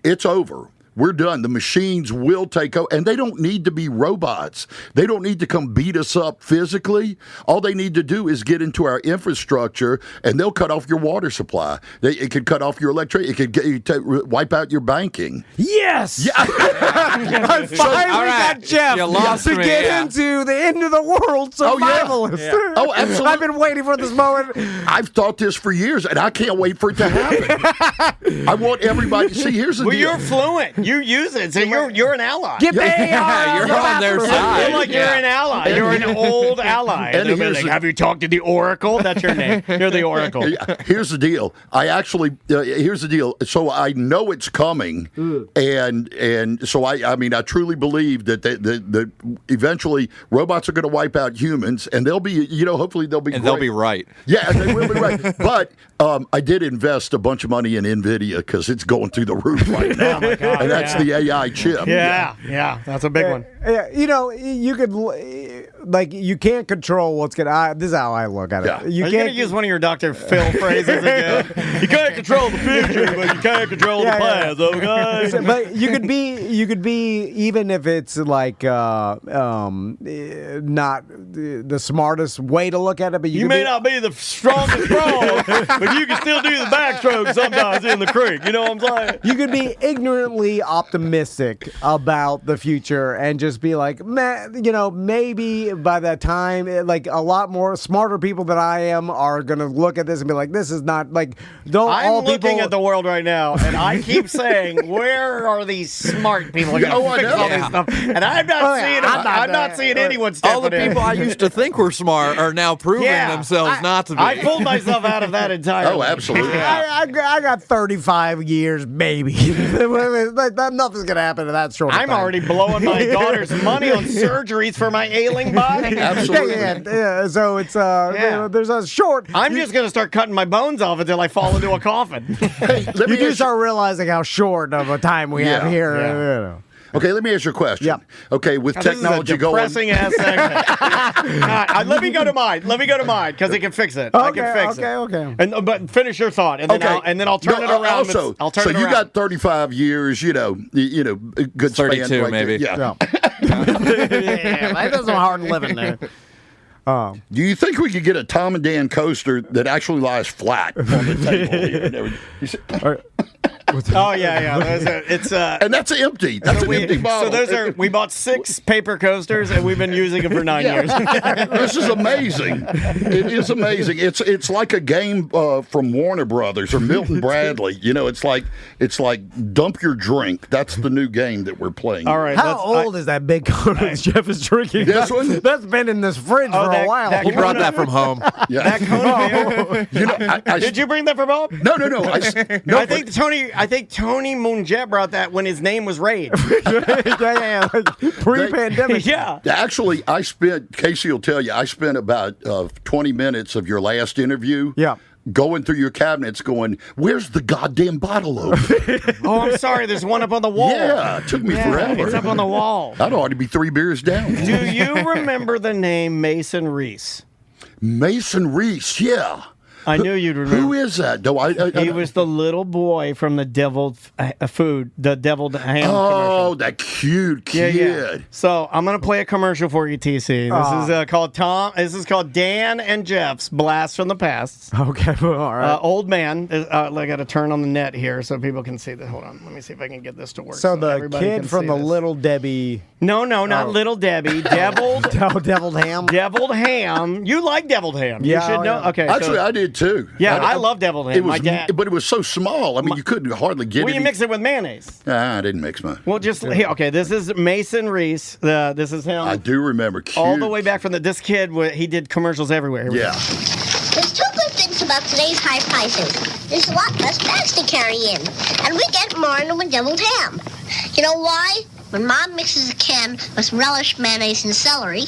it's over. We're done. The machines will take over, and they don't need to be robots. They don't need to come beat us up physically. All they need to do is get into our infrastructure, and they'll cut off your water supply. It could cut off your electricity. It could wipe out your banking. Yes. Yeah. I finally got Jeff to get into the end of the world survivalist. Yeah. Oh, absolutely. I've been waiting for this moment. I've thought this for years, and I can't wait for it to happen. I want everybody to see. Here's the deal. You're fluent. You use it, so you're an ally. Get the AI. You're on their side. I feel like you're an ally. You're an old ally. And have you talked to the Oracle? That's your name. You're the Oracle. Here's the deal. Here's the deal. So I know it's coming, and so I truly believe that eventually robots are going to wipe out humans, and they'll be, hopefully they'll be. And great. they'll be right. Yeah, they will be right. But I did invest a bunch of money in NVIDIA because it's going through the roof right now. Oh my God, and that's the AI chip. Yeah, that's a big one. You could. like you can't control what's gonna. This is how I look at it. Yeah. You Are you can't going to use one of your Dr. Phil phrases again? You can't control the future, but you can't control the past, okay? But you could be even if it's like not the smartest way to look at it, but You may not be the strongest frog, but you can still do the backstroke sometimes in the creek. You know what I'm saying? You could be ignorantly optimistic about the future and just be like, man, maybe by that time, like a lot more smarter people than I am are gonna look at this and be like, this is not like. I'm looking at the world right now, and I keep saying, where are these smart people who are going to fix all this stuff? And I'm not seeing them. I'm not seeing anyone stepping All the in. people I used to think were smart are now proving themselves not to be. I pulled myself out of that entirely. Oh, absolutely. I got 35 years, maybe. Nothing's gonna happen to that short. I'm already blowing my daughter's money on surgeries for my ailing body. Absolutely. Yeah. So it's there's a short. I'm just going to start cutting my bones off until I fall into a coffin. Hey, let You me do ask start realizing how short of a time we have here. Yeah. Okay, let me ask you a question. Yeah. Okay, with This technology is a depressing ass segment. Let me go to mine. Because it can fix it. I can fix it. Okay. And but finish your thought, and then I'll turn it around. Also, I'll turn so it you around. got 35 years. You know, good 32 span right maybe. there. Yeah. Yeah, that does some hard living there. Do you think we could get a Tom and Dan coaster that actually lies flat on the table here? Oh yeah. It's And that's empty. That's an empty bottle. So we bought 6 paper coasters, and we've been using them for 9 years. This is amazing. It is amazing. It's like a game from Warner Brothers or Milton Bradley. It's like dump your drink. That's the new game that we're playing. All right. How old is that big cone that Jeff is drinking? This one? That's been in this fridge for a while. He brought that from home. Yeah. That cone of beer. Did you bring that from home? No. I think Tony Munjet brought that when his name was Raid. like pre-pandemic. Yeah. Actually, Casey will tell you, I spent about 20 minutes of your last interview going through your cabinets going, where's the goddamn bottle opener? Oh, I'm sorry. There's one up on the wall. Yeah, it took me forever. It's up on the wall. I'd already be 3 beers down. Do you remember the name Mason Reese? Mason Reese, yeah. I knew you'd remember. Who is that? He was the little boy from the deviled food, the deviled ham Oh, commercial. that cute kid. Yeah. So I'm gonna play a commercial for you, TC. This is called Tom. This is called Dan and Jeff's Blast from the Past. Okay, well, all right. Old man. I got to turn on the net here so people can see this. Hold on. Let me see if I can get this to work. So the everybody can kid from see the this. Little Debbie. No, not Little Debbie. Deviled. Deviled ham. Deviled ham. You like deviled ham. Yeah, You should know. yeah. Okay. Actually, so, I did too. yeah, I love deviled ham. It was, My dad. but it was so small. I mean, you couldn't hardly get Well, it. you mix it with mayonnaise. I didn't mix mine. Well, just here. Okay, this is Mason Reese. This is him. I do remember. Cute. All the way back from this kid. He did commercials everywhere. Here we Yeah. go. There's 2 good things about today's high prices. There's a lot less bags to carry in, and we get more in with deviled ham. You know why? When Mom mixes a can with relish, mayonnaise, and celery,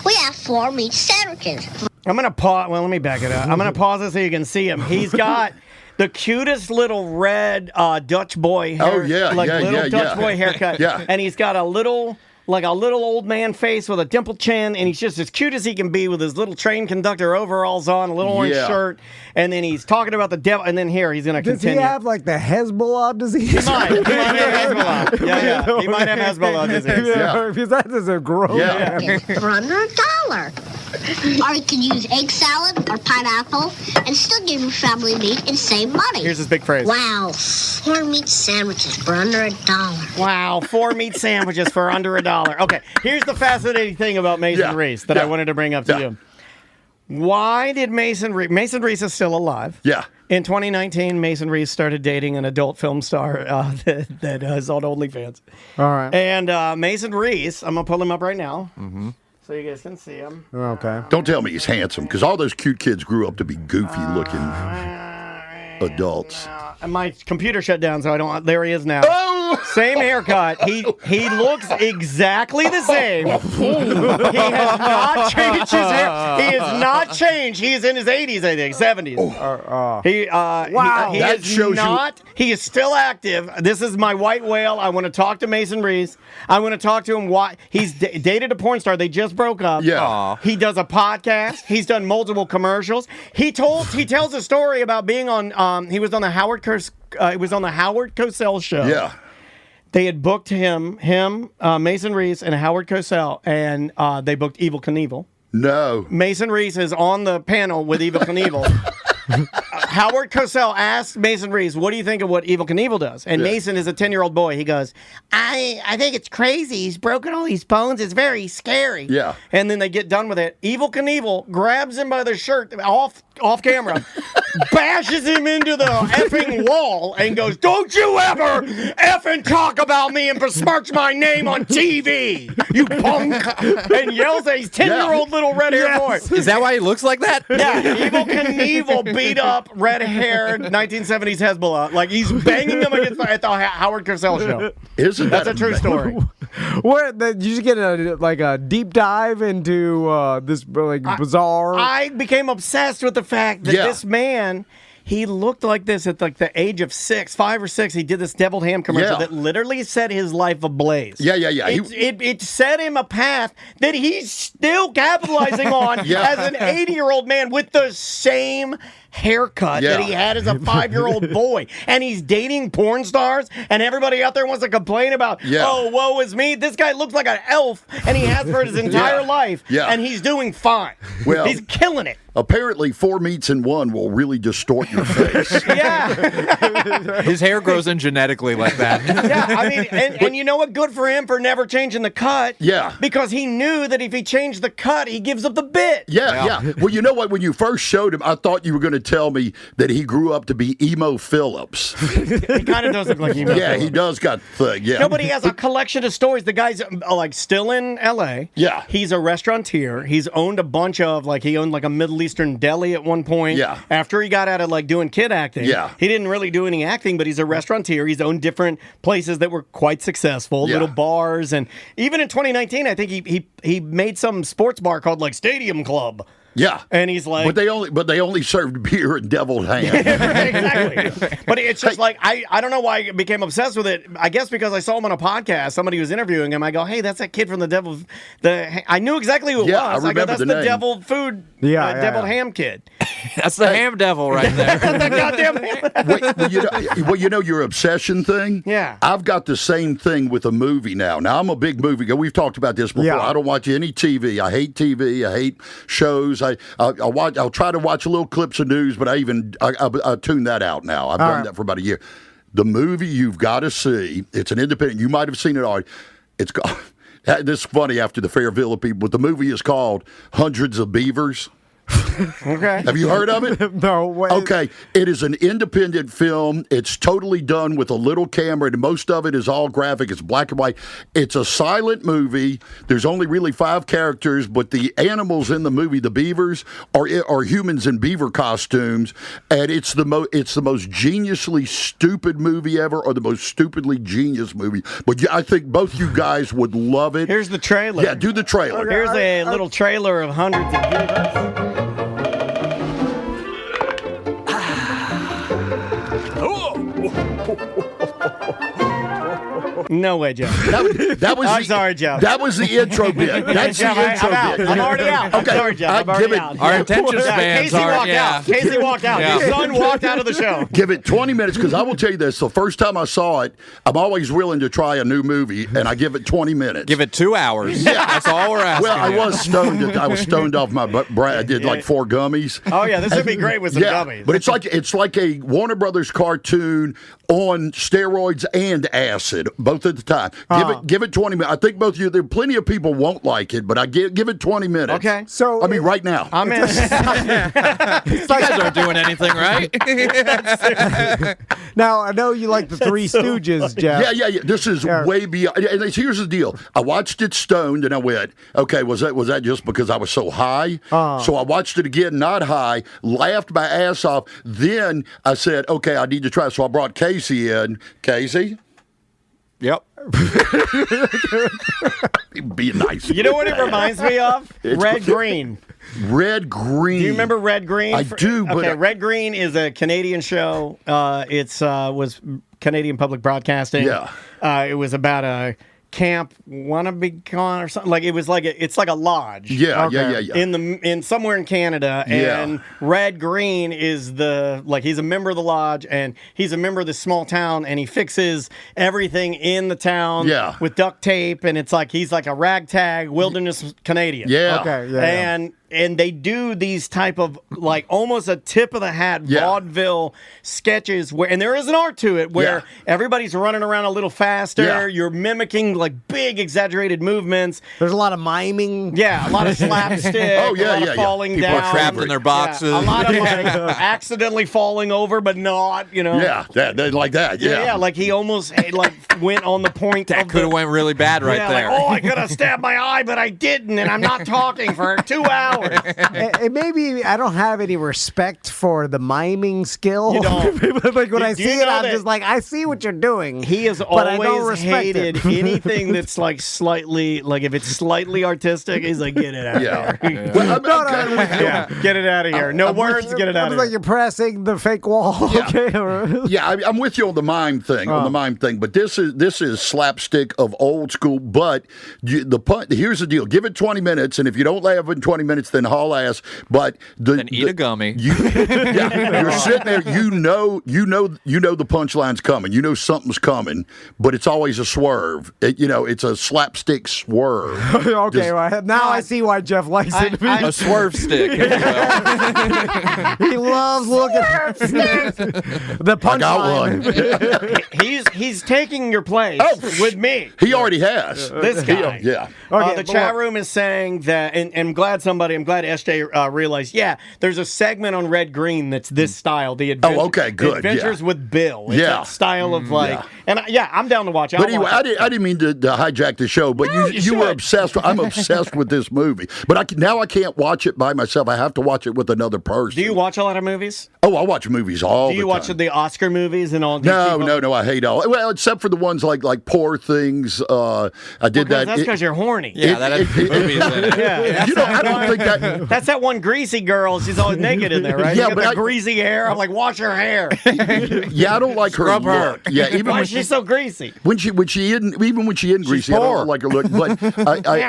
we have 4 meat sandwiches. I'm gonna pause. Well, let me back it up. I'm gonna pause it so you can see him. He's got the cutest little red Dutch boy hair. Oh, yeah, little Dutch boy haircut. Yeah. And he's got a little old man face with a dimpled chin, and he's just as cute as he can be with his little train conductor overalls on, a little orange Yeah. shirt, and then he's talking about the devil. And then here he's gonna Does continue. he have like the Hezbollah disease? He might have Hezbollah. Yeah. He might have Hezbollah disease. Yeah. Because that is a gross. Yeah. For under $1. Or you can use egg salad or pineapple and still give your family meat and save money. Here's his big phrase. Wow, 4 meat sandwiches for under $1. Wow, 4 meat sandwiches for under $1. Okay, here's the fascinating thing about Mason Reese that I wanted to bring up to you. Why did Mason Reese is still alive. Yeah. In 2019, Mason Reese started dating an adult film star that is on OnlyFans. All right. And Mason Reese, I'm going to pull him up right now so you guys can see him. Okay. Don't tell me he's handsome, because all those cute kids grew up to be goofy looking. adults. And my computer shut down, so I don't. There he is now. Oh! Same haircut. He looks exactly the same. He has not changed his hair. He has not changed. He is in his 80s, I think, 70s. Wow. He That is shows not. He is still active. This is my white whale. I want to talk to Mason Reese. I want to talk to him. Why he's dated a porn star. They just broke up. Yeah. Aw. He does a podcast. He's done multiple commercials. He tells a story about being on. He was on the Howard Cosell show. Yeah. They had booked him, Mason Reese, and Howard Cosell, and they booked Evel Knievel. No. Mason Reese is on the panel with Evel Knievel. Howard Cosell asked Mason Reese, "What do you think of what Evel Knievel does?" And Mason is a 10-year-old boy. He goes, I think it's crazy. He's broken all these bones. It's very scary. Yeah. And then they get done with it. Evel Knievel grabs him by the shirt off camera, bashes him into the effing wall, and goes, "Don't you ever effing talk about me and besmirch my name on TV, you punk!" And yells at his 10-year-old little red-haired boy. Is that why he looks like that? Yeah, Evel Knievel beat up red-haired 1970s Hezbollah. Like, he's banging them at the Howard Cosell show. Isn't That's that a true story. Where did you just get a deep dive into this bizarre? I became obsessed with the fact that this man, he looked like this at like the age of 5 or 6. He did this deviled ham commercial that literally set his life ablaze. Yeah. It set him a path that he's still capitalizing on as an 80-year-old man with the same haircut that he had as a 5-year-old boy. And he's dating porn stars, and everybody out there wants to complain about, oh, woe is me. This guy looks like an elf, and he has for his entire life, and he's doing fine. Well, he's killing it. Apparently, 4 meats in one will really distort your face. His hair grows in genetically like that. I mean, and you know what? Good for him for never changing the cut. Yeah. Because he knew that if he changed the cut, he gives up the bit. Yeah. Well, you know what? When you first showed him, I thought you were going to tell me that he grew up to be Emo Phillips. He kind of does look like Emo Phillips. He does got the thing. Yeah. No, but he has a collection of stories. The guy's like still in L.A. Yeah. He's a restaurateur. He's owned a bunch of he owned like a Middle Eastern deli at one point. Yeah. After he got out of like doing kid acting. Yeah. He didn't really do any acting, but he's a restaurateur. He's owned different places that were quite successful, little bars, and even in 2019, I think he made some sports bar called like Stadium Club. Yeah, and he's like, but they only served beer and deviled ham. Exactly. But it's just like I don't know why I became obsessed with it. I guess because I saw him on a podcast. Somebody was interviewing him. I go, hey, that's that kid from the Devil. I knew exactly who it was. I remember go, that's the the name. Devil Food. Deviled ham kid. That's the ham devil right there. The goddamn ham. Well, you know your obsession thing? Yeah. I've got the same thing with a movie now. Now, I'm a big movie guy. We've talked about this before. Yeah. I don't watch any TV. I hate TV. I hate shows. I'll try to watch a little clips of news, but I tune that out now. I've done that for about a year. The movie you've got to see, it's an independent. You might have seen it already. It's called, this is funny after the Fairville people, but the movie is called Hundreds of Beavers. Okay. Have you heard of it? No. What? Okay. It is an independent film. It's totally done with a little camera, and most of it is all graphic. It's black and white. It's a silent movie. There's only really 5 characters, but the animals in the movie, the beavers, are humans in beaver costumes, and it's the most geniusly stupid movie ever, or the most stupidly genius movie. But I think both you guys would love it. Here's the trailer. Yeah, do the trailer. Okay. Here's a little trailer of Hundreds of Beavers. No way, Jeff. That was I'm sorry, Jeff. That was the intro bit. That's Jeff, the intro I'm out. bit. I'm already out. Okay. I'm sorry, Jeff. I'm already out. Our attention spans Casey are, walked out. Casey walked out. Yeah. His son walked out of the show. Give it 20 minutes, because I will tell you this. The first time I saw it, I'm always willing to try a new movie, and I give it 20 minutes. Give it 2 hours. Yeah. That's all we're asking. Well, I was stoned. I was stoned off my brain. I did like 4 gummies. Oh, yeah. This would be great with some gummies. But it's like a Warner Brothers cartoon on steroids and acid. both at the time. Give it 20 minutes. I think both of you. There are plenty of people won't like it, but I give it 20 minutes. Okay. So I mean, right now. I'm in. You guys aren't doing anything, right? now I know you like the Three Stooges, Jeff. Yeah. This is way beyond. And here's the deal. I watched it stoned, and I went, okay, was that just because I was so high? So I watched it again, not high, laughed my ass off. Then I said, okay, I need to try. So I brought Casey in. Casey? Yep. Be nice. You know what it reminds me of? Red Green. Red Green. Do you remember Red Green? I do, but okay, Red Green is a Canadian show. It's was Canadian Public Broadcasting. Yeah. It was about a Camp Wannabe-Con or something. Like it's like a lodge. Yeah. In somewhere in Canada, and Red Green is he's a member of the lodge, and he's a member of this small town, and he fixes everything in the town with duct tape, and it's like he's like a ragtag wilderness Canadian. Yeah. Okay. Yeah. And they do these type of like almost a tip of the hat vaudeville sketches and there is an art to it where everybody's running around a little faster. Yeah. You're mimicking like big exaggerated movements. There's a lot of miming. Yeah, a lot of slapstick. Oh, yeah, a lot of falling People down. are trapped in their boxes. Yeah, a lot of like accidentally falling over, but not. Yeah, like that. Yeah. Like he almost went on the point. That could have went really bad right there. Like, I could have stabbed my eye, but I didn't, and I'm not talking for 2 hours. And maybe I don't have any respect for the miming skill. You don't. Like when I Do see you it, know I'm that just like, I see what you're doing. He has but I don't always respect hated it. anything that's like slightly, like if it's slightly artistic, he's like, get it out of here. Well, I'm kind of with you. Get it out of here. No words, get it out It's of like here. you're pressing the fake wall. Yeah. Okay. Yeah, I'm with you on the mime thing. But this is slapstick of old school. But here's the deal: give it 20 minutes, and if you don't laugh in 20 minutes, then haul ass. But then eat a gummy. You're sitting there. You know the punchline's coming. You know something's coming, but it's always a swerve. It's a slapstick swerve. Okay, well, now I see why Jeff likes it. A swerve stick, if you will. He loves looking the punchline. I got one. He's taking your place with me. He already has. This guy. Yeah. Okay, the chat room is saying that, and I'm glad SJ realized, there's a segment on Red Green that's this style. The okay, good. Adventures with Bill. It's that style of and I'm down to watch it. But anyway, I didn't mean to hijack the show, but you were obsessed. I'm obsessed with this movie. But now I can't watch it by myself. I have to watch it with another person. Do you watch a lot of movies? Oh, I watch movies all the time. Do you watch the Oscar movies and all? No, I hate all. Well, except for the ones like Poor Things. I did that. That's because you're horny. Yeah, that has movies in it. Yeah, I don't think that. That's that one greasy girl. She's always naked in there, right? Yeah, but greasy hair. I'm like, wash her hair. Yeah, I don't like Scrub her look. her. Yeah, even Why when is she so greasy? when she isn't greasy, I don't like her look. But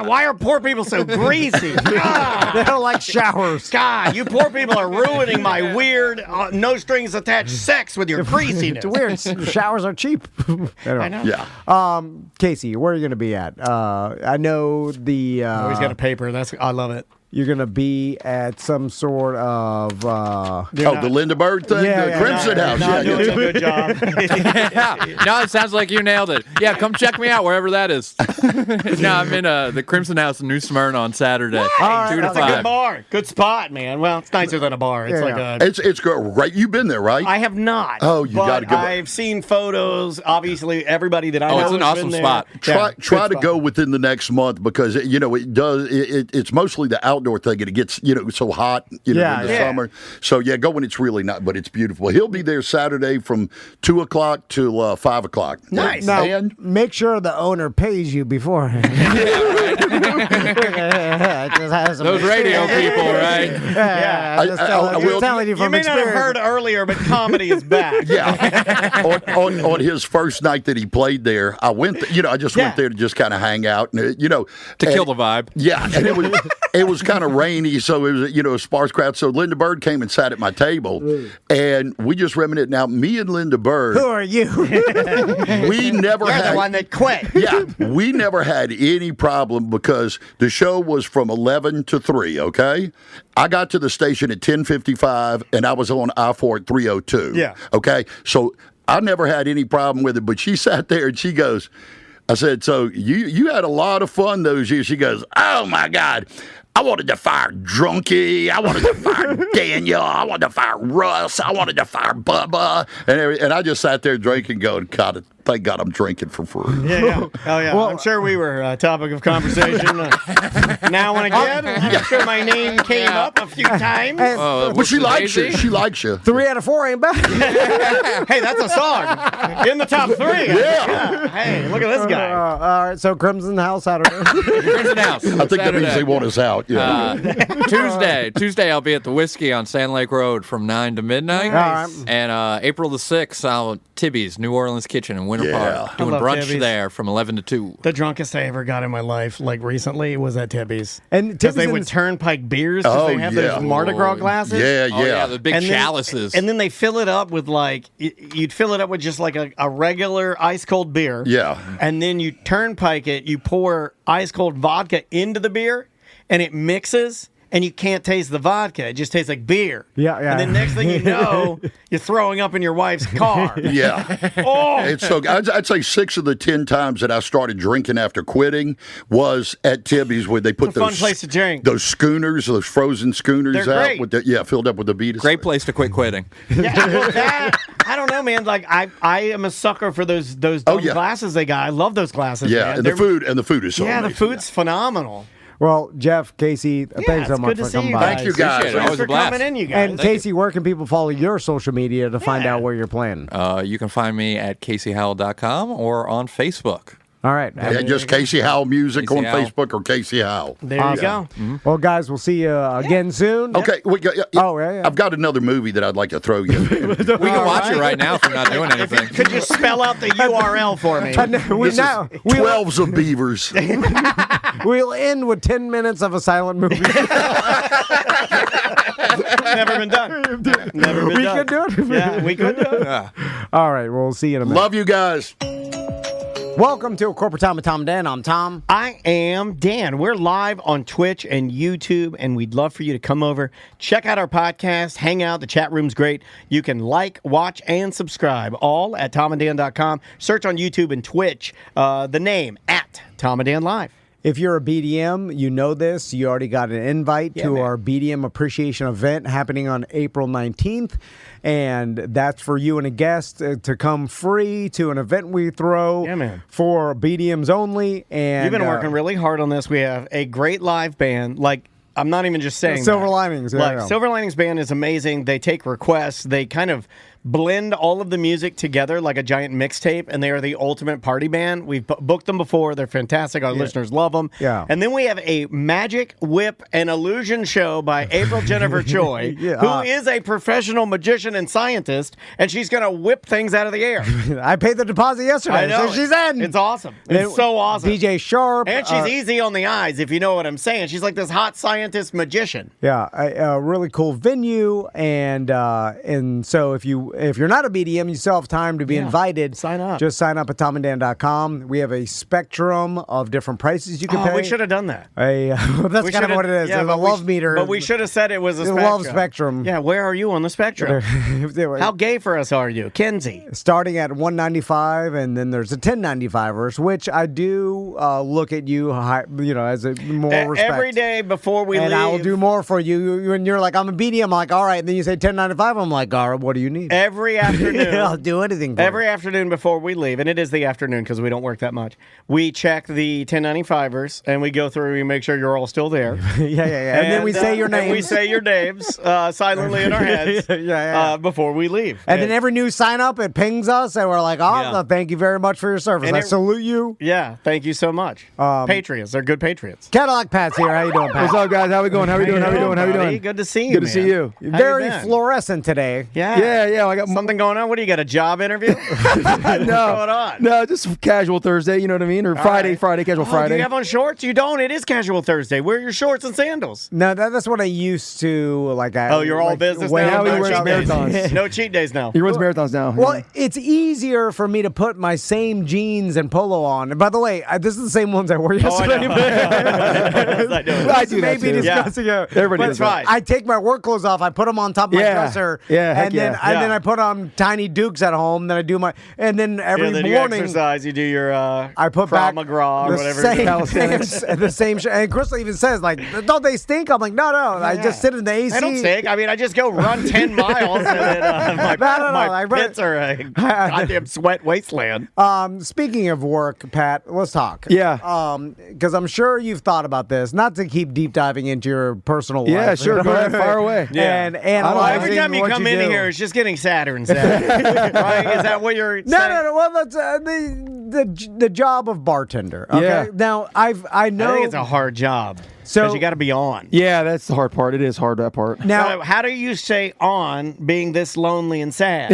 Why are poor people so greasy? God. They don't like showers. God, you poor people are ruining my weird, no strings attached sex with your greasiness. It's weird. Showers are cheap. I know. Yeah. Casey, where are you going to be at? I know the. Always got a paper. I love it. You're going to be at some sort of. the Linda Bird thing? The Crimson House. Not doing a good job. No, it sounds like you nailed it. Yeah, come check me out wherever that is. No, I'm in the Crimson House in New Smyrna on Saturday. 2 to That's 5. a good bar. Good spot, man. Well, it's nicer than a bar. It's like a. It's good. Right? You've been there, right? I have not. Oh, you got to go. I've seen photos. Obviously, everybody that I know it's an has awesome been spot. there. Try to go within the next month because it does. It's mostly the outdoor thing, and it gets so hot in the summer. So go when it's really not, but it's beautiful. He'll be there Saturday from 2 o'clock to 5 o'clock. Nice. Now, And make sure the owner pays you beforehand. Those radio people, right? I will telling you You from may not have heard experience. earlier, but comedy is back. on his first night that he played there, I went. I just went there to just kind of hang out, and to kill the vibe. Yeah, and it was kind of rainy, so it was a sparse crowd. So Linda Bird came and sat at my table, and we just reminisced. Now, me and Linda Bird, Who are you? we never You're had the one that quit. Yeah, we never had any problem because the show was from 11 to 3, okay? I got to the station at 10:55, and I was on I-4 at 3:02. Yeah. Okay? So I never had any problem with it, but she sat there and she goes, I said, so you had a lot of fun those years. She goes, oh, my God. I wanted to fire Drunky. I wanted to fire Daniel. I wanted to fire Russ. I wanted to fire Bubba. And I just sat there drinking, going, God, thank God I'm drinking for free. Yeah. Oh, yeah. Well, I'm sure we were a topic of conversation now and again. I'm sure my name came up a few times. Well, she likes you. She likes you. 3 out of 4 ain't bad. Hey, that's a song. In the top 3. Yeah. Hey, look at this guy. All right, so Crimson House Saturday. Crimson House. I think that means they want us out. Yeah. Tuesday, I'll be at the Whiskey on Sand Lake Road from 9 to midnight. Nice. And April the 6th, I'll at Tibby's New Orleans Kitchen in Winter Park doing love brunch Tibby's. there from 11 to 2. The drunkest I ever got in my life, like recently, was at Tibby's. And because they Tibby's would turnpike beers because they have those Mardi Gras glasses. Yeah, Oh, yeah, the big And then- chalices. And then they fill it up with you'd fill it up with just like a regular ice cold beer. Yeah. And then you turnpike it, you pour ice cold vodka into the beer, and it mixes. And you can't taste the vodka. It just tastes like beer. Yeah. And then next thing you know, you're throwing up in your wife's car. Yeah. Oh! It's so I'd say 6 of the 10 times that I started drinking after quitting was at Tibby's, where they put It's a fun place to drink. those schooners, those frozen schooners They're out great. with filled up with the Beatus. Great place to quit quitting. Yeah, well, I don't know, man. Like I am a sucker for those dumb glasses they got. I love those glasses. Yeah, man. and the food is so Yeah, the amazing. food's phenomenal. Well, Jeff, Casey, thanks so it's much good to for see coming you by. Thank you, guys. Appreciate it. Thanks Always for a blast. coming in, you guys. And Casey, where can people follow your social media to find out where you're playing? You can find me at CaseyHowell.com or on Facebook. All right. Yeah, just Casey Howell Music Casey on Howell. Facebook or Casey Howell. There you go. Well, guys, we'll see you again soon. Okay, yeah. I've got another movie that I'd like to throw you. We can watch it right now if we're not doing anything. Could you spell out the URL for me? Twelves of Beavers. We'll end with 10 minutes of a silent movie. Never been done. Never been We done. could do it. Yeah, we could do it. All right, we'll see you in a minute. Love you guys. Welcome to A Corporate Time with Tom and Dan. I'm Tom. I am Dan. We're live on Twitch and YouTube, and we'd love for you to come over, check out our podcast, hang out. The chat room's great. You can like, watch, and subscribe, all at tomanddan.com. Search on YouTube and Twitch the name at Tom and Dan Live. If you're a BDM, you know this. You already got an invite to our BDM appreciation event happening on April 19th. And that's for you and a guest to come free to an event we throw for BDMs only. And you've been working really hard on this. We have a great live band. Like, I'm not even just saying Silver that. Linings. Like, Silver Linings Band is amazing. They take requests. They kind of blend all of the music together like a giant mixtape, and they are the ultimate party band. We've booked them before. They're fantastic. Our listeners love them. Yeah. And then we have a magic whip and illusion show by April Jennifer Choi, who is a professional magician and scientist, and she's going to whip things out of the air. I paid the deposit yesterday, I know. so she's in. It's awesome. It's so awesome. DJ Sharp. And she's easy on the eyes, if you know what I'm saying. She's like this hot scientist magician. Yeah, a really cool venue, and so if you're not a BDM, you still have time to be invited. Sign up. Just sign up at tomanddan.com. We have a spectrum of different prices you can pay. We should have done that. That's kind of what it is. Yeah, There's a love meter. But we should have said it was a spectrum. love spectrum. Yeah, where are you on the spectrum? How gay for us are you? Kenzie. Starting at $195, and then there's a $10.95ers, which I do look at you, as a more respect. Every day before we leave. And I will do more for you. And you're like, I'm a BDM. I'm like, all right. And then you say $10.95. I'm like, all right, what do you need? Every afternoon. I'll do anything for Every you. afternoon before we leave, and it is the afternoon because we don't work that much, we check the 1095ers, and we go through and we make sure you're all still there. Yeah. And then we say your names. And we say your names silently in our heads before we leave. And then every new sign up, it pings us, and we're like, thank you very much for your service. And I salute you. Yeah, thank you so much. Patriots, they're good Patriots. Cadillac Pat's here. How you doing, Pat? What's up, guys? How we going? How we doing? Buddy? Good to see you. Good to see you. Very you been? fluorescent today. Yeah. I got something going on. What do you got? A job interview? What's going on? No, just casual Thursday. You know what I mean? Or Friday, casual Friday. Do you have on shorts? You don't. It is casual Thursday. Wear your shorts and sandals. No, that's what I used to like. You're all business now? now. He wears marathons. No cheat days now. He runs marathons now. Well, it's easier for me to put my same jeans and polo on. And by the way, this is the same ones I wore yesterday. I do that too. Discussing it. Everybody does that. I take my work clothes off. I put them on top of my dresser. Yeah, and then I put on Tiny Dukes at home. Then I do my, and then every then morning you exercise. You do your I put Krav back Maga or the whatever. the same shit. And Crystal even says like, don't they stink? I'm like, no. I just sit in the AC. I don't stink. I mean, I just go run 10 miles and then my pits are a goddamn sweat wasteland. Speaking of work, Pat, let's talk. Yeah. Because I'm sure you've thought about this. Not to keep deep diving into your personal life. Yeah, sure. Go ahead, fire away. And analyzing every time you what come you in do. here, it's just getting sadder and sadder. Right? Is that what you're saying? No. Well, that's the job of bartender. Okay. Yeah. Now I know I think it's a hard job. So- Because you got to be on. Yeah, that's the hard part. It is hard, that part. now. How do you say on being this lonely and sad?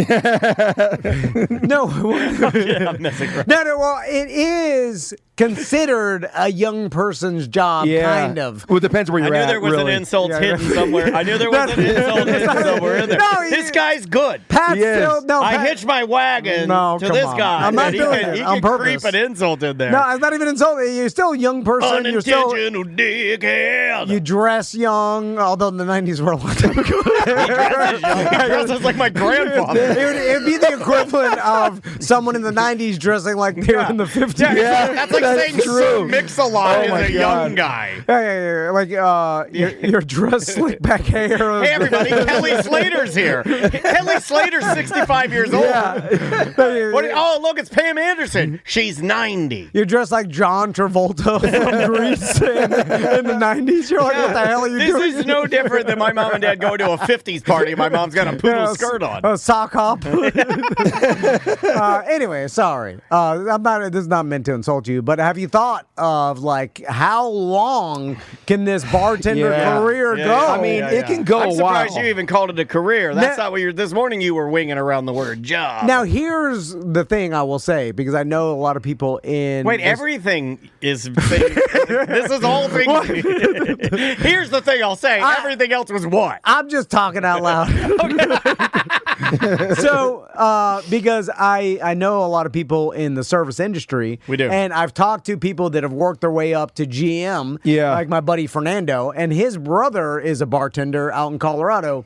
No. I'm messing around. No. Well, it is considered a young person's job, kind of. Well, it depends where I you're knew at. there was really. an insult Yeah, hidden somewhere. I knew there was an insult hidden somewhere in there. No, This guy's good. Pat Yes. still no. I Pat- hitched my wagon No, to come this on. guy. I'm not and he doing can, it he on can purpose. creep an insult in there. No, it's not even insulting. You're still a young person. You're still. Unintentional dickhead. You dress young, although in the 90s were a long time ago. He dresses like my grandfather. It'd be the equivalent of someone in the 90s dressing like they were in the 50s. Yeah, that's like saying Sir Mix-a-Lot is my a God. young guy. Yeah. Like you're dressed slick back hair. Hey, everybody, Kelly Slater's here. Kelly Slater's 65 years old. Oh, look, it's Pam Anderson. She's 90. You're dressed like John Travolta from Grease in the 90s. You're like, what the hell are you doing? This is no different than my mom and dad going to a 50s party. My mom's got a poodle skirt on. A sock hop. Anyway, sorry. I'm not. This is not meant to insult you, but have you thought of like how long can this bartender career go? I mean, it can go I'm a while. surprised you even called it a career. That's Now- not what you're. This morning you were winging around the word job. Now here's the thing I will say, because I know a lot of people in Wait, this- everything is. This is all things. Here's the thing I'll say. Everything else was what? I'm just talking out loud. So, because I know a lot of people in the service industry. We do. And I've talked to people that have worked their way up to GM. Yeah. Like my buddy Fernando. And his brother is a bartender out in Colorado.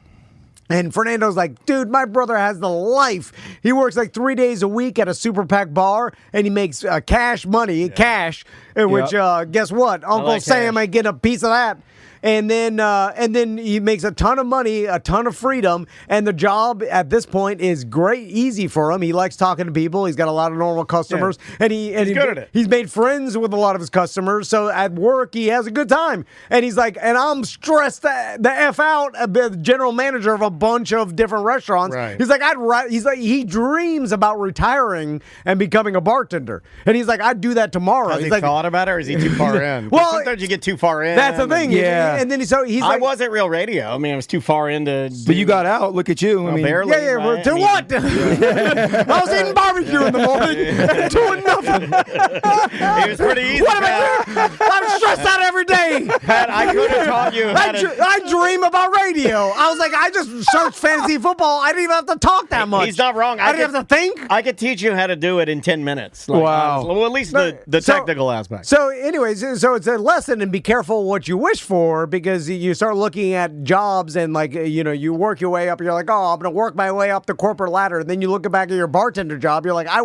And Fernando's like, dude, my brother has the life. He works like 3 days a week at a super pack bar, and he makes cash money, cash. Which, guess what? Uncle like Sam cash. ain't get a piece of that. And then he makes a ton of money, a ton of freedom, and the job at this point is great, easy for him. He likes talking to people. He's got a lot of normal customers, and he's good at it. He's made friends with a lot of his customers. So at work, he has a good time. And he's like, and I'm stressed the f out. The general manager of a bunch of different restaurants. Right. He's like, he dreams about retiring and becoming a bartender. And he's like, I'd do that tomorrow. Has He's he like, thought about it, or is he too far in? 'Cause Well, sometimes you get too far in. that's the thing. Yeah. And then he's I like, was at Real Radio. I mean, I was too far into. But you got out. Look at you. I mean, barely. Yeah, right? to I mean, what? I was eating barbecue in the morning and doing nothing. It was pretty easy. What am Pat. I doing? I'm stressed out every day. Pat, I could have taught you how to. I dream about radio. I was like, I just searched fantasy football. I didn't even have to talk that much. He's not wrong. I didn't have to think. I could teach you how to do it in 10 minutes. Like, Wow. honestly. Well, at least the So- technical aspect. So, anyways, so it's a lesson, and be careful what you wish for, because you start looking at jobs and like you work your way up. You're like, oh, I'm gonna work my way up the corporate ladder. And then you look back at your bartender job. You're like, I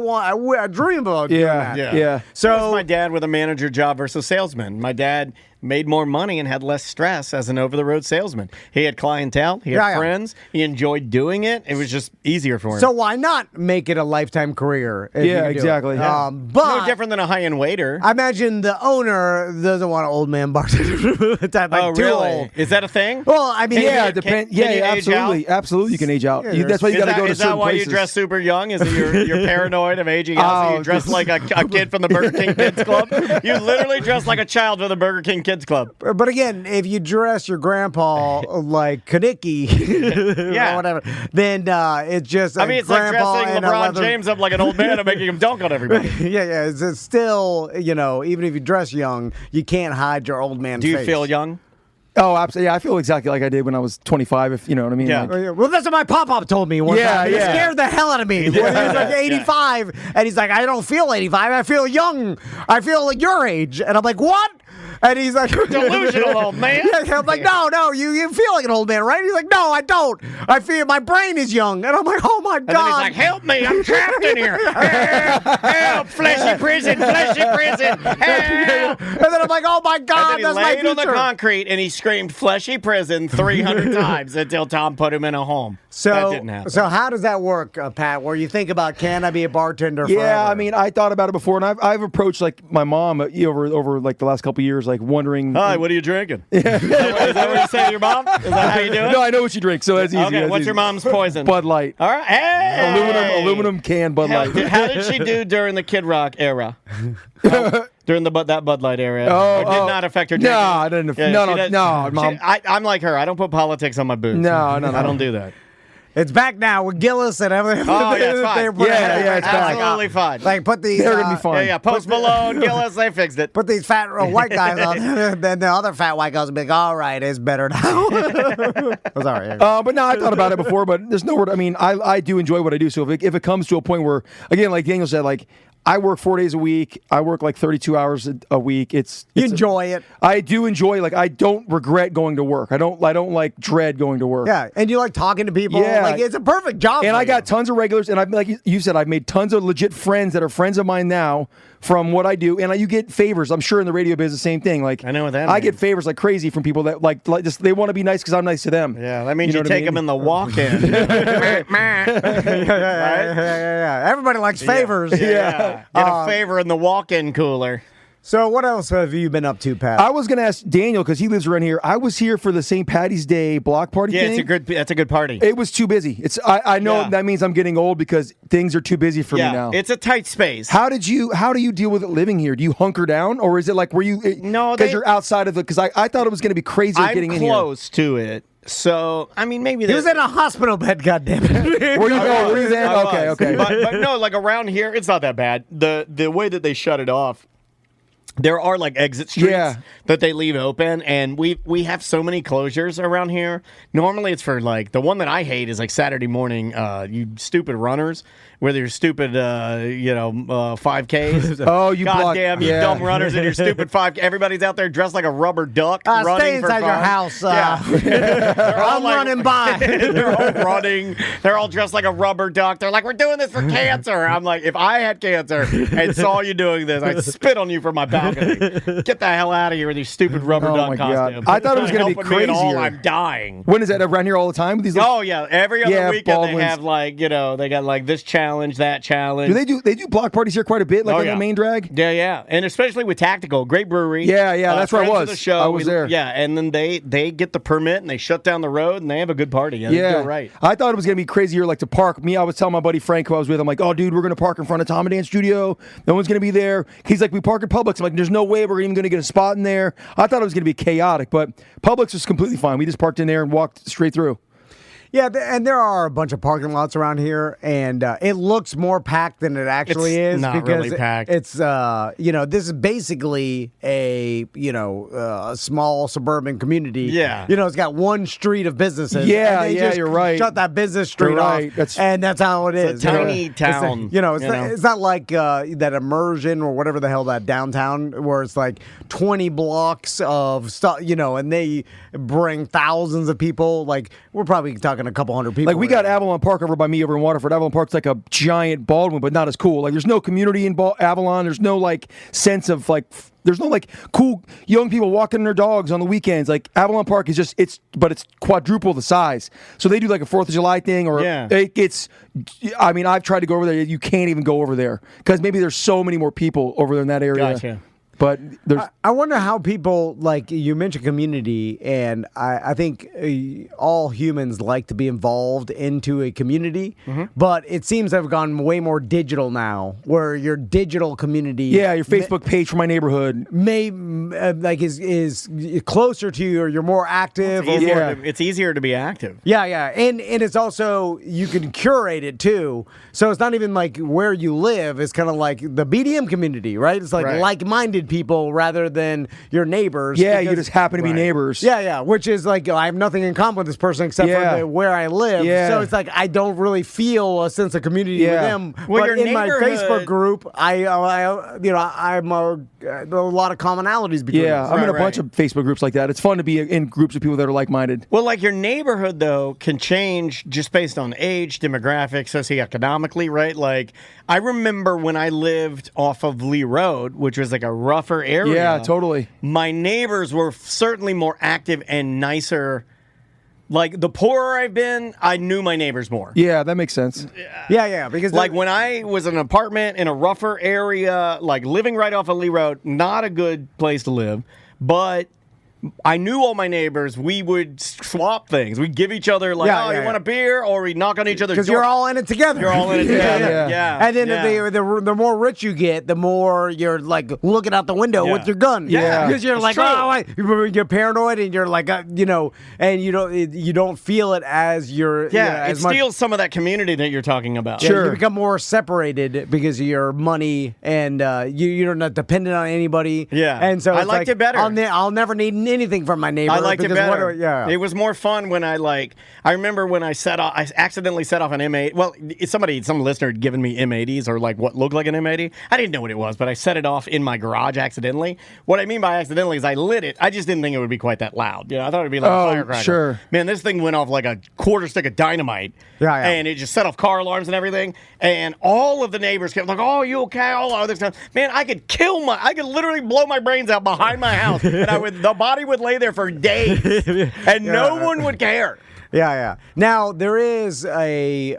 dream about doing that. Yeah. So So was my dad with a manager job versus salesman. My dad made more money and had less stress as an over-the-road salesman. He had clientele. He had friends. He enjoyed doing it. It was just easier for him. So why not make it a lifetime career? if you Yeah, can do it? exactly. Yeah. But no different than a high-end waiter. I imagine the owner doesn't want an old man bartender. That's like too old. Is that a thing? Well, I mean, Yeah, Can- it depends. can you Yeah, age absolutely. Absolutely, you can age out. Yeah, That's why you got to go to Is that certain why places. you dress super young? Is it you're paranoid of aging out? So Oh, you dress like a kid from the Burger King Kids Club? You literally dress like a child from the Burger King Kids Club. But again, if you dress your grandpa like Kaniki Yeah. or whatever, then it's just I mean, it's like grandpa dressing in a LeBron leather- James up like an old man and making him dunk on everybody. yeah. It's still, even if you dress young, you can't hide your old man Do you face. feel young? Oh, absolutely. Yeah, I feel exactly like I did when I was 25. If you know what I mean. Yeah. Like- Well, that's what my pop-up told me one Yeah, time. It yeah. scared the hell out of me. When he was like 85, and he's like, I don't feel 85. I feel young. I feel like your age. And I'm like, what? And he's like, delusional old man. Yeah, I'm like, no, you feel like an old man, right? He's like, no, I don't. I feel my brain is young. And I'm like, oh my God. And then he's like, help me, I'm trapped in here. Help, fleshy prison, help. And then I'm like, oh my God, and then that's he my laid future. on the concrete and he screamed fleshy prison 300 times until Tom put him in a home. That didn't happen. So how does that work, Pat, where you think about, can I be a bartender forever? Yeah, I mean, I thought about it before, and I've approached like my mom over like the last couple of years, like wondering. Hi, what are you drinking? Is that what you say to your mom? Is that how you do it? No, I know what you drink, so that's easy. Okay, that's what's easy. your mom's poison? Bud Light. All right. Hey! Aluminum can Bud Light. How did she do during the Kid Rock era? During that Bud Light era, or did not affect her drinking? No, I didn't. No, Mom. I'm like her. I don't put politics on my booze. No. I don't do that. It's back now with Gillis and everything. Oh, yeah, it's fine. Yeah, it's back. Absolutely fine. Like, put these. They're gonna be fine. Yeah, Post Malone, Gillis, they fixed it. Put these fat white guys on, then the other fat white guys will be like, all right, it's better now. Sorry. But no, I thought about it before, but there's no word. I mean, I do enjoy what I do. So if it comes to a point where, again, like Daniel said, like, I work 4 days a week. I work like 32 hours a week. You enjoy it. I do enjoy. Like, I don't regret going to work. I don't like dread going to work. Yeah, and you like talking to people. Yeah, like it's a perfect job. And for I you. got tons of regulars, and I've like you said, I've made tons of legit friends that are friends of mine now from what I do. And you get favors. I'm sure in the radio business, same thing. Like I know what that I means. get favors like crazy from people that like just they want to be nice because I'm nice to them. Yeah, that means know you what I take mean? them in the walk-in. Yeah. Everybody likes favors. Yeah. Get a favor in the walk-in cooler. So what else have you been up to, Pat? I was going to ask Daniel because he lives around here. I was here for the St. Patty's Day block party Yeah, thing. that's a good party. It was too busy. I know that means I'm getting old because things are too busy for me now. It's a tight space. How do you deal with it living here? Do you hunker down, or is it like No, because you're outside of the? Because I thought it was going to be crazy getting in here. I'm close to it. So, I mean, maybe he was in a hospital bed, goddammit. Were you then? Okay. But no, like around here, it's not that bad. The way that they shut it off, there are like exit streets that they leave open, and we have so many closures around here. Normally, it's for like the one that I hate is like Saturday morning. You stupid runners with your stupid 5Ks. Oh, you goddamn you dumb runners and your stupid 5K. Everybody's out there dressed like a rubber duck. running stay inside for your fun. house. I'm running by. They're all running. They're all dressed like a rubber duck. They're like, we're doing this for cancer. I'm like, if I had cancer and saw you doing this, I'd spit on you from my balcony. Get the hell out of here with your stupid rubber duck my costume. God. I thought it was going to be crazier. I'm dying. When is that around here all the time? These Oh yeah, every other weekend Baldwin's. they have like they got like this challenge, that challenge. Do they do block parties here quite a bit, like on the main drag? Yeah, and especially with Tactical, great brewery. Yeah, that's where I friends of was. The show. I was there. Yeah, and then they get the permit and they shut down the road and they have a good party. Yeah, they do it right. I thought it was going to be crazier, like to park. I was telling my buddy Frank, who I was with, I'm like, oh, dude, we're going to park in front of Tom and Dan's studio. No one's going to be there. He's like, we park at Publix. I'm like, there's no way we're even going to get a spot in there. I thought it was going to be chaotic, but Publix was completely fine. We just parked in there and walked straight through. Yeah, and there are a bunch of parking lots around here, and it looks more packed than it actually is. Not because really packed. It's this is basically a small suburban community. Yeah, it's got one street of businesses. Yeah, and they just you're right. Shut that business street off, and that's how it is. It's a tiny town. It's not like that Immersion or whatever the hell that downtown where it's like 20 blocks of stuff. And they bring thousands of people. Like we're probably talking a couple hundred people. Like we got Avalon Park over by me over in Waterford. Avalon Park's like a giant Baldwin, but not as cool. Like there's no community in Avalon. There's no like sense of like. There's no like cool young people walking their dogs on the weekends. Like Avalon Park is it's quadruple the size. So they do like a 4th of July thing or I mean, I've tried to go over there. You can't even go over there because maybe there's so many more people over there in that area. Gotcha. But I wonder how people, like you mentioned community, and I think all humans like to be involved into a community, but it seems to have gone way more digital now, where your digital community... Yeah, your Facebook page for my neighborhood. Is closer to you, or you're more active. It's easier to be active. Yeah, and it's also, you can curate it too, so it's not even like where you live, it's kind of like the BDM community, right? It's like like-minded people rather than your neighbors. Yeah, you just happen to be neighbors. Yeah, which is like, I have nothing in common with this person except for where I live. Yeah. So it's like I don't really feel a sense of community with them. Well, but in my Facebook group, I'm a lot of commonalities between us. I'm in a bunch of Facebook groups like that. It's fun to be in groups of people that are like-minded. Well, like your neighborhood, though, can change just based on age, demographics, socioeconomically, right? Like, I remember when I lived off of Lee Road, which was like a rougher area. Yeah, totally. My neighbors were certainly more active and nicer. Like, the poorer I've been, I knew my neighbors more. Yeah, that makes sense. Yeah, because like when I was in an apartment in a rougher area, like living right off of Lee Road, not a good place to live, but I knew all my neighbors. We would swap things. We'd give each other you want a beer, or we'd knock on each other's door. Because you're all in it together. You're all in it together. Yeah. And then the more rich you get, the more you're like looking out the window with your gun. Yeah. Because you're like, you're paranoid, and you're like, and you don't feel it as you're. It steals some of that community that you're talking about. Yeah, you become more separated because of your money, and you're not dependent on anybody. Yeah. And so I liked it better. I'll never need anything from my neighbor. I liked it better. It was more fun when I remember when I accidentally set off an M8. Well, some listener had given me M80s or like what looked like an M80. I didn't know what it was, but I set it off in my garage accidentally. What I mean by accidentally is I lit it. I just didn't think it would be quite that loud. I thought it'd be like a firecracker. Sure. Man, this thing went off like a quarter stick of dynamite. And it just set off car alarms and everything. And all of the neighbors kept like, "Oh, you okay?" All of this stuff. Man, I could literally blow my brains out behind my house, and the body would lay there for days, and no one would care. Yeah. Now there is a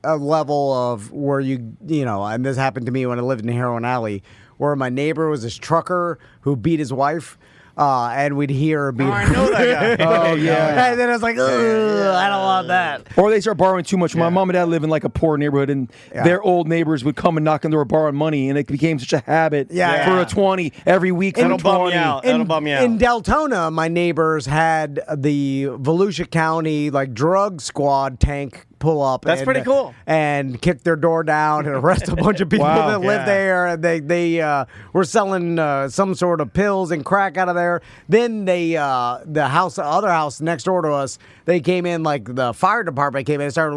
level of where and this happened to me when I lived in Heroin Alley, where my neighbor was this trucker who beat his wife. And we'd hear her beat I know that guy. Oh, yeah. And then I was like, I don't want that. Or they start borrowing too much. My mom and dad live in like a poor neighborhood, and their old neighbors would come and knock on the door borrowing money, and it became such a habit for a 20 every week. That'll bum me out. In Deltona, my neighbors had the Volusia County drug squad tank pull up. That's pretty cool. And kick their door down and arrest a bunch of people that live there. And they were selling some sort of pills and crack out of there. Then the other house next door to us, they came in, the fire department came in and started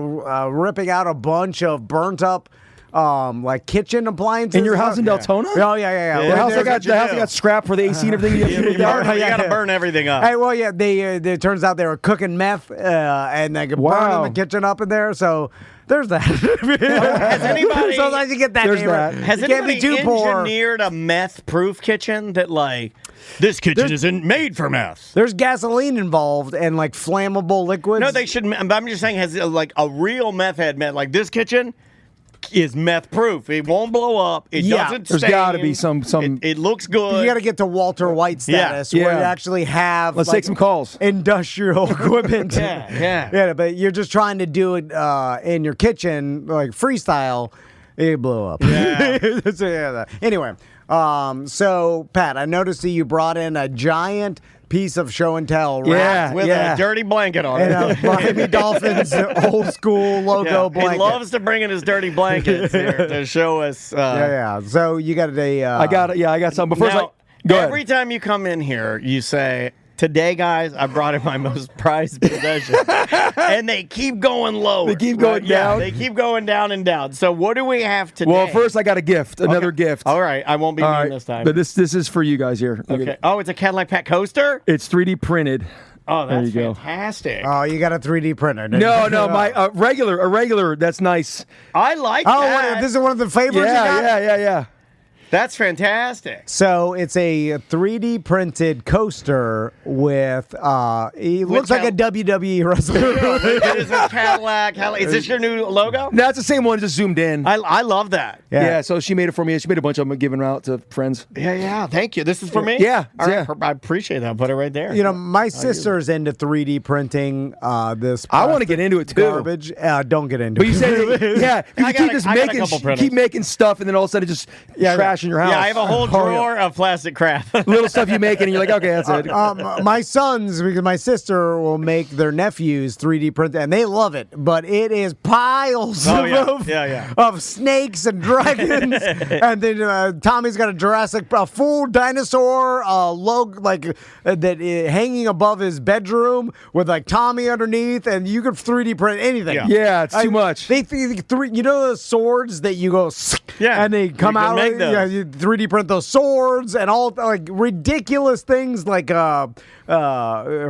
ripping out a bunch of burnt up kitchen appliances. In your house in Deltona? Oh, yeah. The house that got scrapped for the AC and everything. You got to burn everything up. Hey, well, yeah, it turns out they were cooking meth and they could burn the kitchen up in there. So there's that. Has anybody? Sometimes you get that. Has anybody engineered a meth-proof kitchen that this kitchen isn't made for meth? There's gasoline involved and flammable liquids. No, they shouldn't. I'm just saying, has a real meth head meant this kitchen is meth proof. It won't blow up. It doesn't stain. There's got to be some. It looks good. You got to get to Walter White status where you actually have. Let's take some calls. Industrial equipment. Yeah. But you're just trying to do it in your kitchen, freestyle. It blew up. Yeah. Anyway, so Pat, I noticed that you brought in a giant piece of show and tell wrapped with a dirty blanket on it. And a Miami Dolphins old school logo blanket. He loves to bring in his dirty blankets here to show us. So you got a. I got some. But first, go ahead. Every time you come in here, you say, "Today, guys, I brought in my most prized possession," and they keep going lower. They keep going down. They keep going down and down. So what do we have today? Well, first I got a gift, another gift. All right, I won't be mean this time. But this is for you guys here. Okay. Oh, it's a Cadillac Pat coaster. It's 3D printed. Oh, that's there you fantastic. Oh, you got a 3D printer. No, my regular. That's nice. I like that. Oh, this is one of the favorites. Yeah. That's fantastic. So it's a 3D printed coaster with it looks like a WWE wrestler. It is a Cadillac. Is this your new logo? No, it's the same one, just zoomed in. I love that. Yeah, so she made it for me. She made a bunch of them, giving them out to friends. Yeah. Thank you. This is for me? Yeah. All right. I appreciate that. Put it right there. My sister's into 3D printing this. I want to get into it too. Garbage. Don't get into it. But you said, you keep making stuff, and then all of a sudden it just trash in your house. Yeah, I have a whole drawer of plastic crap. Little stuff you make, and you're like, okay, that's it. My sons, because my sister will make their nephews 3D print, and they love it. But it is piles of snakes and dragons, and then Tommy's got a full dinosaur logo that hanging above his bedroom with Tommy underneath, and you could 3D print anything. Yeah, it's too much. They the swords that you go and they come out. you 3D print those swords and all like ridiculous things like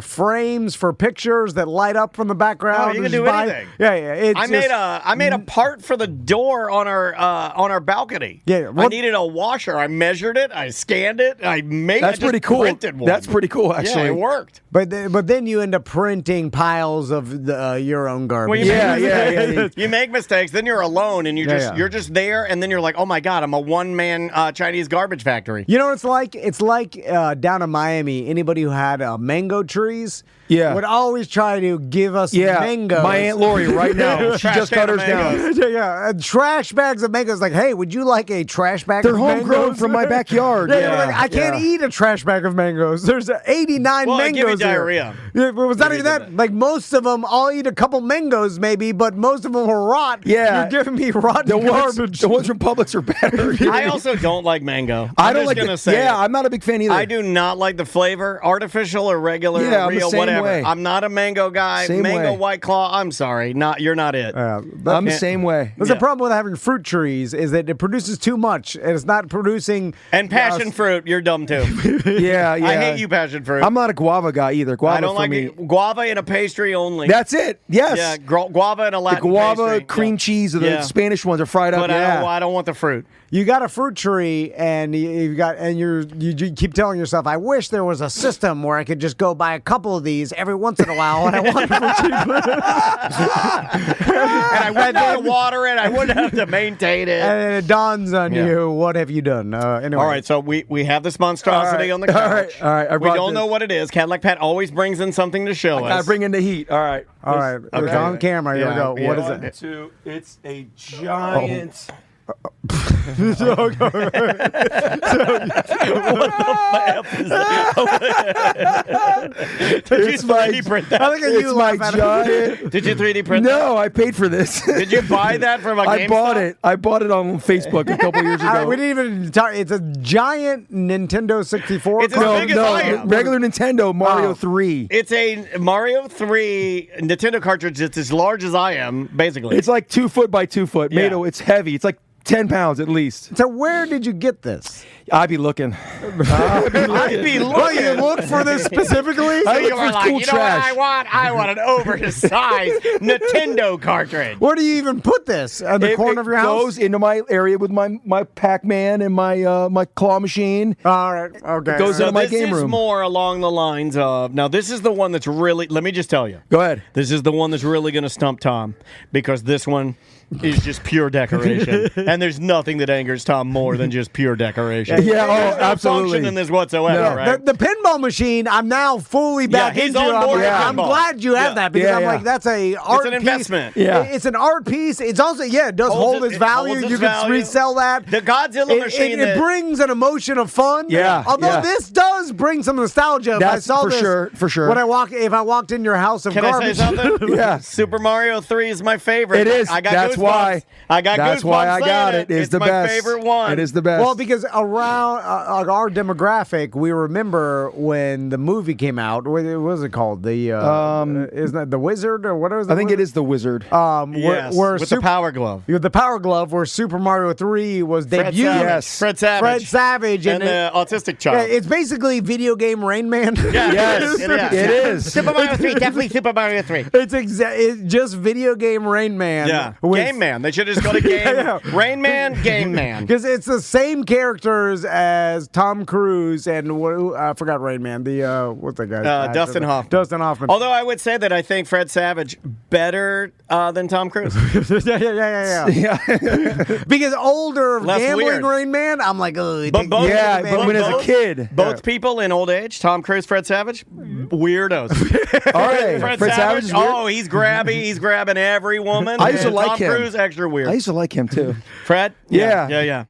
frames for pictures that light up from the background. Oh, you can Just do anything. Yeah. I made a part for the door on our balcony. Yeah, I needed a washer. I measured it. I scanned it. That's pretty cool. Printed one. That's pretty cool, actually. Yeah, it worked. But then you end up printing piles of your own garbage. Well, you make mistakes. Then you're alone, and you're just there, and then you're like, oh my god, I'm a one-man Chinese garbage factory. You know what it's like? It's like down in Miami. Anybody who had mango trees, would always try to give us mangoes. My Aunt Lori right now, she just cut hers down. And trash bags of mangoes. Like, hey, would you like a trash bag? They're of homegrown mangoes? from my backyard. Like, I can't eat a trash bag of mangoes. There's 89 well, mangoes give me there. diarrhea. It was not even that. Like most of them, I'll eat a couple mangoes maybe, but most of them are rot. Yeah, you're giving me rotten garbage. The ones from Publix are better. I also don't like mango. I don't like I'm not a big fan either. I do not like the flavor, artificial or regular, Yeah, or I'm the real, same whatever. way. I'm not a mango guy. Same mango way. White Claw. I'm sorry, you're not it. I'm the same way. There's a problem with having fruit trees is that it produces too much and it's not producing. And passion fruit, you're dumb too. Yeah. I hate you, passion fruit. I'm not a guava guy either. Guava I don't for like me. it. Guava in a pastry only. That's it. Yes. Yeah, guava in a Latin the guava pastry. cream cheese or the Spanish ones are fried But up. I don't want the fruit. You got a fruit tree, and you keep telling yourself, "I wish there was a system where I could just go buy a couple of these every once in a while, and I want it for cheap." And I wouldn't have to water it. I wouldn't have to maintain it. And it dawns on you, what have you done? Anyway. All right, so we have this monstrosity on the couch. All right. We don't know what it is. Cadillac Pat always brings in something to show us. I bring in the heat. All right. It's on camera. Here we go. What is it? It's a giant. Did you 3D print that? I think you my giant. Did you 3D print that? No, I paid for this. Did you buy that from a GameStop? I bought it. I bought it on Facebook a couple years ago. We didn't even talk. It's a giant Nintendo 64. It's as big as I am. Regular Nintendo Mario 3. It's a Mario 3 Nintendo cartridge that's as large as I am, basically. It's like 2 foot by 2 foot. Yeah. It's heavy. It's like 10 pounds at least. So where did you get this? I'd be looking. I'd be looking. Well, you looked for this specifically? So you look were for like, cool you know what trash. I want? I want an oversized Nintendo cartridge. Where do you even put this? At the corner of your house? It goes into my area with my Pac-Man and my claw machine. All right. Okay. It goes into my game This is room. more along the lines of, now this is the one that's really, let me just tell you. Go ahead. This is the one that's really going to stump Tom because this one is just pure decoration. And there's nothing that angers Tom more than just pure decoration. Yeah, There's no absolutely. function in this whatsoever, No. right? The pinball machine, I'm now fully back he's into. on board with I'm pinball. glad you have Yeah. that because Yeah, I'm yeah. like, that's a art an piece. investment. Yeah. It's an art piece. It's also, it does Holds hold it- its it value. holds its You can value. resell that. The Godzilla machine It that- brings an emotion of fun. Yeah, Although yeah. this does bring some nostalgia. That's I saw for this sure, for sure. When if I walked in your house of Can garbage. I say something? Yeah. Super Mario 3 is my favorite. It is. I got That's goosebumps. why. I got That's goosebumps why I got saying it. It's the my best. favorite one. It is the best. Well, because around our demographic, we remember when the movie came out. What was it called? The isn't that The Wizard or whatever? I think it is the Wizard. Yes, with the Power Glove. With the Power Glove, where Super Mario 3 was Fred debuted. Savage. Yes. Fred Savage. Fred Savage And the autistic child. Yeah, it's basically video game Rain Man. Yeah, Yes, it is. it is. Super Mario 3, definitely Super Mario 3. It's just video game Rain Man. Yeah, with- Game Man. They should just go to Game Yeah. Rain Man, Game Man. Because it's the same characters as Tom Cruise and I forgot Rain Man. The what's that guy? Dustin Hoffman. Dustin Hoffman. Although I would say that I think Fred Savage better than Tom Cruise. yeah. Because older Less gambling weird. Rain Man, I'm like, oh, But both, Yeah, both- but when as a both- kid. both people in old age, Tom Cruise, Fred Savage, weirdos. All right. Fred Savage Savage, is weird. oh, he's grabby. He's grabbing every woman. I used to And like Tom him. Cruise, extra weird. I used to like him too. Fred? Yeah. Yeah.